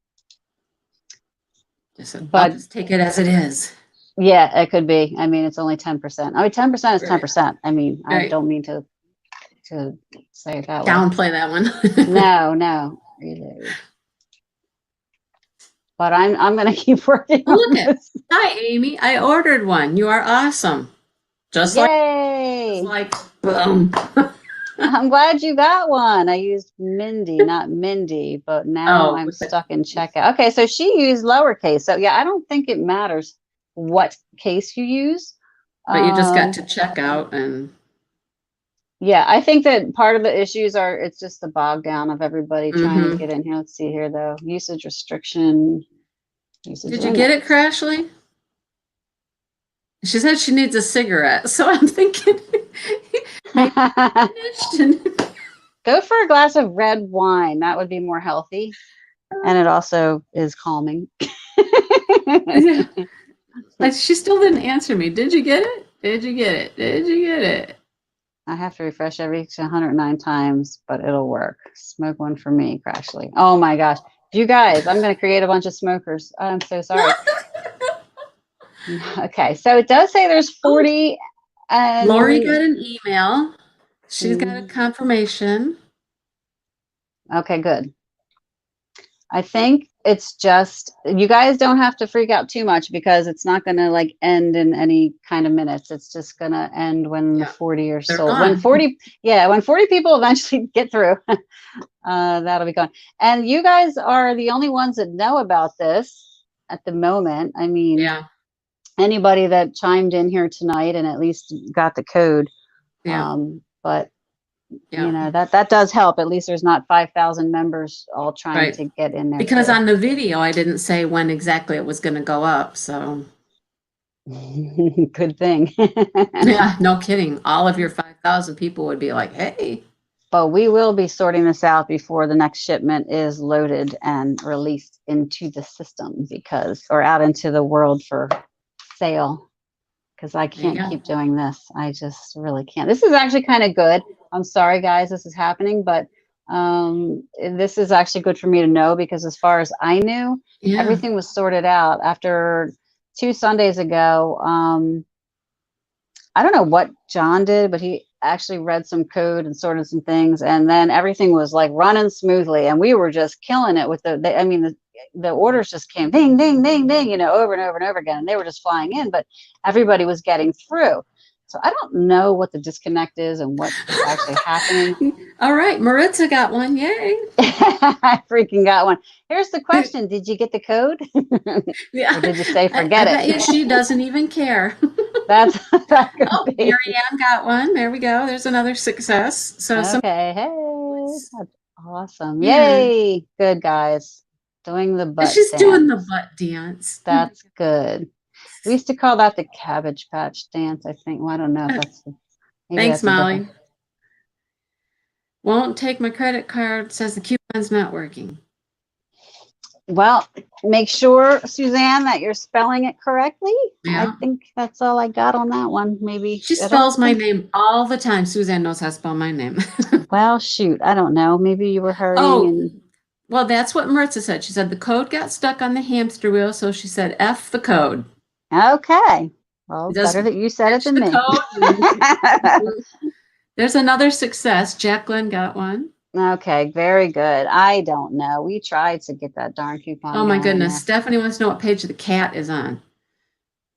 I'll but just take it as it is. yeah, it could be. I mean, it's only 10%. I mean, 10% is Right. 10%. I mean, I Right. don't mean to say it that way. Downplay that one. No, really. But I'm gonna keep working Oh, on look at. this. Hi, Amy. I ordered one. You are awesome. Just Yay! like boom. I'm glad you got one. I used Mindy, not Mindy, but now Oh, I'm stuck in checkout. Okay, so she used lowercase. So yeah, I don't think it matters what case you use. but you just got to check out and Yeah, I think that part of the issues are it's just the bog down of everybody trying to Mhm. get in here. Let's see here though. Usage restriction. Did you get it, Crashly? She said she needs a cigarette, so I'm thinking maybe finished and Go for a glass of red wine. That would be more healthy. And it also is calming. yeah. She still didn't answer me. Did you get it? Did you get it? Did you get it? I have to refresh every 109 times, but it'll work. Smoke one for me, Crashly. Oh my gosh. You guys, I'm going to create a bunch of smokers. I'm so sorry. Okay, so it does say there's 40. And Lori got an email. She's got a confirmation. Okay, good. I think it's just, you guys don't have to freak out too much because it's not going to like end in any kind of minutes. It's just going to end when the 40 are They're sold. gone. When 40, yeah, when 40 people eventually get through, that'll be gone. And you guys are the only ones that know about this at the moment. I mean, Yeah. anybody that chimed in here tonight and at least got the code. Yeah. But Yeah. that does help. At least there's not 5,000 members all trying Right. to get in there. Because too. on the video, I didn't say when exactly it was going to go up. So, good thing. yeah, no kidding. All of your 5,000 people would be like, hey. But we will be sorting this out before the next shipment is loaded and released into the system or out into the world for sale. Because I can't keep doing this. I just really can't. This is actually kind of good. I'm sorry, guys, this is happening, but this is actually good for me to know because as far as I knew, everything was sorted out after 2 Sundays ago. I don't know what John did, but he actually read some code and sorted some things, and then everything was like running smoothly, and we were just killing it with the orders just came ding, ding, ding, ding, over and over and over again, and they were just flying in, but everybody was getting through. So I don't know what the disconnect is and what is actually happening. All right, Maritza got one. Yay. I freaking got one. Here's the question. Did you get the code? Yeah. Or did you say forget I bet it? you she doesn't even care. That could be. Mary Ann got one. There we go. There's another success. So okay. Hey, that's awesome. Yay. Good, guys. Doing the butt she's dance. doing the butt dance. That's good. We used to call that the Cabbage Patch dance, I think. Well, I don't know if that's Thanks, that's Molly. Won't take my credit card, says the coupon's not working. Well, make sure, Suzanne, that you're spelling it correctly. Yeah. I think that's all I got on that one. Maybe she spells my name all the time. Suzanne knows how to spell my name. Well, shoot, I don't know. Maybe you were hurrying. Oh, well, that's what Maritza said. She said the code got stuck on the hamster wheel, so she said F the code. Okay. Well, better that you said it than me. There's another success. Jacqueline got one. Okay, very good. I don't know. We tried to get that darn coupon. Oh my goodness. Stephanie wants to know what page the cat is on.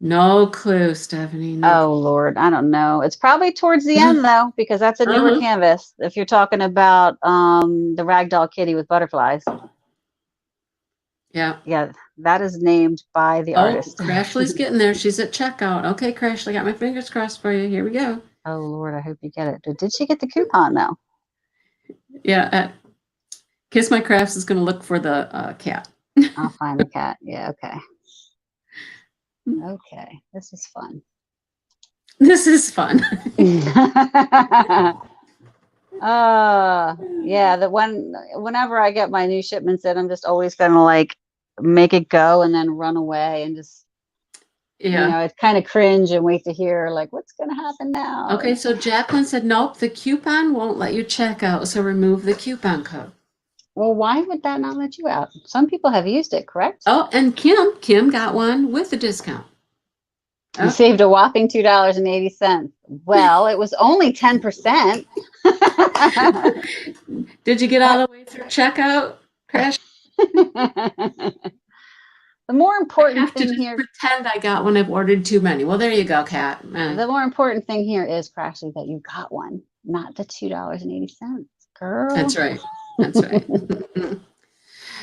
No clue, Stephanie. No. Oh Lord, I don't know. It's probably towards the end though, because that's a newer canvas. If you're talking about the ragdoll kitty with butterflies. Yeah. Yeah. That is named by the Oh, artist. Crashly's getting there. She's at checkout. Okay, Crashly, got my fingers crossed for you. Here we go. Oh Lord, I hope you get it. Did she get the coupon though? Yeah, Kiss My Crafts is going to look for the cat. I'll find the cat. Yeah, okay. Okay, this is fun. This is fun. Yeah, whenever I get my new shipments in, I'm just always gonna like make it go and then run away and just Yeah. it's kind of cringe and wait to hear like what's gonna happen now. Okay, so Jacqueline said, nope, the coupon won't let you check out, so remove the coupon code. Well, why would that not let you out? Some people have used it, correct? Oh, and Kim got one with a discount. You saved a whopping $2.80. Well, it was only 10%. Did you get all the way through checkout, Crash? The more important thing here. Pretend I got one. I've ordered too many. Well, there you go, Kat. The more important thing here is, Crashly, that you got one, not the $2.80, girl. That's right. That's right.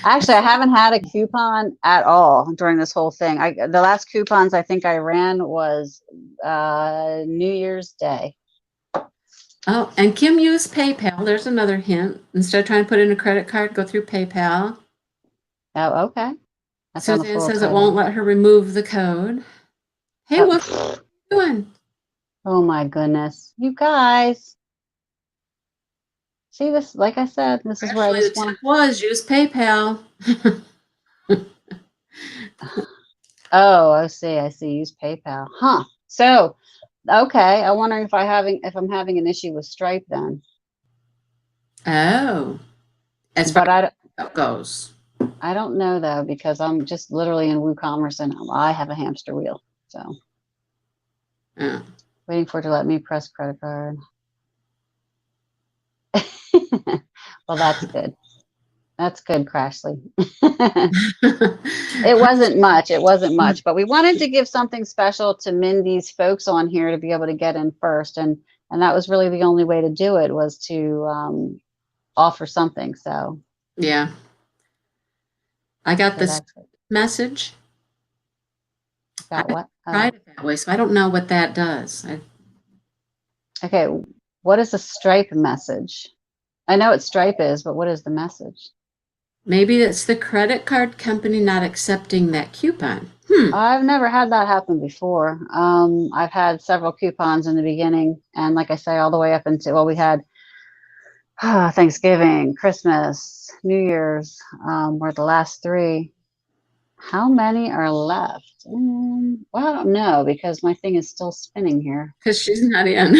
Actually, I haven't had a coupon at all during this whole thing. The last coupons I think I ran was New Year's Day. Oh, and Kim used PayPal. There's another hint. Instead of trying to put in a credit card, go through PayPal. Oh, okay. Suzanne says it won't let her remove the code. Hey, what are you doing? Oh my goodness. You guys. See this, like I said, this is where I just want to use PayPal. Oh, I see. Use PayPal. Huh. So, okay. I'm wondering if I'm having an issue with Stripe then. Oh. As far as that goes. I don't know though, because I'm just literally in WooCommerce and I have a hamster wheel. So waiting for it to let me press credit card. Well, that's good. That's good, Crashly. It wasn't much, but we wanted to give something special to Mindy's folks on here to be able to get in first. And that was really the only way to do it, was to offer something. So yeah. I got this message. Got what? Tried it that way, so I don't know what that does. Okay, what is a Stripe message? I know what Stripe is, but what is the message? Maybe it's the credit card company not accepting that coupon. I've never had that happen before. I've had several coupons in the beginning, and like I say, all the way up until, well, we had Thanksgiving, Christmas, New Year's, were the last three. How many are left? Well, I don't know, because my thing is still spinning here. Because she's not in.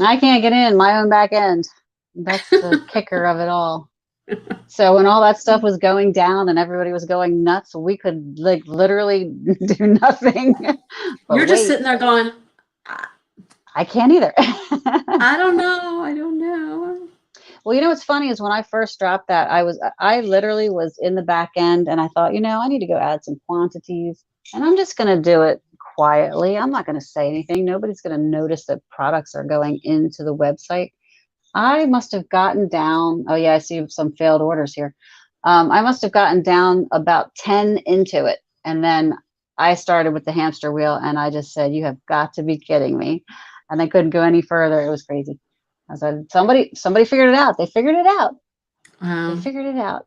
I can't get in my own back end. That's the kicker of it all. So when all that stuff was going down and everybody was going nuts, we could like literally do nothing. You're just sitting there going, I can't either. I don't know. Well, what's funny is when I first dropped that, I literally was in the back end and I thought, I need to go add some quantities and I'm just going to do it quietly. I'm not going to say anything. Nobody's going to notice that products are going into the website. I must have gotten down. Oh yeah, I see some failed orders here. I must have gotten down about 10 into it. And then I started with the hamster wheel and I just said, you have got to be kidding me. And I couldn't go any further. It was crazy. I said, somebody figured it out. They figured it out. They figured it out.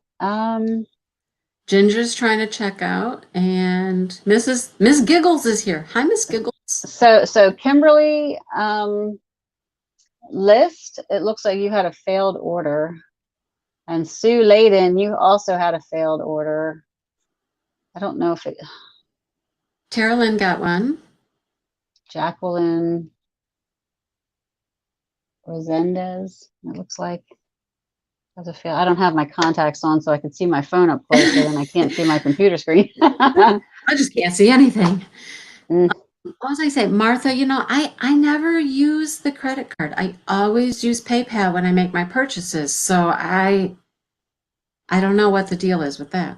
Ginger's trying to check out, and Miss Giggles is here. Hi, Miss Giggles. So Kimberly, List, it looks like you had a failed order. And Sue Layden, you also had a failed order. I don't know if it... Tara Lynn got one. Jacqueline Rosendez, it looks like. I don't have my contacts on, so I can see my phone up closer, and I can't see my computer screen. I just can't see anything. What was I say? Martha, I never use the credit card. I always use PayPal when I make my purchases. So I don't know what the deal is with that.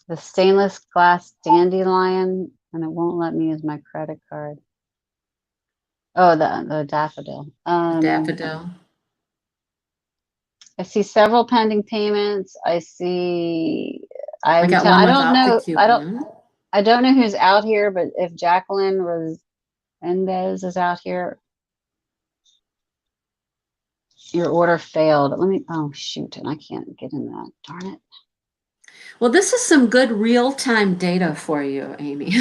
The stainless glass dandelion, and it won't let me use my credit card. Oh, the daffodil. Daffodil. I see several pending payments. I see I got one I don't without the know. coupon. I don't know who's out here, but if Jacqueline Resendez is out here, your order failed. Oh shoot, and I can't get in that. Darn it. Well, this is some good real-time data for you, Amy.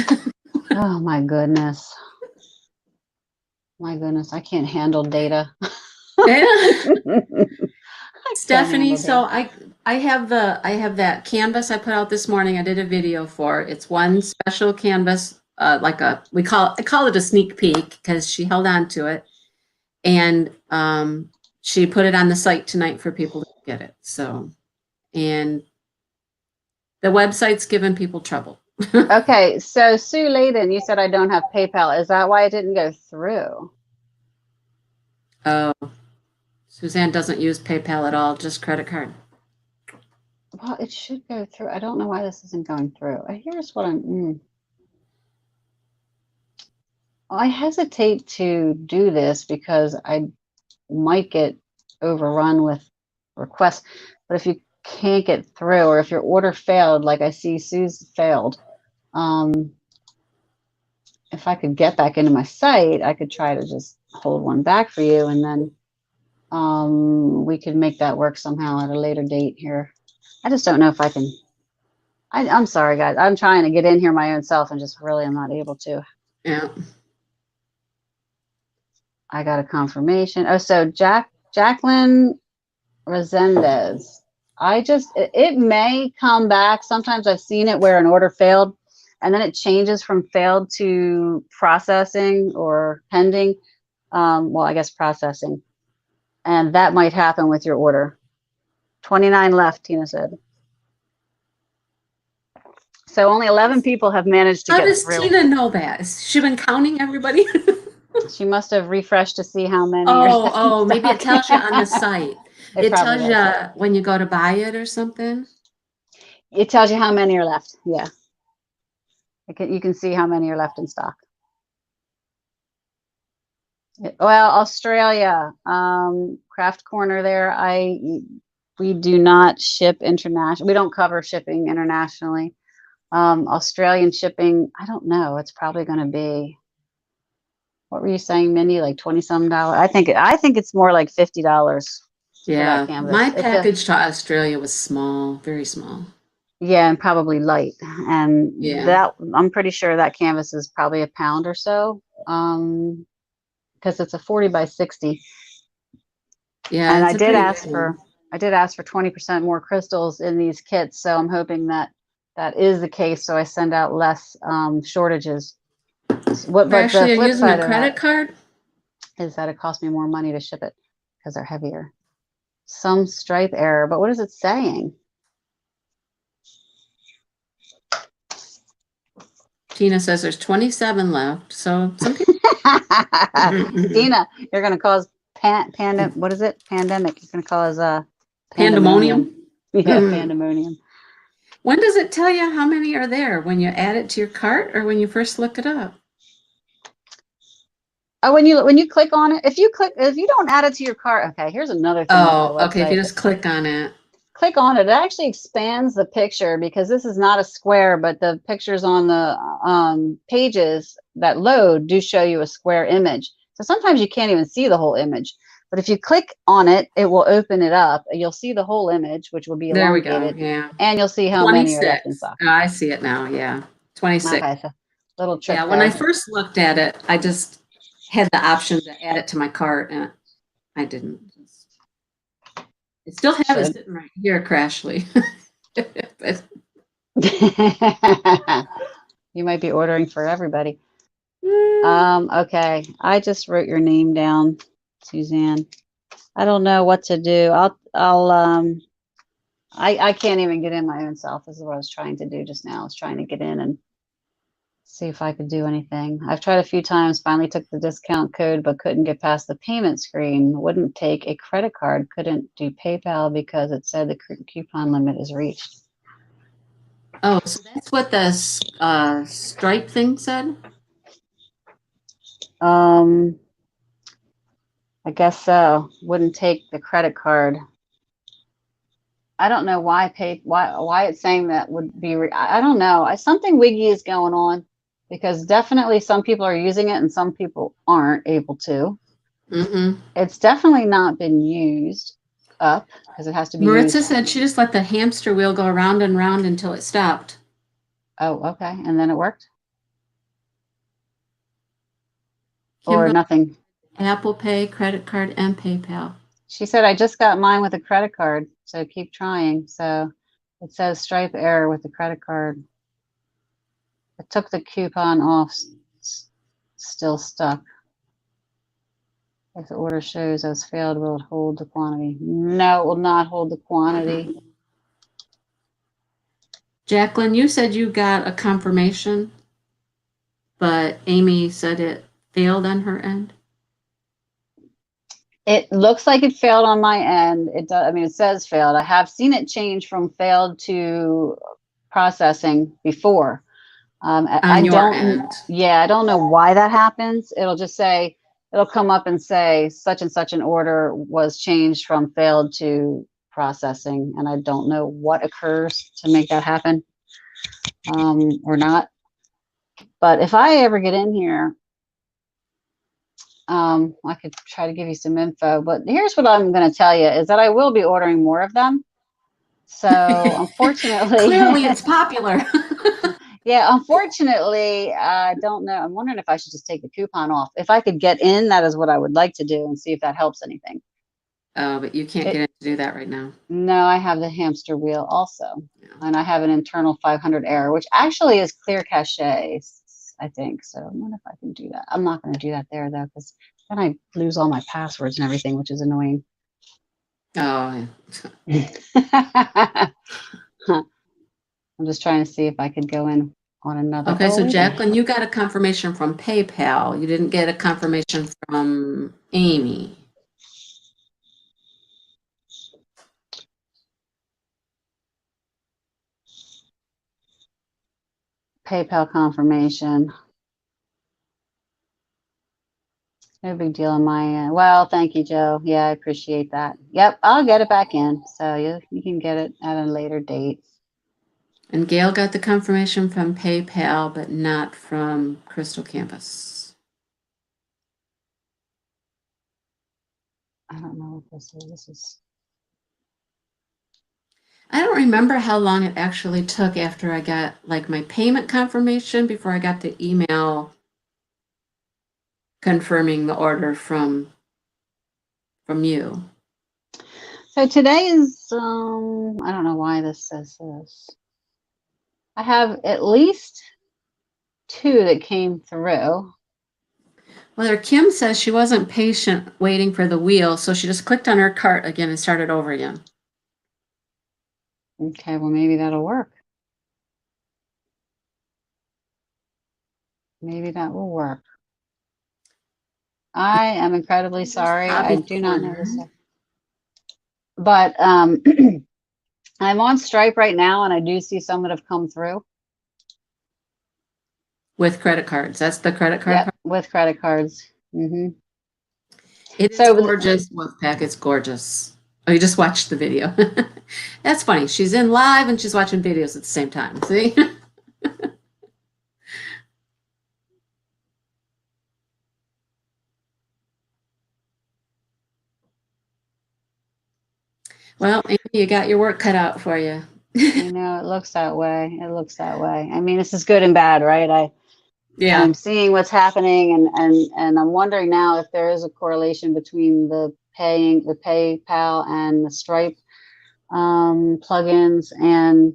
Oh my goodness. My goodness, I can't handle data. Yeah. I can't Stephanie, handle so data. I have that canvas I put out this morning. I did a video for. It's one special canvas, I call it a sneak peek because she held on to it, and she put it on the site tonight for people to get it. So, and the website's giving people trouble. Okay, so Sue Layden, you said I don't have PayPal. Is that why it didn't go through? Oh, Suzanne doesn't use PayPal at all, just credit card. Well, it should go through. I don't know why this isn't going through. Here's what I hesitate to do this because I might get overrun with requests. But if you can't get through, or if your order failed, like I see Sue's failed, if I could get back into my site, I could try to just hold one back for you, and then we could make that work somehow at a later date here. I just don't know if I can. I'm sorry, guys. I'm trying to get in here my own self and just really am not able to. Yeah. I got a confirmation. Oh, so Jacqueline Resendez. It may come back. Sometimes I've seen it where an order failed and then it changes from failed to processing or pending. Well, I guess processing. And that might happen with your order. 29 left, Tina said. So only 11 people have managed to How get does through. Tina know that? Has she been counting everybody? She must have refreshed to see how many. Oh, maybe it tells you on the site. It probably tells you does. when you go to buy it or something. It tells you how many are left. Yeah. You can see how many are left in stock. Well, Australia, Craft Corner there. We do not ship international. We don't cover shipping internationally. Australian shipping, I don't know. It's probably going to be, what were you saying, Mindy? Like 20 some dollars. I think it's more like $50 for that Yeah, my canvas. package to Australia was small, very small. Yeah, and probably light. And Yeah. that, I'm pretty sure that canvas is probably a pound or so. Because it's a 40 by 60. Yeah, And it's a pretty big one. I did ask for 20% more crystals in these kits. So I'm hoping that that is the case. So I send out less shortages. But the Ashley, are you flip using a side of credit that card? is that it costs me more money to ship it because they're heavier. Some stripe error, but what is it saying? Tina says there's 27 left. So some people. Dina, you're going to cause what is it? Pandemic. You're going to cause Pandemonium. Yeah, pandemonium. When does it tell you how many are there? When you add it to your cart or when you first look it up? Oh, when you click on it, if you don't add it to your cart, okay, here's another thing with my Oh, okay. If website. you just click on it. Click on it, it actually expands the picture because this is not a square, but the pictures on the pages that load do show you a square image. So sometimes you can't even see the whole image. But if you click on it, it will open it up. You'll see the whole image, which will be There we go. elongated, Yeah. and you'll see how many are left in 26. stock. Oh, I see it now. Yeah. 26. Okay, so little trick Yeah. When I there. first looked at it, I just had the option to add it to my cart and I didn't. I still have it sitting right here, Crashly. But, You might be ordering for everybody. Okay, I just wrote your name down, Suzanne. I don't know what to do. I can't even get in my own self. This is what I was trying to do just now. I was trying to get in and see if I could do anything. I've tried a few times, finally took the discount code, but couldn't get past the payment screen. Wouldn't take a credit card, couldn't do PayPal because it said the coupon limit is reached. oh, so that's what the Stripe thing said? I guess so. Wouldn't take the credit card. I don't know why it's saying that would be, I don't know. Something wiggy is going on because definitely some people are using it and some people aren't able to. Mm-mm. It's definitely not been used up because it has to be Maritza used. said she just let the hamster wheel go around and round until it stopped. Oh, okay. And then it worked? Or Kimberly, nothing? Apple Pay, credit card, and PayPal. She said, I just got mine with a credit card, so keep trying. So it says Stripe error with the credit card. It took the coupon off, still stuck. If the order shows as failed, will it hold the quantity? No, it will not hold the quantity. Jacqueline, you said you got a confirmation, but Amy said it failed on her end. It looks like it failed on my end. It does. I mean, it says failed. I have seen it change from failed to processing before. I your don't, end. yeah, I don't know why that happens. It'll just say, it'll come up and say such and such an order was changed from failed to processing. And I don't know what occurs to make that happen or not. But if I ever get in here, I could try to give you some info. But here's what I'm going to tell you is that I will be ordering more of them. So unfortunately, Clearly it's popular. yeah, unfortunately, I don't know. I'm wondering if I should just take the coupon off. If I could get in, that is what I would like to do and see if that helps anything. Oh, but you can't get in to do that right now. No, I have the hamster wheel also. Yeah. And I have an internal 500 error, which actually is clear cache, I think. So I wonder if I can do that. I'm not going to do that there though, because then I lose all my passwords and everything, which is annoying. Oh, I'm just trying to see if I could go in on another. okay. So wait a Jacqueline, you got a confirmation from PayPal. You didn't get a confirmation from Amy. PayPal confirmation. No big deal on my end. Well, thank you, Joe. Yeah, I appreciate that. Yep, I'll get it back in. So you can get it at a later date. And Gail got the confirmation from PayPal, but not from Crystal Campus. I don't know what this is. This is. I don't remember how long it actually took after I got like my payment confirmation before I got the email confirming the order from you. So today is I don't know why this says this. I have at least 2 that came through. Well, Kim says she wasn't patient waiting for the wheel, so she just clicked on her cart again and started over again. Okay, well maybe that'll work. Maybe that will work. I am incredibly sorry. I do not know this. But I'm on Stripe right now and I do see some that have come through. With credit cards. That's the credit card Yep, part? with credit cards. Mm-hmm. It is gorgeous, Wolfpack. It's gorgeous. Oh, you just watched the video. That's funny. She's in live and she's watching videos at the same time. See? Well, Amy, you got your work cut out for you. You know, it looks that way. It looks that way. I mean, this is good and bad, right? Yeah. I'm seeing what's happening and I'm wondering now if there is a correlation between the PayPal and the Stripe plugins and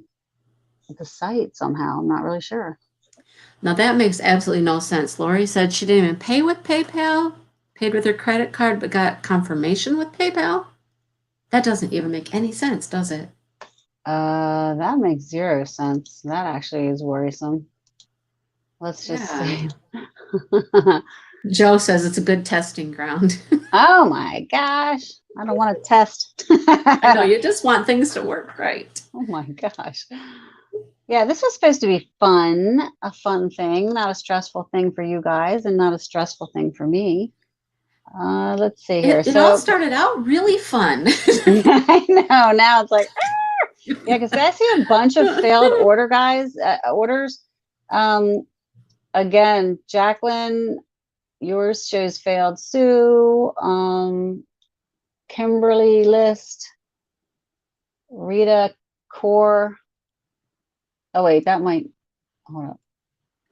the site somehow. I'm not really sure. Now that makes absolutely no sense. Lori said she didn't even pay with PayPal, paid with her credit card, but got confirmation with PayPal. That doesn't even make any sense, does it? That makes 0 sense. That actually is worrisome. Let's just see. Joe says it's a good testing ground. Oh my gosh. I don't want to test. I know, you just want things to work right. Oh my gosh. Yeah, this was supposed to be fun, a fun thing, not a stressful thing for you guys and not a stressful thing for me. Let's see here. It all started out really fun. I know. Now it's like, Yeah, because I see a bunch of failed orders. Um, again, Jacqueline, yours shows failed. Sue, Kimberly List, Rita Core. Oh wait, that might, hold up.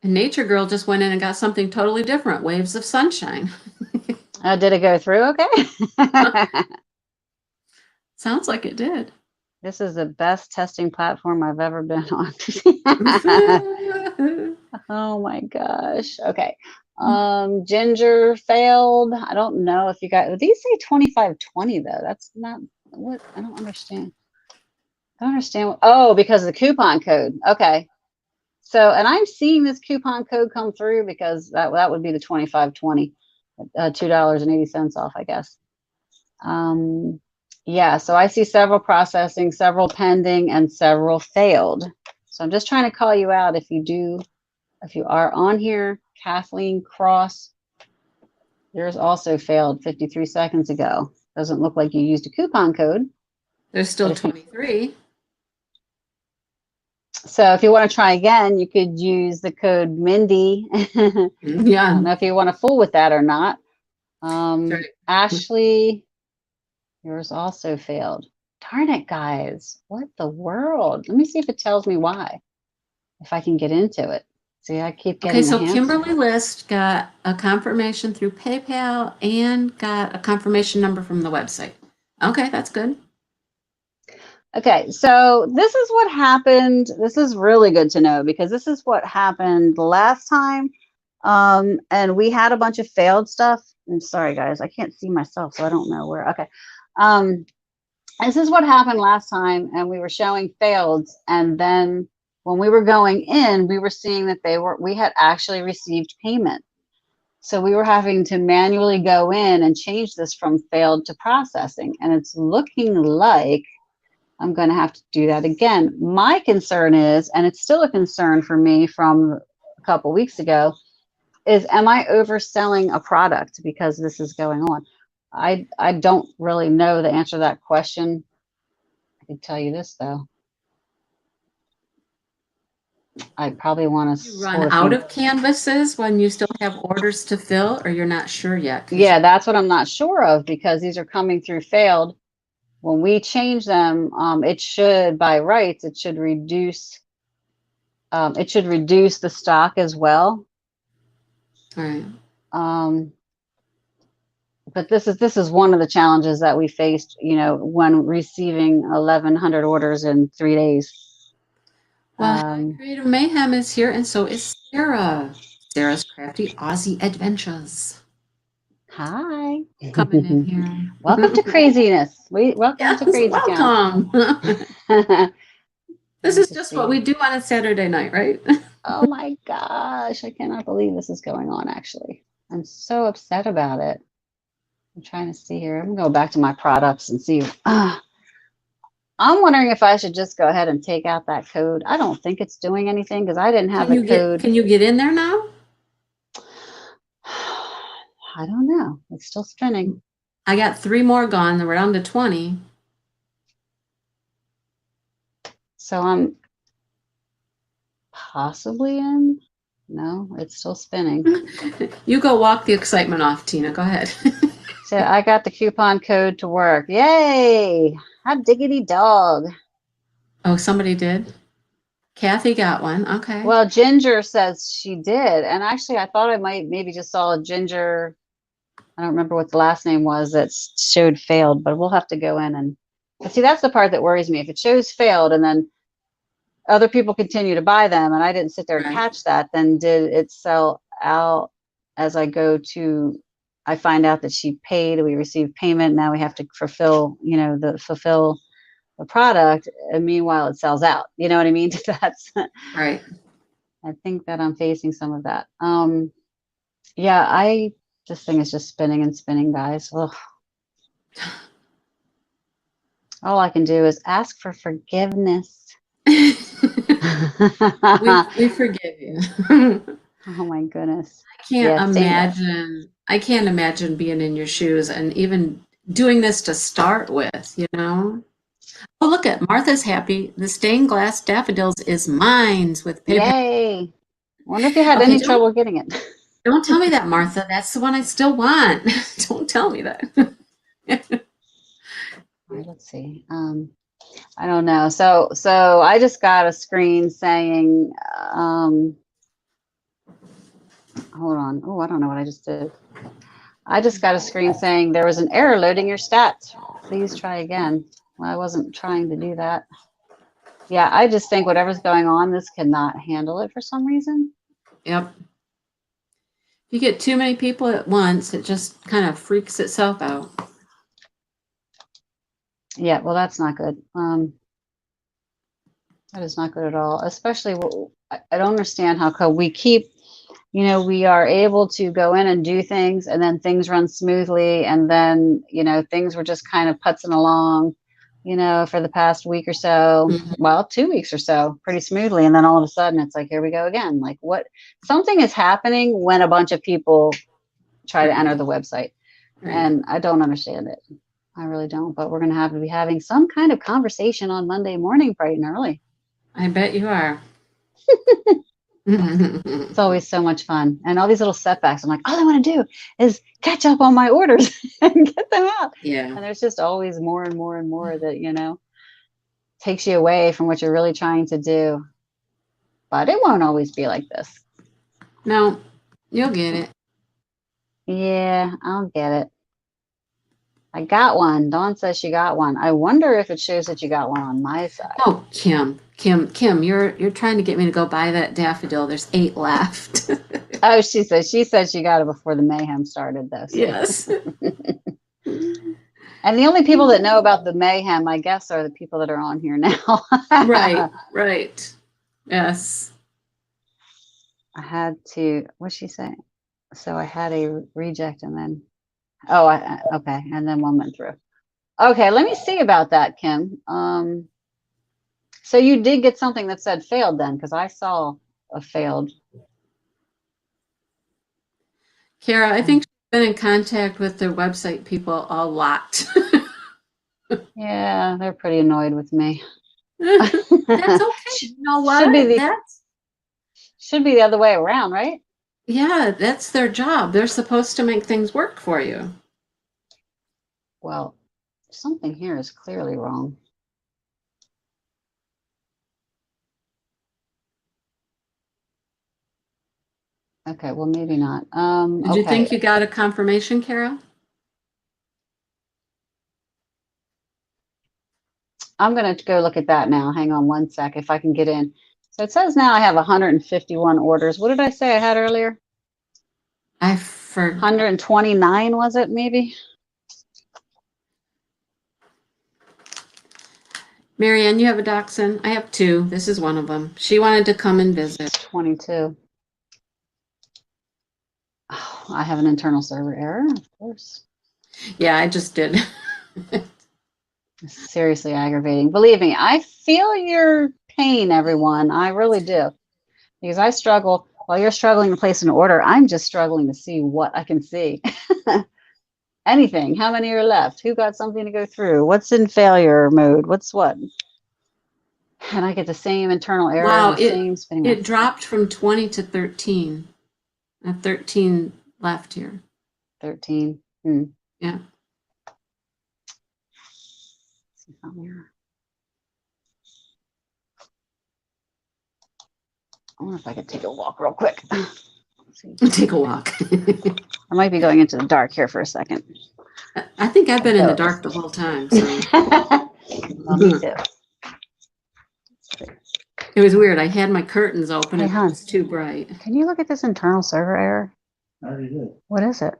And Nature Girl just went in and got something totally different, Waves of Sunshine. Did it go through? Okay. Sounds like it did. This is the best testing platform I've ever been on. Oh my gosh. Okay. Ginger failed. I don't know if you got, these say 2520 though. That's not what, I don't understand. I don't understand. Oh, because of the coupon code. Okay. So, and I'm seeing this coupon code come through because that would be the 2520, $2.80 off, I guess. Yeah, so I see several processing, several pending, and several failed. So I'm just trying to call you out if you are on here. Kathleen Cross, yours also failed 53 seconds ago. Doesn't look like you used a coupon code. There's still 23. So if you want to try again, you could use the code Mindy. I Yeah. don't know if you want to fool with that or not. Right. Ashley, yours also failed. Darn it, guys. What the world? Let me see if it tells me why. If I can get into it. See, I keep getting Okay, so the Kimberly List got a confirmation through PayPal and got a confirmation number from the website. Okay, that's good. Okay, so this is what happened. This is really good to know because this is what happened last time. And we had a bunch of failed stuff. I'm sorry, guys, I can't see myself, so I don't know where. Okay. This is what happened last time, and we were showing failed, and then when we were going in, we were seeing that we had actually received payment. So we were having to manually go in and change this from failed to processing, and it's looking like I'm going to have to do that again. My concern is, and it's still a concern for me from a couple weeks ago, is am I overselling a product because this is going on? I don't really know the answer to that question. I can tell you this though. I probably want to You run out of canvases when you still have orders to fill, or you're not sure yet? Yeah, that's what I'm not sure of because these are coming through failed. When we change them, it should, by rights, it should reduce the stock as well. All right. But this is one of the challenges that we faced, when receiving 1,100 orders in 3 days. Well, hi, Creative Mayhem is here, and so is Sarah. Sarah's Crafty Aussie Adventures. Hi. Coming in here. Welcome to craziness. Welcome to Crazy Welcome. This is just what we do on a Saturday night, right? Oh my gosh, I cannot believe this is going on, actually. I'm so upset about it. I'm trying to see here. I'm going to go back to my products and see. I'm wondering if I should just go ahead and take out that code. I don't think it's doing anything because I didn't have the code. Can you get in there now? I don't know. It's still spinning. I got 3 more gone. We're down to 20. So I'm possibly in. No, it's still spinning. You go walk the excitement off, Tina. Go ahead. So I got the coupon code to work. Yay! Hot diggity dog. Oh, somebody did? Kathy got one. Okay. Well, Ginger says she did. And actually, I thought I might maybe just saw a Ginger. I don't remember what the last name was that showed failed, but we'll have to go in and see. That's the part that worries me. If it shows failed and then other people continue to buy them and I didn't sit there and catch that, then did it sell out as I go to, I find out that she paid, we received payment. Now we have to fulfill the product. And meanwhile, it sells out. You know what I mean? That's right. I think that I'm facing some of that. Yeah, this thing is just spinning and spinning, guys. Ugh. All I can do is ask for forgiveness. we forgive you. Oh my goodness. I can't imagine being in your shoes and even doing this to start with, Oh, look at Martha's happy. The stained glass daffodils is mine with paper. Yay. Wonder if you had Okay, any trouble getting it. don't tell me that, Martha. That's the one I still want. Don't tell me that. All right, let's see. I don't know. So I just got a screen saying, hold on. Oh, I don't know what I just did. I just got a screen saying there was an error loading your stats. Please try again. Well, I wasn't trying to do that. Yeah, I just think whatever's going on, this cannot handle it for some reason. Yep. If you get too many people at once, it just kind of freaks itself out. Yeah, well, that's not good. That is not good at all. Especially, I don't understand how come we keep, we are able to go in and do things, and then things run smoothly, and then things were just kind of putzing along, for the past week or so. Mhm. Well, 2 weeks or so, pretty smoothly, and then all of a sudden, it's like, here we go again. Like, what? Something is happening when a bunch of people try to enter the website, Right. and I don't understand it. I really don't. But we're going to have to be having some kind of conversation on Monday morning, bright and early. I bet you are. It's always so much fun. And all these little setbacks, I'm like, all I want to do is catch up on my orders and get them out. Yeah. And there's just always more and more and more that, takes you away from what you're really trying to do. But it won't always be like this. No, you'll get it. Yeah, I'll get it. I got one. Dawn says she got one. I wonder if it shows that you got one on my side. Oh, Kim, you're trying to get me to go buy that daffodil. There's 8 left. Oh, she said she got it before the mayhem started, though. So. Yes. And the only people that know about the mayhem, I guess, are the people that are on here now. Right. Yes. I had to, what's she saying? So I had a reject and then, oh, okay. And then one went through. Okay, let me see about that, Kim. So you did get something that said failed then, because I saw a failed. Kara, I think she's been in contact with their website people a lot. Yeah, they're pretty annoyed with me. That's okay. You know what? Should be the other way around, right? Yeah, that's their job. They're supposed to make things work for you. Well, something here is clearly wrong. Okay, well, maybe not. Did you think you got a confirmation, Kara? I'm going to go look at that now. Hang on one sec if I can get in. So it says now I have 151 orders. What did I say I had earlier? I forgot. 129, was it maybe? Marianne, you have a dachshund? I have 2. This is one of them. She wanted to come and visit. 22. Oh, I have an internal server error, of course. Yeah, I just did. Seriously aggravating. Believe me, I feel your pain, everyone. I really do. Because I struggle. While you're struggling to place an order, I'm just struggling to see what I can see. Anything. How many are left? Who got something to go through? What's in failure mode? What's what? And I get the same internal error. Wow, Same spinning. It dropped from 20 to 13. I have 13 left here. 13. Yeah. I wonder if I could take a walk real quick. Take a walk. I might be going into the dark here for a second. I think I've been in the dark the whole time. So. Me too. It was weird. I had my curtains open Hey, and it was too bright. Can you look at this internal server error? I already did. What is it?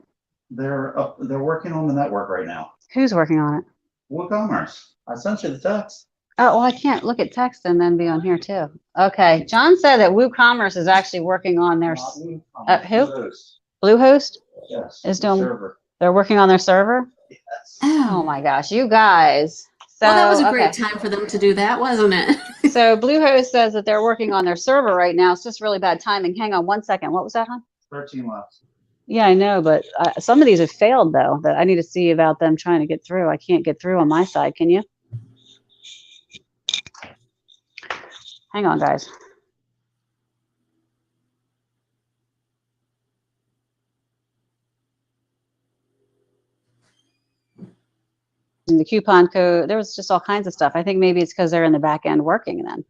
They're working on the network right now. Who's working on it? WooCommerce. I sent you the text. Oh, well, I can't look at text and then be on here too. Okay. John said that WooCommerce is actually working on their Not WooCommerce, who? Bluehost. Bluehost Yes. is the doing. server. They're working on their server. Yes. Oh my gosh, you guys. So, Well, that was a great time for them to do that, wasn't it? So Bluehost says that they're working on their server right now. It's just really bad timing. Hang on one second. What was that, hon? 13 left. Yeah, I know, but some of these have failed though. That I need to see about them trying to get through. I can't get through on my side. Can you? Hang on, guys. And the coupon code, there was just all kinds of stuff. I think maybe it's because they're in the back end working then.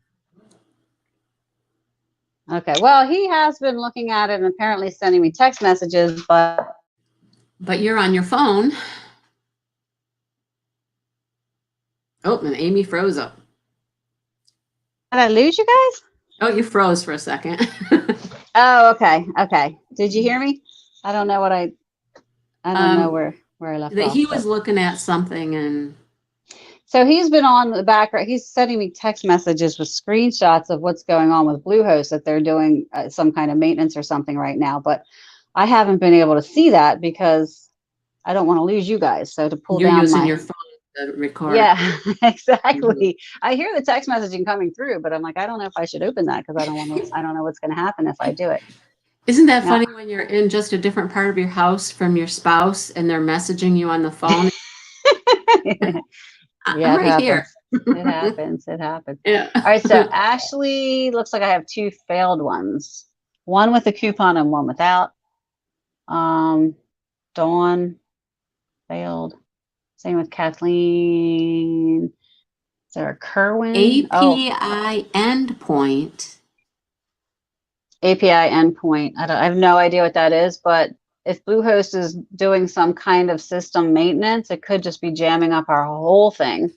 Okay, well, he has been looking at it and apparently sending me text messages, but you're on your phone. Oh, and Amy froze up. did I lose you guys? Oh, you froze for a second. Oh, okay. Okay. Did you hear me? I don't know what I don't know where I left That off. he but- was looking at something and So he's been on the background. He's sending me text messages with screenshots of what's going on with Bluehost, that they're doing some kind of maintenance or something right now. But I haven't been able to see that because I don't want to lose you guys. So to pull you're down using my your phone to record. yeah, exactly. I hear the text messaging coming through, but I'm like, I don't know if I should open that because I don't know what's going to happen if I do it. Isn't that Yeah. funny when you're in just a different part of your house from your spouse and they're messaging you on the phone? I'm Yeah, it right here. It happens. It happens. Yeah. All right, so Ashley, looks like I have 2 failed ones. One with a coupon and one without. Dawn failed. Same with Kathleen. Is there a Kerwin? API endpoint. API endpoint. I have no idea what that is, but if Bluehost is doing some kind of system maintenance, it could just be jamming up our whole thing.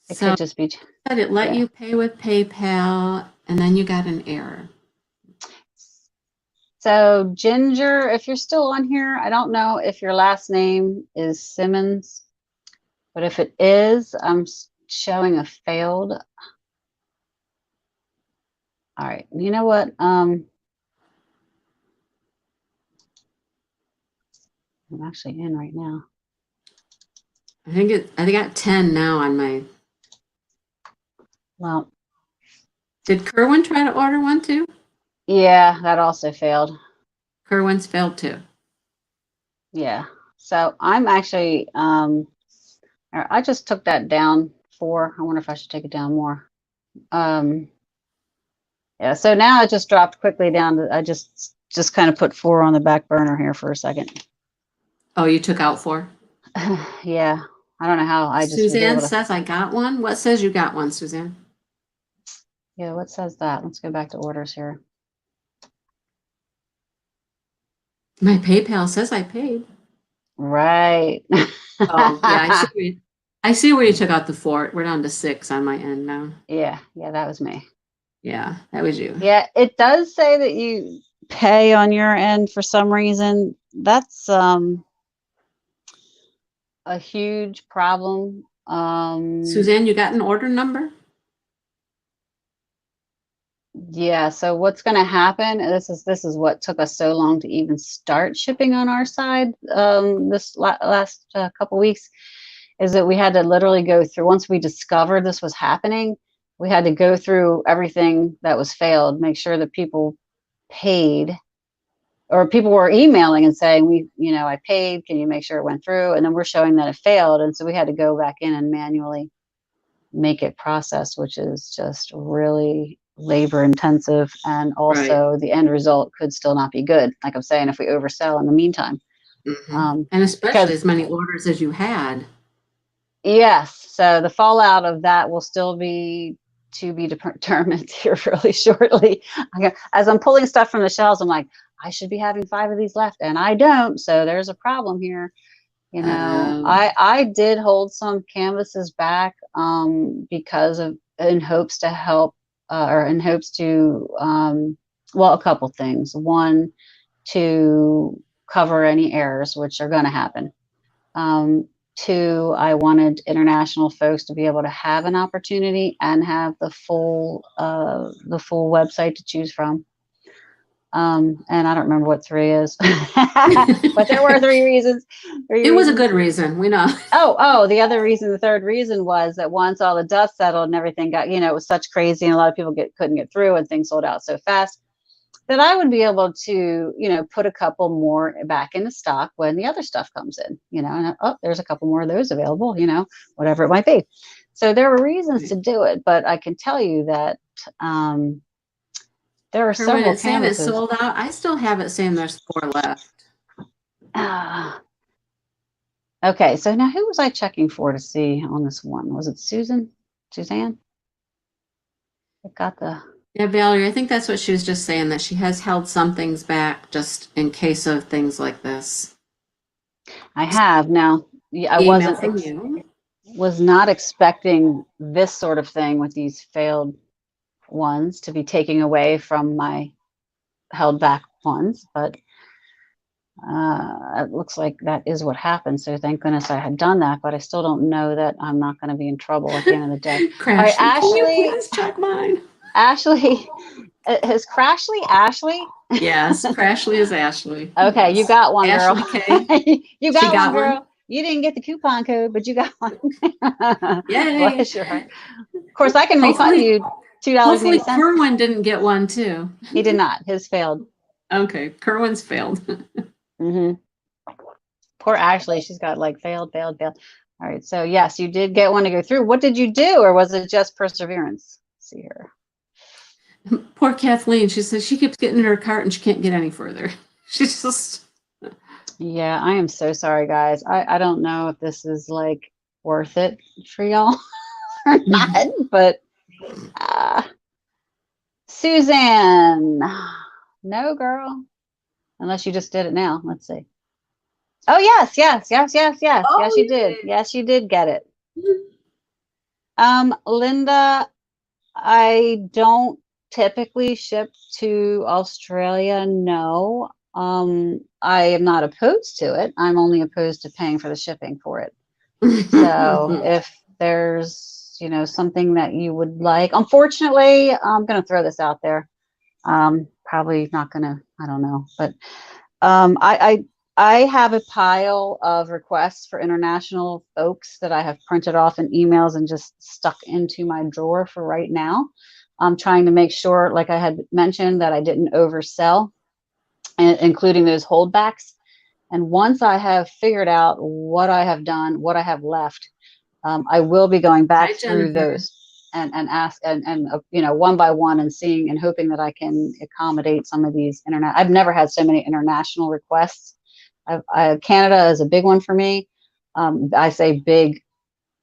It So could just be. said it let yeah. you pay with PayPal and then you got an error. So Ginger, if you're still on here, I don't know if your last name is Simmons, but if it is, I'm showing a failed. All right, you know what? I'm actually in right now. I got 10 now on my. Well, Did Kerwin try to order one too? yeah, that also failed. Kerwin's failed too. Yeah. So I'm actually, I just took that down 4. I wonder if I should take it down more. Yeah, so now it just dropped quickly down to, I just kind of put 4 on the back burner here for a second. Oh, you took out 4? Yeah, I don't know how I just was Suzanne able to, says I got one. What says you got one, Suzanne? yeah, what says that? Let's go back to orders here. My PayPal says I paid. Right. Oh, yeah, I see where you took out the 4. We're down to 6 on my end now. Yeah, that was me. Yeah, that was you. Yeah, it does say that you pay on your end for some reason. That's a huge problem. Suzanne, you got an order number? Yeah, so what's going to happen, this is what took us so long to even start shipping on our side this last couple weeks, is that we had to literally go through, once we discovered this was happening, we had to go through everything that was failed, make sure that people paid, or people were emailing and saying, I paid, can you make sure it went through? And then we're showing that it failed. And so we had to go back in and manually make it process, which is just really labor intensive. And also the end result could still not be good. Like I'm saying, if we oversell in the meantime. Mm-hmm. And especially as many orders as you had. Yes. So the fallout of that will still be to be determined here really shortly. As I'm pulling stuff from the shelves, I'm like, I should be having 5 of these left, and I don't. So there's a problem here. I did hold some canvases back because of, in hopes to help, or in hopes to, well, a couple things. One, to cover any errors, which are going to happen. 2, I wanted international folks to be able to have an opportunity and have the full website to choose from. And I don't remember what 3 is, but there were 3 reasons. It was a good reason, we know. Oh, the other reason, the third reason was that once all the dust settled and everything got, it was such crazy and a lot of people couldn't get through and things sold out so fast. that I would be able to, put a couple more back into stock when the other stuff comes in, and oh, there's a couple more of those available, whatever it might be. So there were reasons to do it, but I can tell you that there are Kerwin, several it's saying it's canvases. sold out. I still have it saying there's 4 left. Okay, so now who was I checking for to see on this one? Was it Suzanne? I got the. Yeah, Valerie, I think that's what she was just saying, that she has held some things back just in case of things like this. I have now. I Email from you. was not expecting this sort of thing with these failed ones to be taking away from my held back ones, but it looks like that is what happened. So thank goodness I had done that, but I still don't know that I'm not going to be in trouble at the end of the day. Crashly, right, can you Ashley- please check mine? Ashley, is Crashly Ashley? Yes, Crashly is Ashley. Okay, you got one, girl. Ashley K. You She got got one, girl. one? You didn't get the coupon code, but you got one. Yay. Bless your heart. Of course, I can refund Hopefully- you $2.80. Hopefully Kerwin didn't get one too. He did not. His failed. Okay, Kerwin's failed. Mm-hmm. Poor Ashley. She's got like failed. All right. So yes, you did get one to go through. What did you do, or was it just perseverance? Let's see here. Poor Kathleen. She says she keeps getting in her cart and she can't get any further. She's just. Yeah, I am so sorry, guys. I don't know if this is like worth it for y'all or not, but Suzanne, no, girl, unless you just did it now. Let's see. Oh, yes. Oh, Yes, you did. Yes, you did get it. Linda, I don't typically ship to Australia. No. I am not opposed to it. I'm only opposed to paying for the shipping for it. So if there's, something that you would like, unfortunately, I'm going to throw this out there. Probably not going to, I don't know, but I have a pile of requests for international folks that I have printed off in emails and just stuck into my drawer for right now. I'm trying to make sure, like I had mentioned, that I didn't oversell, including those holdbacks. And once I have figured out what I have done, what I have left, I will be going back through those and ask and one by one and seeing and hoping that I can accommodate some of these internet. I've never had so many international requests. Canada is a big one for me. I say big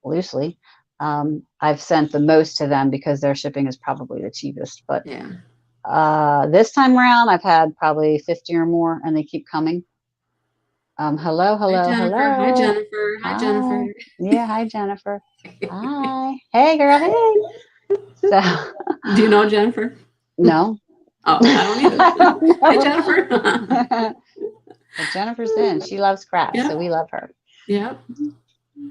loosely. I've sent the most to them because their shipping is probably the cheapest. But this time around, I've had probably 50 or more, and they keep coming. Hello. Hi, Jennifer. Yeah, hi, Jennifer. Hi. Hey, girl. Hey. So, do you know Jennifer? No. Oh, I don't either. Hi, Jennifer. But Jennifer's in. She loves crafts, so we love her. Yeah.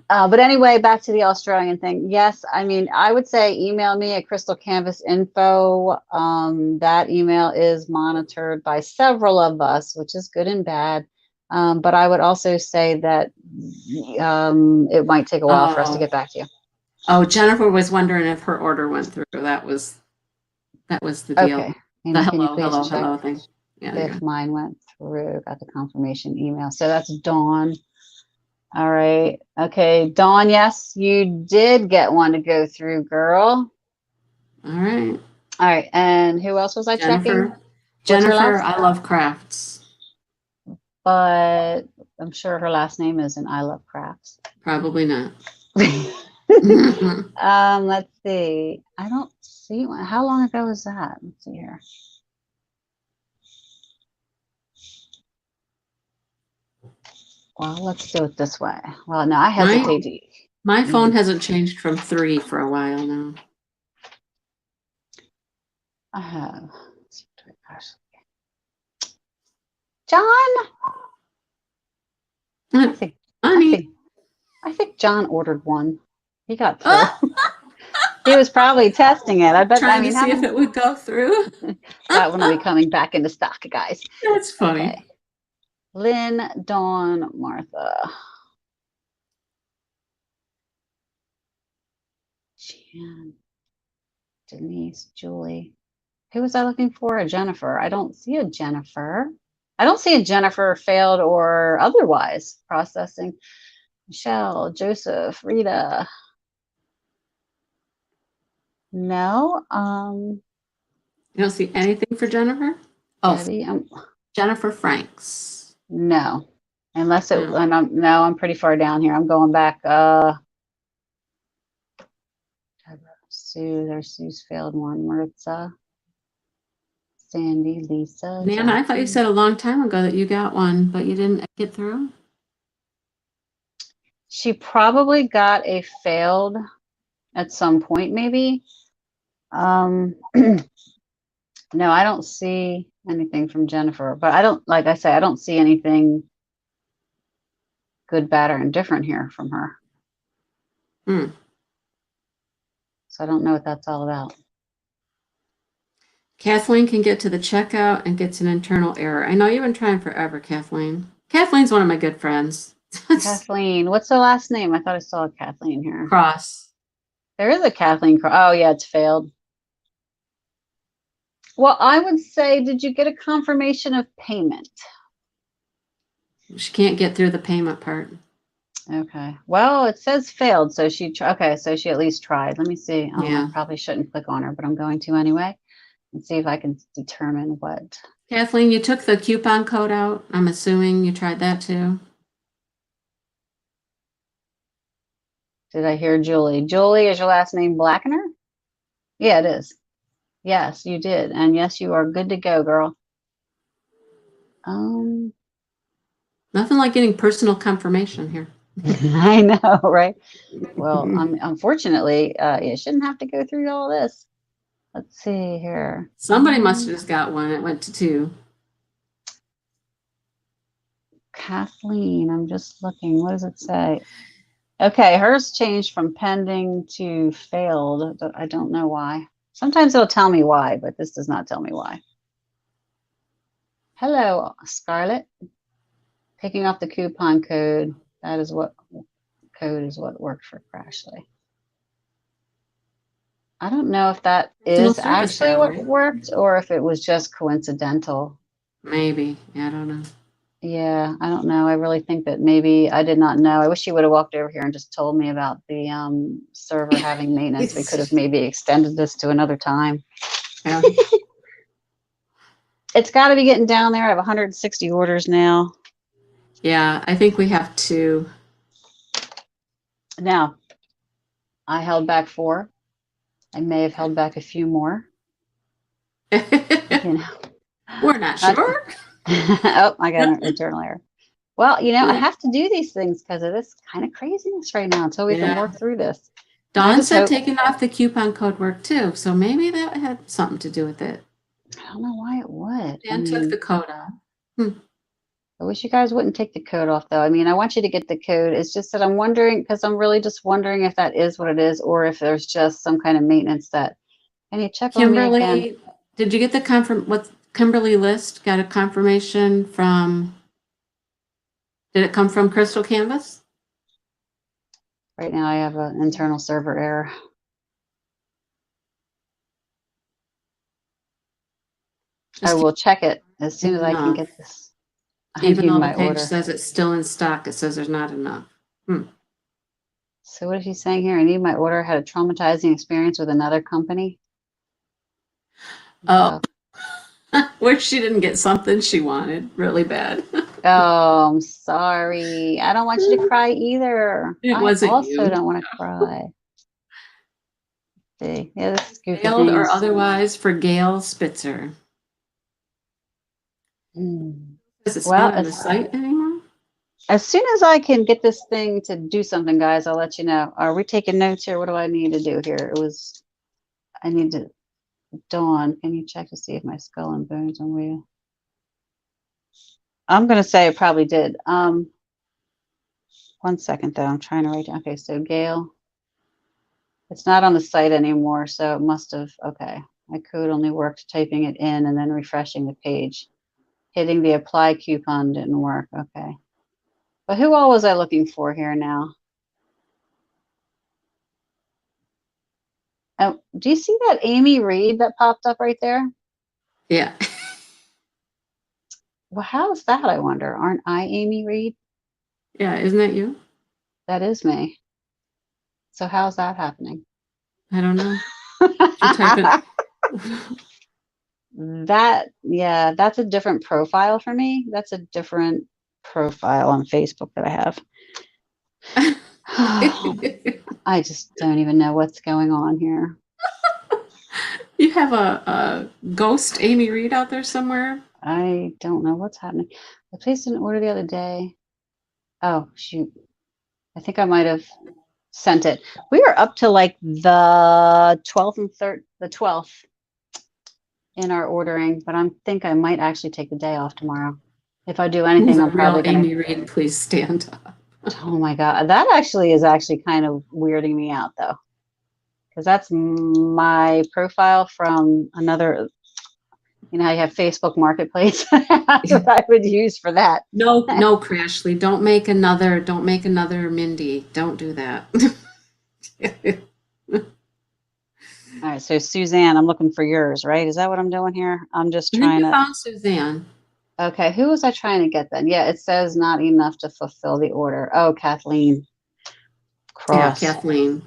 But anyway, back to the Australian thing. Yes, I mean, I would say email me at Crystal Canvas Info. That email is monitored by several of us, which is good and bad. But I would also say that it might take a while for us to get back to you. Oh, Jennifer was wondering if her order went through. That was the deal. Okay. The hello thing. Yeah, if mine went through, got the confirmation email. So that's Dawn. All right. Okay, Dawn, yes, you did get one to go through, girl. All right. All right. And who else was I checking? Jennifer, I Love Crafts. But I'm sure her last name isn't I Love Crafts. Probably not. Let's see. I don't see one. How long ago was that? Let's see here. Well, let's do it this way. Well, no, I hesitate to. My phone hasn't changed from 3 for a while now. I have. John? I think John ordered one. He got through. He was probably testing it. I bet. Trying to see if it would go through. That one will be coming back into stock, guys. That's funny. Okay. Lynn, Dawn, Martha. Jan, Denise, Julie. Who was I looking for? A Jennifer. I don't see a Jennifer. I don't see a Jennifer failed or otherwise processing. Michelle, Joseph, Rita. No. You don't see anything for Jennifer? Oh, Debbie. Jennifer Franks. No. Unless it. No. No, I'm pretty far down here. I'm going back. Deborah, Sue. There's Sue's failed one. Maritza. Sandy, Lisa. Nana, I thought you Jackie. said a long time ago that you got one, but you didn't get through. She probably got a failed at some point, maybe. No, I don't see anything from Jennifer, but I don't, like I say, I don't see anything good, bad, or indifferent here from her. Hmm. So I don't know what that's all about. Kathleen can get to the checkout and gets an internal error. I know you've been trying forever, Kathleen. Kathleen's one of my good friends. Kathleen, what's the last name? I thought I saw a Kathleen here. Cross. There is a Kathleen. Oh, yeah, it's failed. Well, I would say, did you get a confirmation of payment? She can't get through the payment part. Okay. Well, it says failed, so okay, so she at least tried. Let me see. Yeah. I probably shouldn't click on her, but I'm going to anyway and see if I can determine what. Kathleen, you took the coupon code out. I'm assuming you tried that too. Did I hear Julie? Julie, is your last name Blackener? Yeah, it is. Yes, you did. And yes, you are good to go, girl. Nothing like getting personal confirmation here. I know, right? Well, unfortunately, you shouldn't have to go through all this. Let's see here. Somebody must have just got one. It went to 2. Kathleen, I'm just looking. What does it say? Okay, hers changed from pending to failed. I don't know why. Sometimes it'll tell me why, but this does not tell me why. Hello, Scarlett. Picking up the coupon code. That is what code is what worked for Crashly. I don't know if that is actually what worked or if it was just coincidental. Maybe. Yeah, I don't know. Yeah, I don't know. I really think that maybe I did not know. I wish you would have walked over here and just told me about the server having maintenance. We could have maybe extended this to another time. Yeah. It's got to be getting down there. I have 160 orders now. Yeah, I think we have 2. Now, I held back 4. I may have held back a few more. You know. We're not sure. Oh, I got an internal error. Well, you know, I have to do these things because of this kind of craziness right now until we can work through this. Dawn said taking off the coupon code worked too, so maybe that had something to do with it. I don't know why it would. Dan took the code off. I wish you guys wouldn't take the code off, though. I mean, I want you to get the code. It's just that I'm wondering, because I'm really just wondering if that is what it is, or if there's just some kind of maintenance that. Can you check on me again? Kimberly, did you get the what Kimberly List got a confirmation from? Did it come from Crystal Canvas? Right now, I have an internal server error. I will check it as soon as I can get this. Even though the page says it's still in stock, it says there's not enough. So what is he saying here? I need my order. Had a traumatizing experience with another company. Oh, where she didn't get something she wanted really bad. Oh, I'm sorry. I don't want you to cry either. It wasn't I also you. don't want to cry. See, yeah, this is goofy Failed or things. otherwise for Gail Spitzer. Is it not on the site anymore? As soon as I can get this thing to do something, guys, I'll let you know. Are we taking notes here? What do I need to do here? I need to, Dawn, can you check to see if my skull and bones on wheel? I'm going to say it probably did. 1 second, though. I'm trying to write down. Okay, so Gail. It's not on the site anymore, so it must have, okay. My code only worked typing it in and then refreshing the page. Hitting the apply coupon didn't work. Okay. But who all was I looking for here now? Oh, do you see that Amy Reed that popped up right there? Yeah. Well, how's that, I wonder? Aren't I Amy Reed? Yeah. Isn't that you? That is me. So how's that happening? I don't know. Did you type it? That, yeah, that's a different profile for me. That's a different profile on Facebook that I have. I just don't even know what's going on here. You have a ghost Amy Reed out there somewhere? I don't know what's happening. I placed an order the other day. Oh, shoot. I think I might have sent it. We are up to like the 12th and the 12th in our ordering, but I think I might actually take the day off tomorrow. If I do Who's anything, a I'm real probably gonna. Amy Reed? Please stand up. Oh my God, that actually is actually kind of weirding me out though, because that's my profile from another. You know how you have Facebook Marketplace? That's what I would use for that. No, no, Crashly. Don't make another Mindy. Don't do that. All right, so Suzanne, I'm looking for yours, right? Is that what I'm doing here? I'm just I think trying you to. found Suzanne. Okay, who was I trying to get then? Yeah, it says not enough to fulfill the order. Oh, Kathleen Yeah, Cross. Kathleen.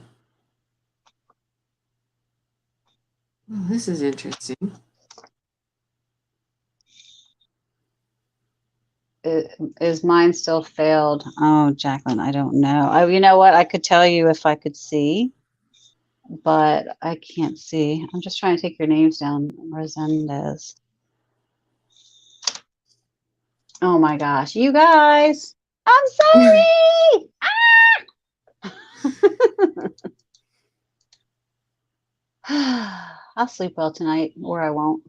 Oh, this is interesting. Is mine still failed? Oh, Jacqueline, I don't know. Oh, you know what? I could tell you if I could see, but I can't see. I'm just trying to take your names down. Resendez. Oh my gosh, you guys! I'm sorry. I'll sleep well tonight, or I won't.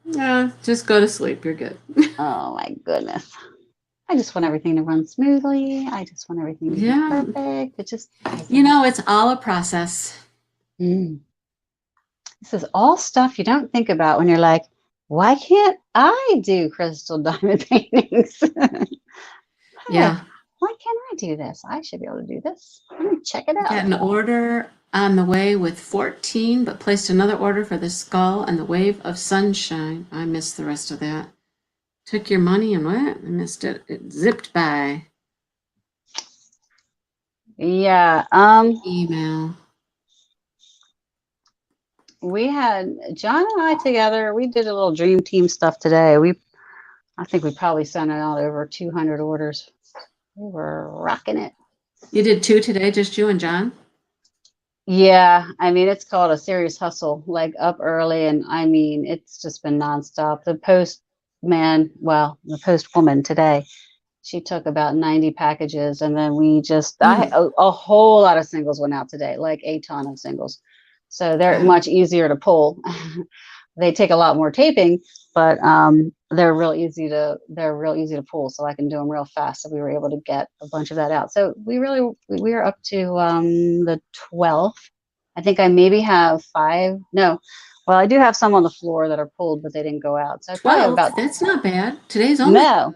Yeah, just go to sleep. You're good. Oh my goodness. I just want everything to run smoothly. I just want everything to be Yeah. perfect. It just You know, it's all a process. Mm. This is all stuff you don't think about when you're like, why can't I do crystal diamond paintings? Yeah. Why can't I do this? I should be able to do this. Let me check it Got out. an order on the way with 14, but placed another order for the skull and the wave of sunshine. I missed the rest of that. Took your money and what? I missed it. It zipped by. Yeah. Email. We had John and I together. We did a little dream team stuff today. I think we probably sent out over 200 orders. We were rocking it. You did 2 today, just you and John? Yeah, I mean, it's called a serious hustle, like up early. And I mean, it's just been nonstop. The postwoman today, she took about 90 packages. And then a whole lot of singles went out today, like a ton of singles. So they're Wow. much easier to pull. They take a lot more taping, but they're real easy to pull. So I can do them real fast. So we were able to get a bunch of that out. So we are up to the 12th. I think I maybe have 5. No, well, I do have some on the floor that are pulled, but they didn't go out. So I probably have 12? about That's not bad. Today's only no.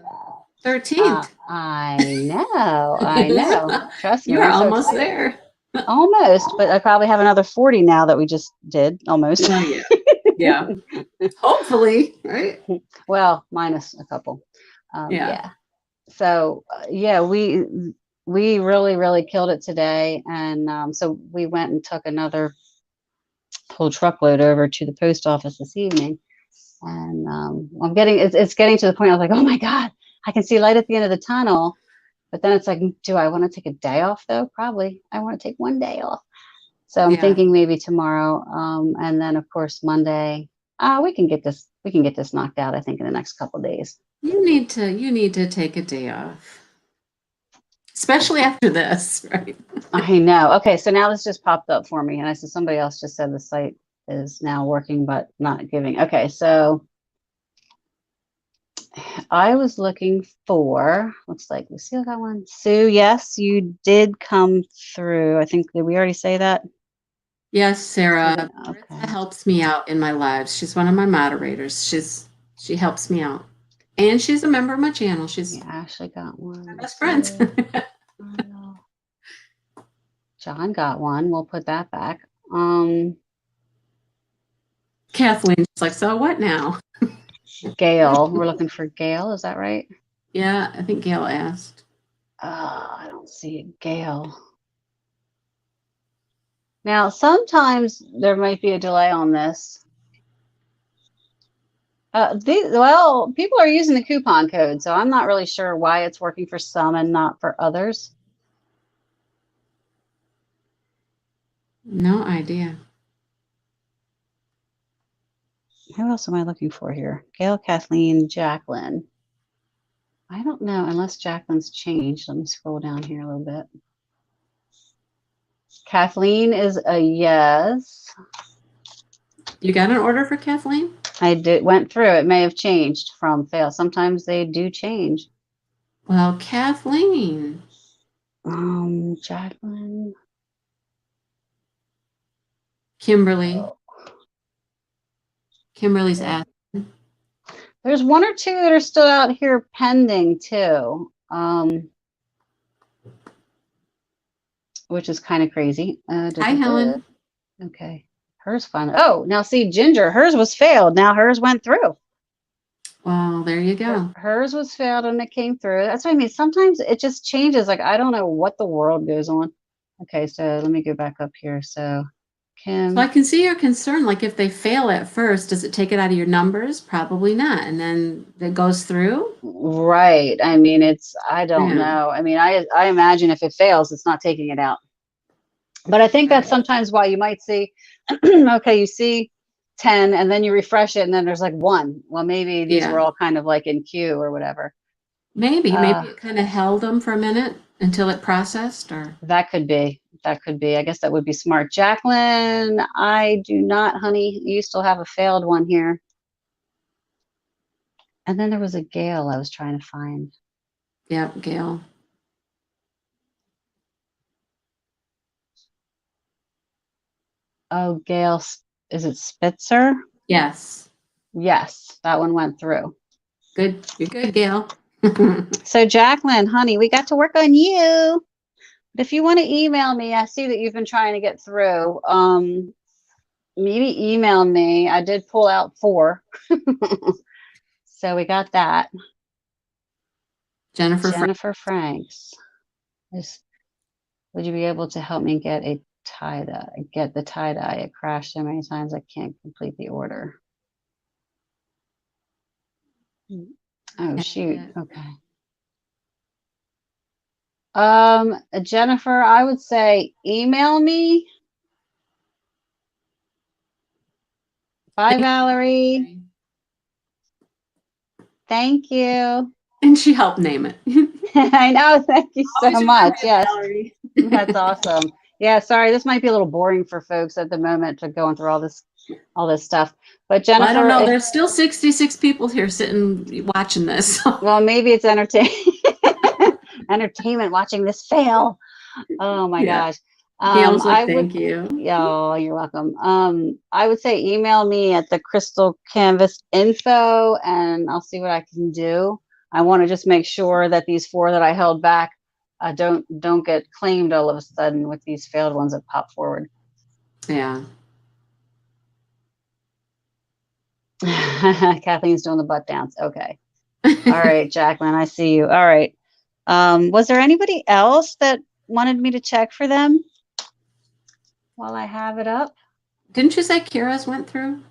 13th. I know. Trust me, You're I'm so almost excited. there. Almost, but I probably have another 40 now that we just did almost. Oh, yeah. Yeah. Hopefully, right? Well, minus a couple. Yeah. So yeah, we really killed it today, and so we went and took another whole truckload over to the post office this evening, and it's getting to the point. I was like, oh my God, I can see light at the end of the tunnel. But then it's like, do I want to take a day off though? Probably. I want to take one day off. So I'm thinking maybe tomorrow, and then of course Monday. We can get this knocked out. I think in the next couple of days. You need to take a day off. Especially after this, right? I know. Okay, so now this just popped up for me, and I said somebody else just said the site is now working but not giving. Okay, so I was looking for, looks like Lucille got one. Sue, yes, you did come through. I think, did we already say that? Yes, Sarah. Okay. Marissa helps me out in my lives. She's one of my moderators. She helps me out. And she's a member of my channel. She's Yeah, Ashley got one. my best friend. John got one. We'll put that back. Kathleen's like, so what now? Gail. We're looking for Gail. Is that right? Yeah, I think Gail asked. I don't see Gail. Now, sometimes there might be a delay on this. Well, people are using the coupon code, so I'm not really sure why it's working for some and not for others. No idea. Who else am I looking for here? Gail, Kathleen, Jacqueline. I don't know unless Jacqueline's changed. Let me scroll down here a little bit. Kathleen is a yes. You got an order for Kathleen? I went through. It may have changed from fail. Sometimes they do change. Well, Kathleen. Jacqueline. Kimberly. Kimberly's asked. There's one or two that are still out here pending too, which is kind of crazy. Hi, Helen. Okay, hers fun. Oh, now see, Ginger, hers was failed. Now hers went through. Well, there you go. Hers was failed and it came through. That's what I mean. Sometimes it just changes. Like, I don't know what the world goes on. Okay, so let me go back up here. So Kim. So I can see your concern. Like if they fail at first, does it take it out of your numbers? Probably not. And then it goes through? Right. I mean, I don't know. I mean, I imagine if it fails, it's not taking it out. But I think that's sometimes why you might see, okay, you see 10 and then you refresh it and then there's like 1. Well, maybe these were all kind of like in queue or whatever. Maybe it kind of held them for a minute until it processed, or that could be. That could be. I guess that would be smart. Jacqueline, I do not, honey. You still have a failed one here. And then there was a Gail I was trying to find. Yeah, Gail. Oh, Gail, is it Spitzer? Yes. Yes, that one went through. Good. You're good, Gail. So Jacqueline, honey, we got to work on you. But if you want to email me, I see that you've been trying to get through. Maybe email me. I did pull out 4. So we got that. Jennifer Franks. Would you be able to help me get a tie-dye? Get the tie-dye. It crashed so many times I can't complete the order. Oh, shoot. Okay. Jennifer, I would say email me. Bye, Valerie. Thank you. And she helped name it. I know. Thank you so much. Yes. Valerie. That's awesome. Yeah, sorry, this might be a little boring for folks at the moment to going through all this stuff. But Jennifer, I don't know. There's still 66 people here sitting watching this. Well, maybe it's entertainment watching this fail. Oh my gosh. Thank you. Yeah, you're welcome. I would say email me at the Crystal Canvas info and I'll see what I can do. I want to just make sure that these 4 that I held back don't get claimed all of a sudden with these failed ones that pop forward. Yeah. Kathleen's doing the butt dance. Okay. All right, Jacqueline, I see you. All right. Was there anybody else that wanted me to check for them while I have it up? Didn't you say Kira's went through?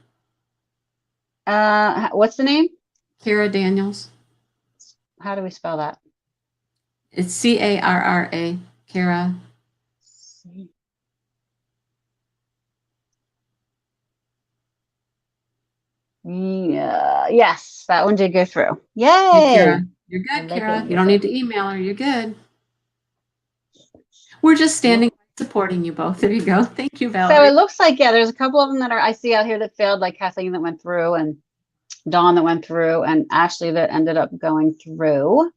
What's the name? Kira Daniels. How do we spell that? It's C-A-R-R-A. Kira. Yeah, yes, that one did go through. Yay! Kira. You're good, Kira. You don't need to email her. You're good. We're just standing supporting you both. There you go. Thank you, Valerie. So it looks like, there's a couple of them that I see out here that failed, like Kathleen that went through and Dawn that went through and Ashley that ended up going through.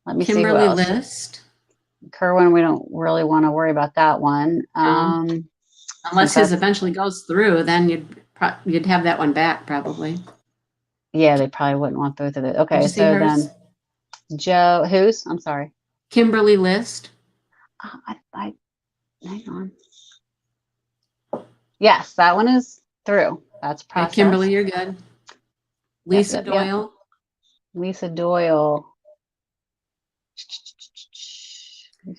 Let me Kimberly see who else. List. Kerwin, we don't really want to worry about that one. Unless his eventually goes through, then you'd have that one back probably. Yeah, they probably wouldn't want both of it. Okay, so then Joe, who's? I'm sorry. Kimberly List. Hang on. Yes, that one is through. That's processed. Kimberly, you're good. Lisa yep, yep. Doyle. Lisa Doyle.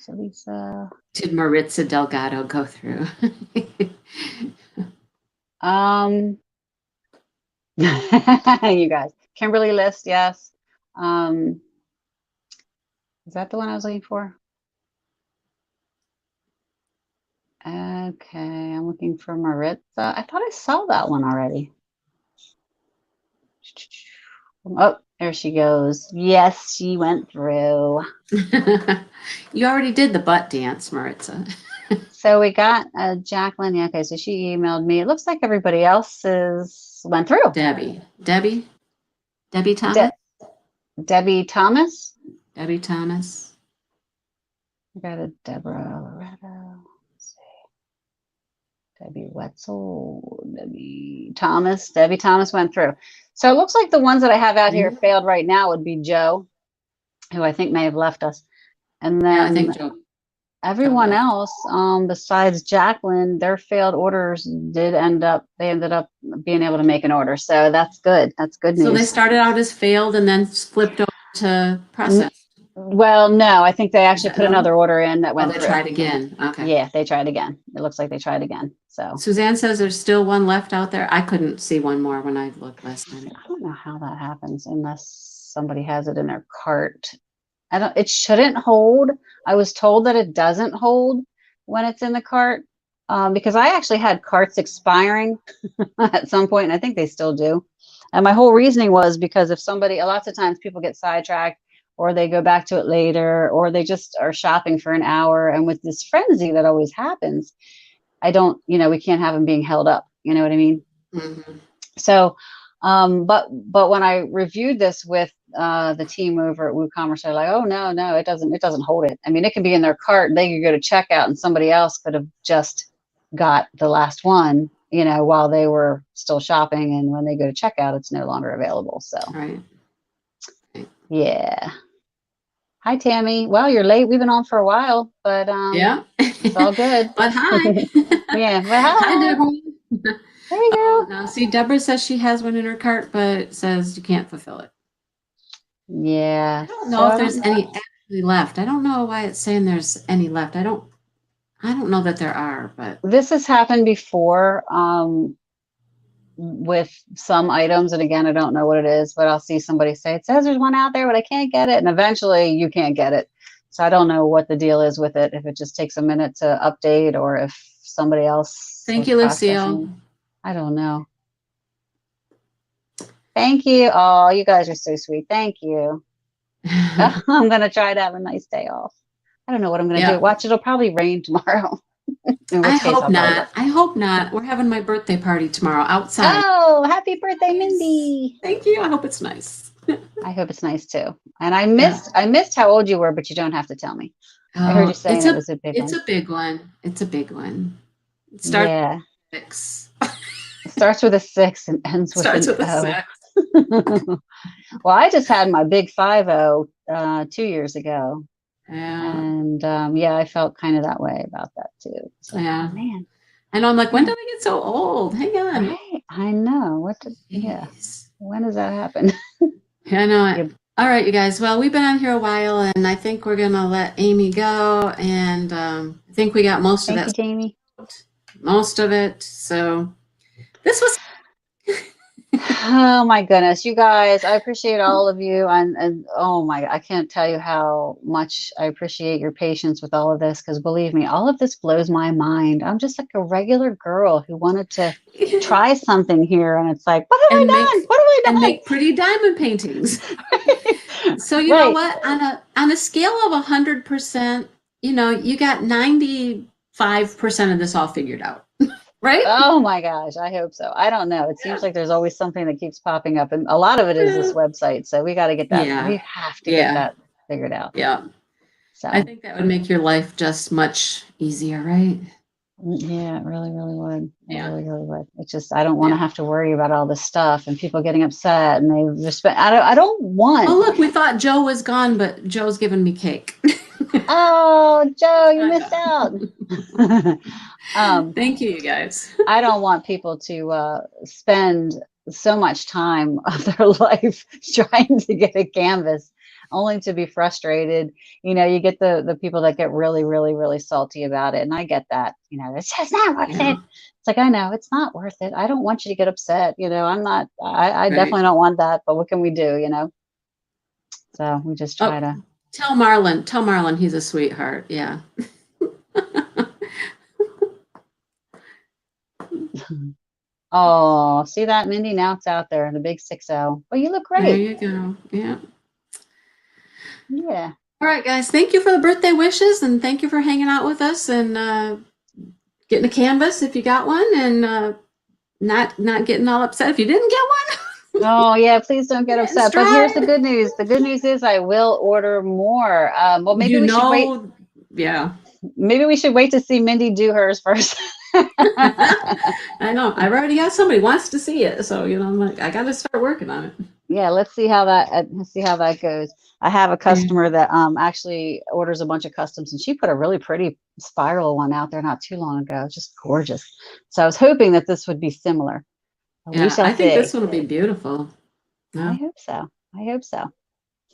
Lisa. Did Maritza Delgado go through? You guys. Kimberly List, yes. Is that the one I was looking for? Okay, I'm looking for Maritza. I thought I saw that one already. Oh, there she goes. Yes, she went through. You already did the butt dance, Maritza. So we got Jacqueline. Yeah, okay, so she emailed me. It looks like everybody else went through. Debbie Thomas. Debbie Thomas. Debbie Thomas. We got a Deborah Loretto. Let's see. Debbie Wetzel. Debbie Thomas. Debbie Thomas went through. So it looks like the ones that I have out here failed right now would be Joe, who I think may have left us. And then Yeah, I think Joe. everyone else, besides Jacqueline, their failed orders they ended up being able to make an order. So that's good. That's good news. So they started out as failed and then flipped over to processed. Well, no, I think they actually put another order in that went they through. tried again. Okay. Yeah, they tried again. It looks like they tried again. So Suzanne says there's still one left out there. I couldn't see one more when I looked last time. I don't know how that happens unless somebody has it in their cart. It shouldn't hold. I was told that it doesn't hold when it's in the cart, because I actually had carts expiring at some point, and I think they still do. And my whole reasoning was because if lots of times people get sidetracked, or they go back to it later, or they just are shopping for an hour. And with this frenzy that always happens, we can't have them being held up. You know what I mean? Mm-hmm. So, but when I reviewed this with the team over at WooCommerce, they're like, oh, no, it doesn't hold it. I mean, it could be in their cart. They could go to checkout and somebody else could have just got the last one, while they were still shopping. And when they go to checkout, it's no longer available. So, right. Yeah. Hi, Tammy. Well, you're late. We've been on for a while, but yeah, it's all good. But hi. Yeah. But hi. Hi, Deborah. There you go. Now, see, Deborah says she has one in her cart, but it says you can't fulfill it. Yeah. I don't know if there's any actually left. I don't know why it's saying there's any left. I don't know that there are, but this has happened before. With some items, and again, I don't know what it is, but I'll see somebody say it says there's one out there, but I can't get it, and eventually you can't get it. So I don't know what the deal is with it, if it just takes a minute to update or if somebody else. Thank you, Lucille. I don't know. Thank you. Oh, you guys are so sweet. Thank you. I'm gonna try to have a nice day off. I don't know what I'm gonna do. Watch, it'll probably rain tomorrow. I hope not. I hope not. We're having my birthday party tomorrow outside. Oh, happy birthday, Mindy. Thank you. I hope it's nice. I hope it's nice too. And I missed how old you were, but you don't have to tell me. I heard you saying it was a big one. It's a big one. It's a big one. It starts with 6. It starts with a 6 and ends with an O. Well, I just had my big 5-0 2 years ago. Yeah. And I felt kind of that way about that too. So, yeah. Man. I know. I'm like, when did I get so old? Hang on. Right. I know. When does that happen? Yeah, I know it. All right, you guys. Well, we've been on here a while, and I think we're gonna let Amy go. And I think we got most of that. Thank you, Jamie. Most of it. So this was. Oh my goodness, you guys, I appreciate all of you, and oh my, I can't tell you how much I appreciate your patience with all of this, because believe me, all of this blows my mind. I'm just like a regular girl who wanted to try something here, and it's like, what have I done? What have I done? And make pretty diamond paintings. So you know what? On a scale of 100%, you got 95% of this all figured out. Right? Oh my gosh, I hope so. I don't know. It seems like there's always something that keeps popping up, and a lot of it is this website. So we got to get that. Yeah. We have to get that figured out. Yeah. So I think that would make your life just much easier, right? Yeah, it really, really would. Yeah. Really, really would. It's just, I don't want to have to worry about all this stuff and people getting upset, and they just, I don't want. Oh, look, we thought Joe was gone, but Joe's giving me cake. Oh, Joe, you missed out. Thank you, you guys. I don't want people to spend so much time of their life trying to get a canvas, only to be frustrated. You know, you get the people that get really, really, really salty about it, and I get that. You know, it's just not worth Yeah. it. It's like, I know it's not worth it. I don't want you to get upset. You know, I'm not. I Right. definitely don't want that. But what can we do? You know. So we just Oh, try to. tell Marlon he's a sweetheart. Yeah. Oh, see that, Mindy? Now it's out there, the big 6-0. Well, you look There great. you go. Yeah. Yeah. All right, guys. Thank you for the birthday wishes, and thank you for hanging out with us and getting a canvas if you got one, and not getting all upset if you didn't get one. Oh, yeah. Please don't get Getting upset. But here's the stride. good news. The good news is I will order more. Well, maybe You we should wait. know, yeah. Maybe we should wait to see Mindy do hers first. I know. I've already got somebody wants to see it, so I'm like, I got to start working on it. Yeah, let's see how that goes. I have a customer that actually orders a bunch of customs, and she put a really pretty spiral one out there not too long ago. Just gorgeous. So I was hoping that this would be similar. We Yeah, shall I think see. this one will be beautiful. I Yeah. hope so. I hope so.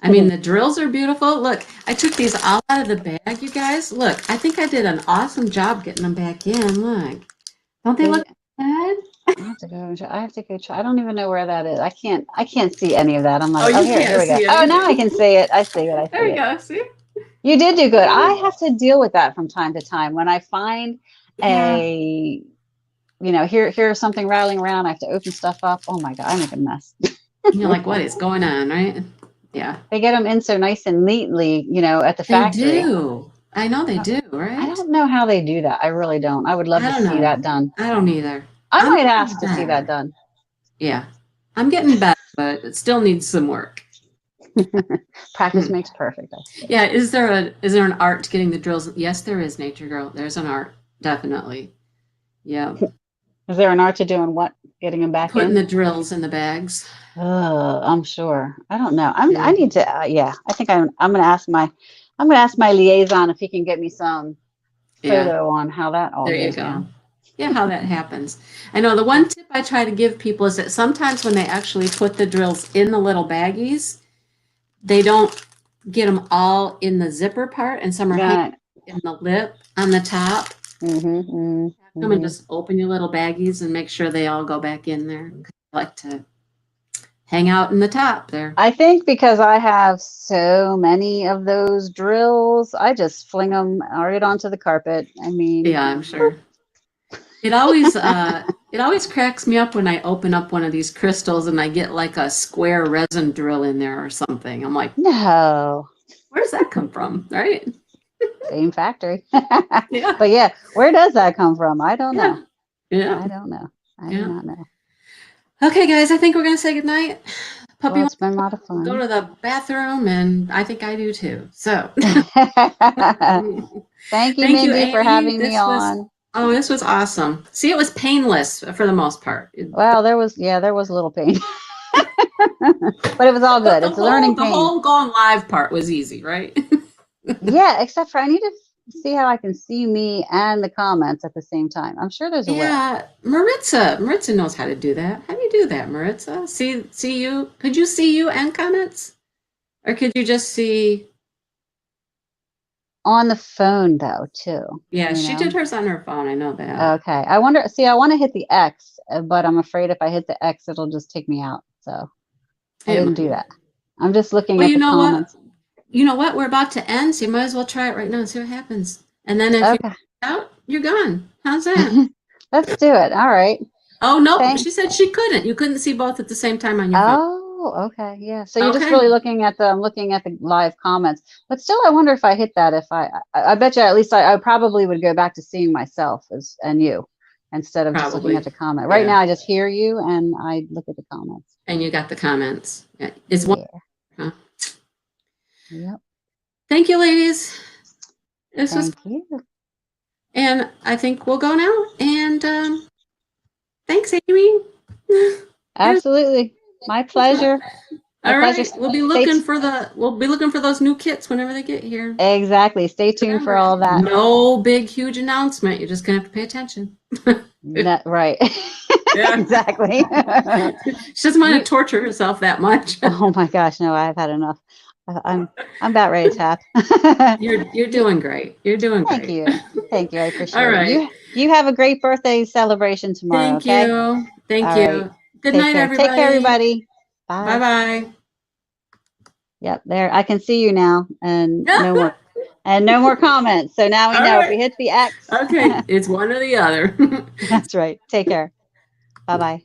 I mean, the drills are beautiful. Look, I took these all out of the bag, you guys. Look, I think I did an awesome job getting them back in. Look, don't they look good? I have to go. I have to go try. I don't even know where that is. I can't see any of that. I'm like, Oh, you here can't we go. see Oh, now I anything. can see it. I see it. I There see we it. go. See? You did do good. I have to deal with that from time to time when I find Yeah. here's something rattling around. I have to open stuff up. Oh my God, I make a mess. You're like, what is going on, right? Yeah. They get them in so nice and neatly, at the They factory. do. I know they do, I right? don't know how they do that. I really don't. I would love I to don't see know. that done. I don't either. I I'm might getting ask to see that better. done. Yeah. I'm getting better, but it still needs some work. Practice makes perfect. Yeah, is there an art to getting the drills? Yes, there is, Nature Girl. There's an art, definitely. Yeah. Is there an art to doing what? Getting them back Putting in? the drills in the bags. I'm sure. I don't know. I Yeah. need to. I think I'm gonna ask my liaison if he can get me some Yeah. photo on how that all There you goes go. down. Yeah, how that happens. I know the one tip I try to give people is that sometimes when they actually put the drills in the little baggies, they don't get them all in the zipper part, and some are hanging in the lip on the top. Come and just open your little baggies and make sure they all go back in there. I like to hang out in the top there. I think because I have so many of those drills, I just fling them right onto the carpet. I mean, Yeah, I'm sure. It always cracks me up when I open up one of these crystals and I get like a square resin drill in there or something. I'm like, no, where does that come from? Right? same factory. Yeah. But yeah, where does that come from? I don't know. Yeah. I don't know. I Yeah. do not know. Okay, guys, I think we're gonna say goodnight. Puppy Well, wants it's been a to lot of fun. go to the bathroom, and I think I do too. So Thank you, Thank you, Mindy, for Amy. having me This was- on. oh, this was awesome. See, it was painless for the most part. Well, there was a little pain, but it was all good. It's learning The pain. whole going live part was easy, right? Yeah, except for I need to see how I can see me and the comments at the same time. I'm sure there's a way. Yeah, Maritza knows how to do that. How do you do that, Maritza? See you? Could you see you and comments, or could you just see? On the phone though, too. Yeah, you she know? did hers on her phone. I know that. Okay. I want to hit the X, but I'm afraid if I hit the X, it'll just take me out. So I didn't do that. I'm just looking Well, at you the know comments. what? You know what? We're about to end, so you might as well try it right now and see what happens. And then if you're out, you're gone. How's that? Let's do it. All right. Oh, no, Thanks. she said she couldn't. You couldn't see both at the same time on your phone. Oh, okay. Yeah. So you're just Okay. really looking at the live comments. But still, I wonder if I hit that, I bet you at least I probably would go back to seeing myself and you instead of just looking Probably. at the comment. Right Yeah. now, I just hear you and I look at the comments. And you got the comments. Yeah. It's one. Huh? Yep. Thank you, ladies. This was, Thank you. and I think we'll go now. And thanks, Amy. Absolutely. My pleasure. My All right, pleasure. we'll be looking for those new kits whenever they get here. Exactly. Stay tuned for all that. No big, huge announcement. You're just gonna have to pay attention. Right. Yeah. Exactly. She doesn't want to torture herself that much. Oh my gosh, no, I've had enough. I'm about ready to tap. You're doing great. You're doing Thank great. you. Thank you. I appreciate All it. right. You have a great birthday celebration tomorrow, Thank okay? you. Thank All right. you. Good Take night, care. Take care, everybody. everybody. Bye Bye. bye. Yep, there. I can see you now, and no All more, comments. So now we know if we right. hit the X. Okay. It's one or the other. That's right. Take care. Bye bye.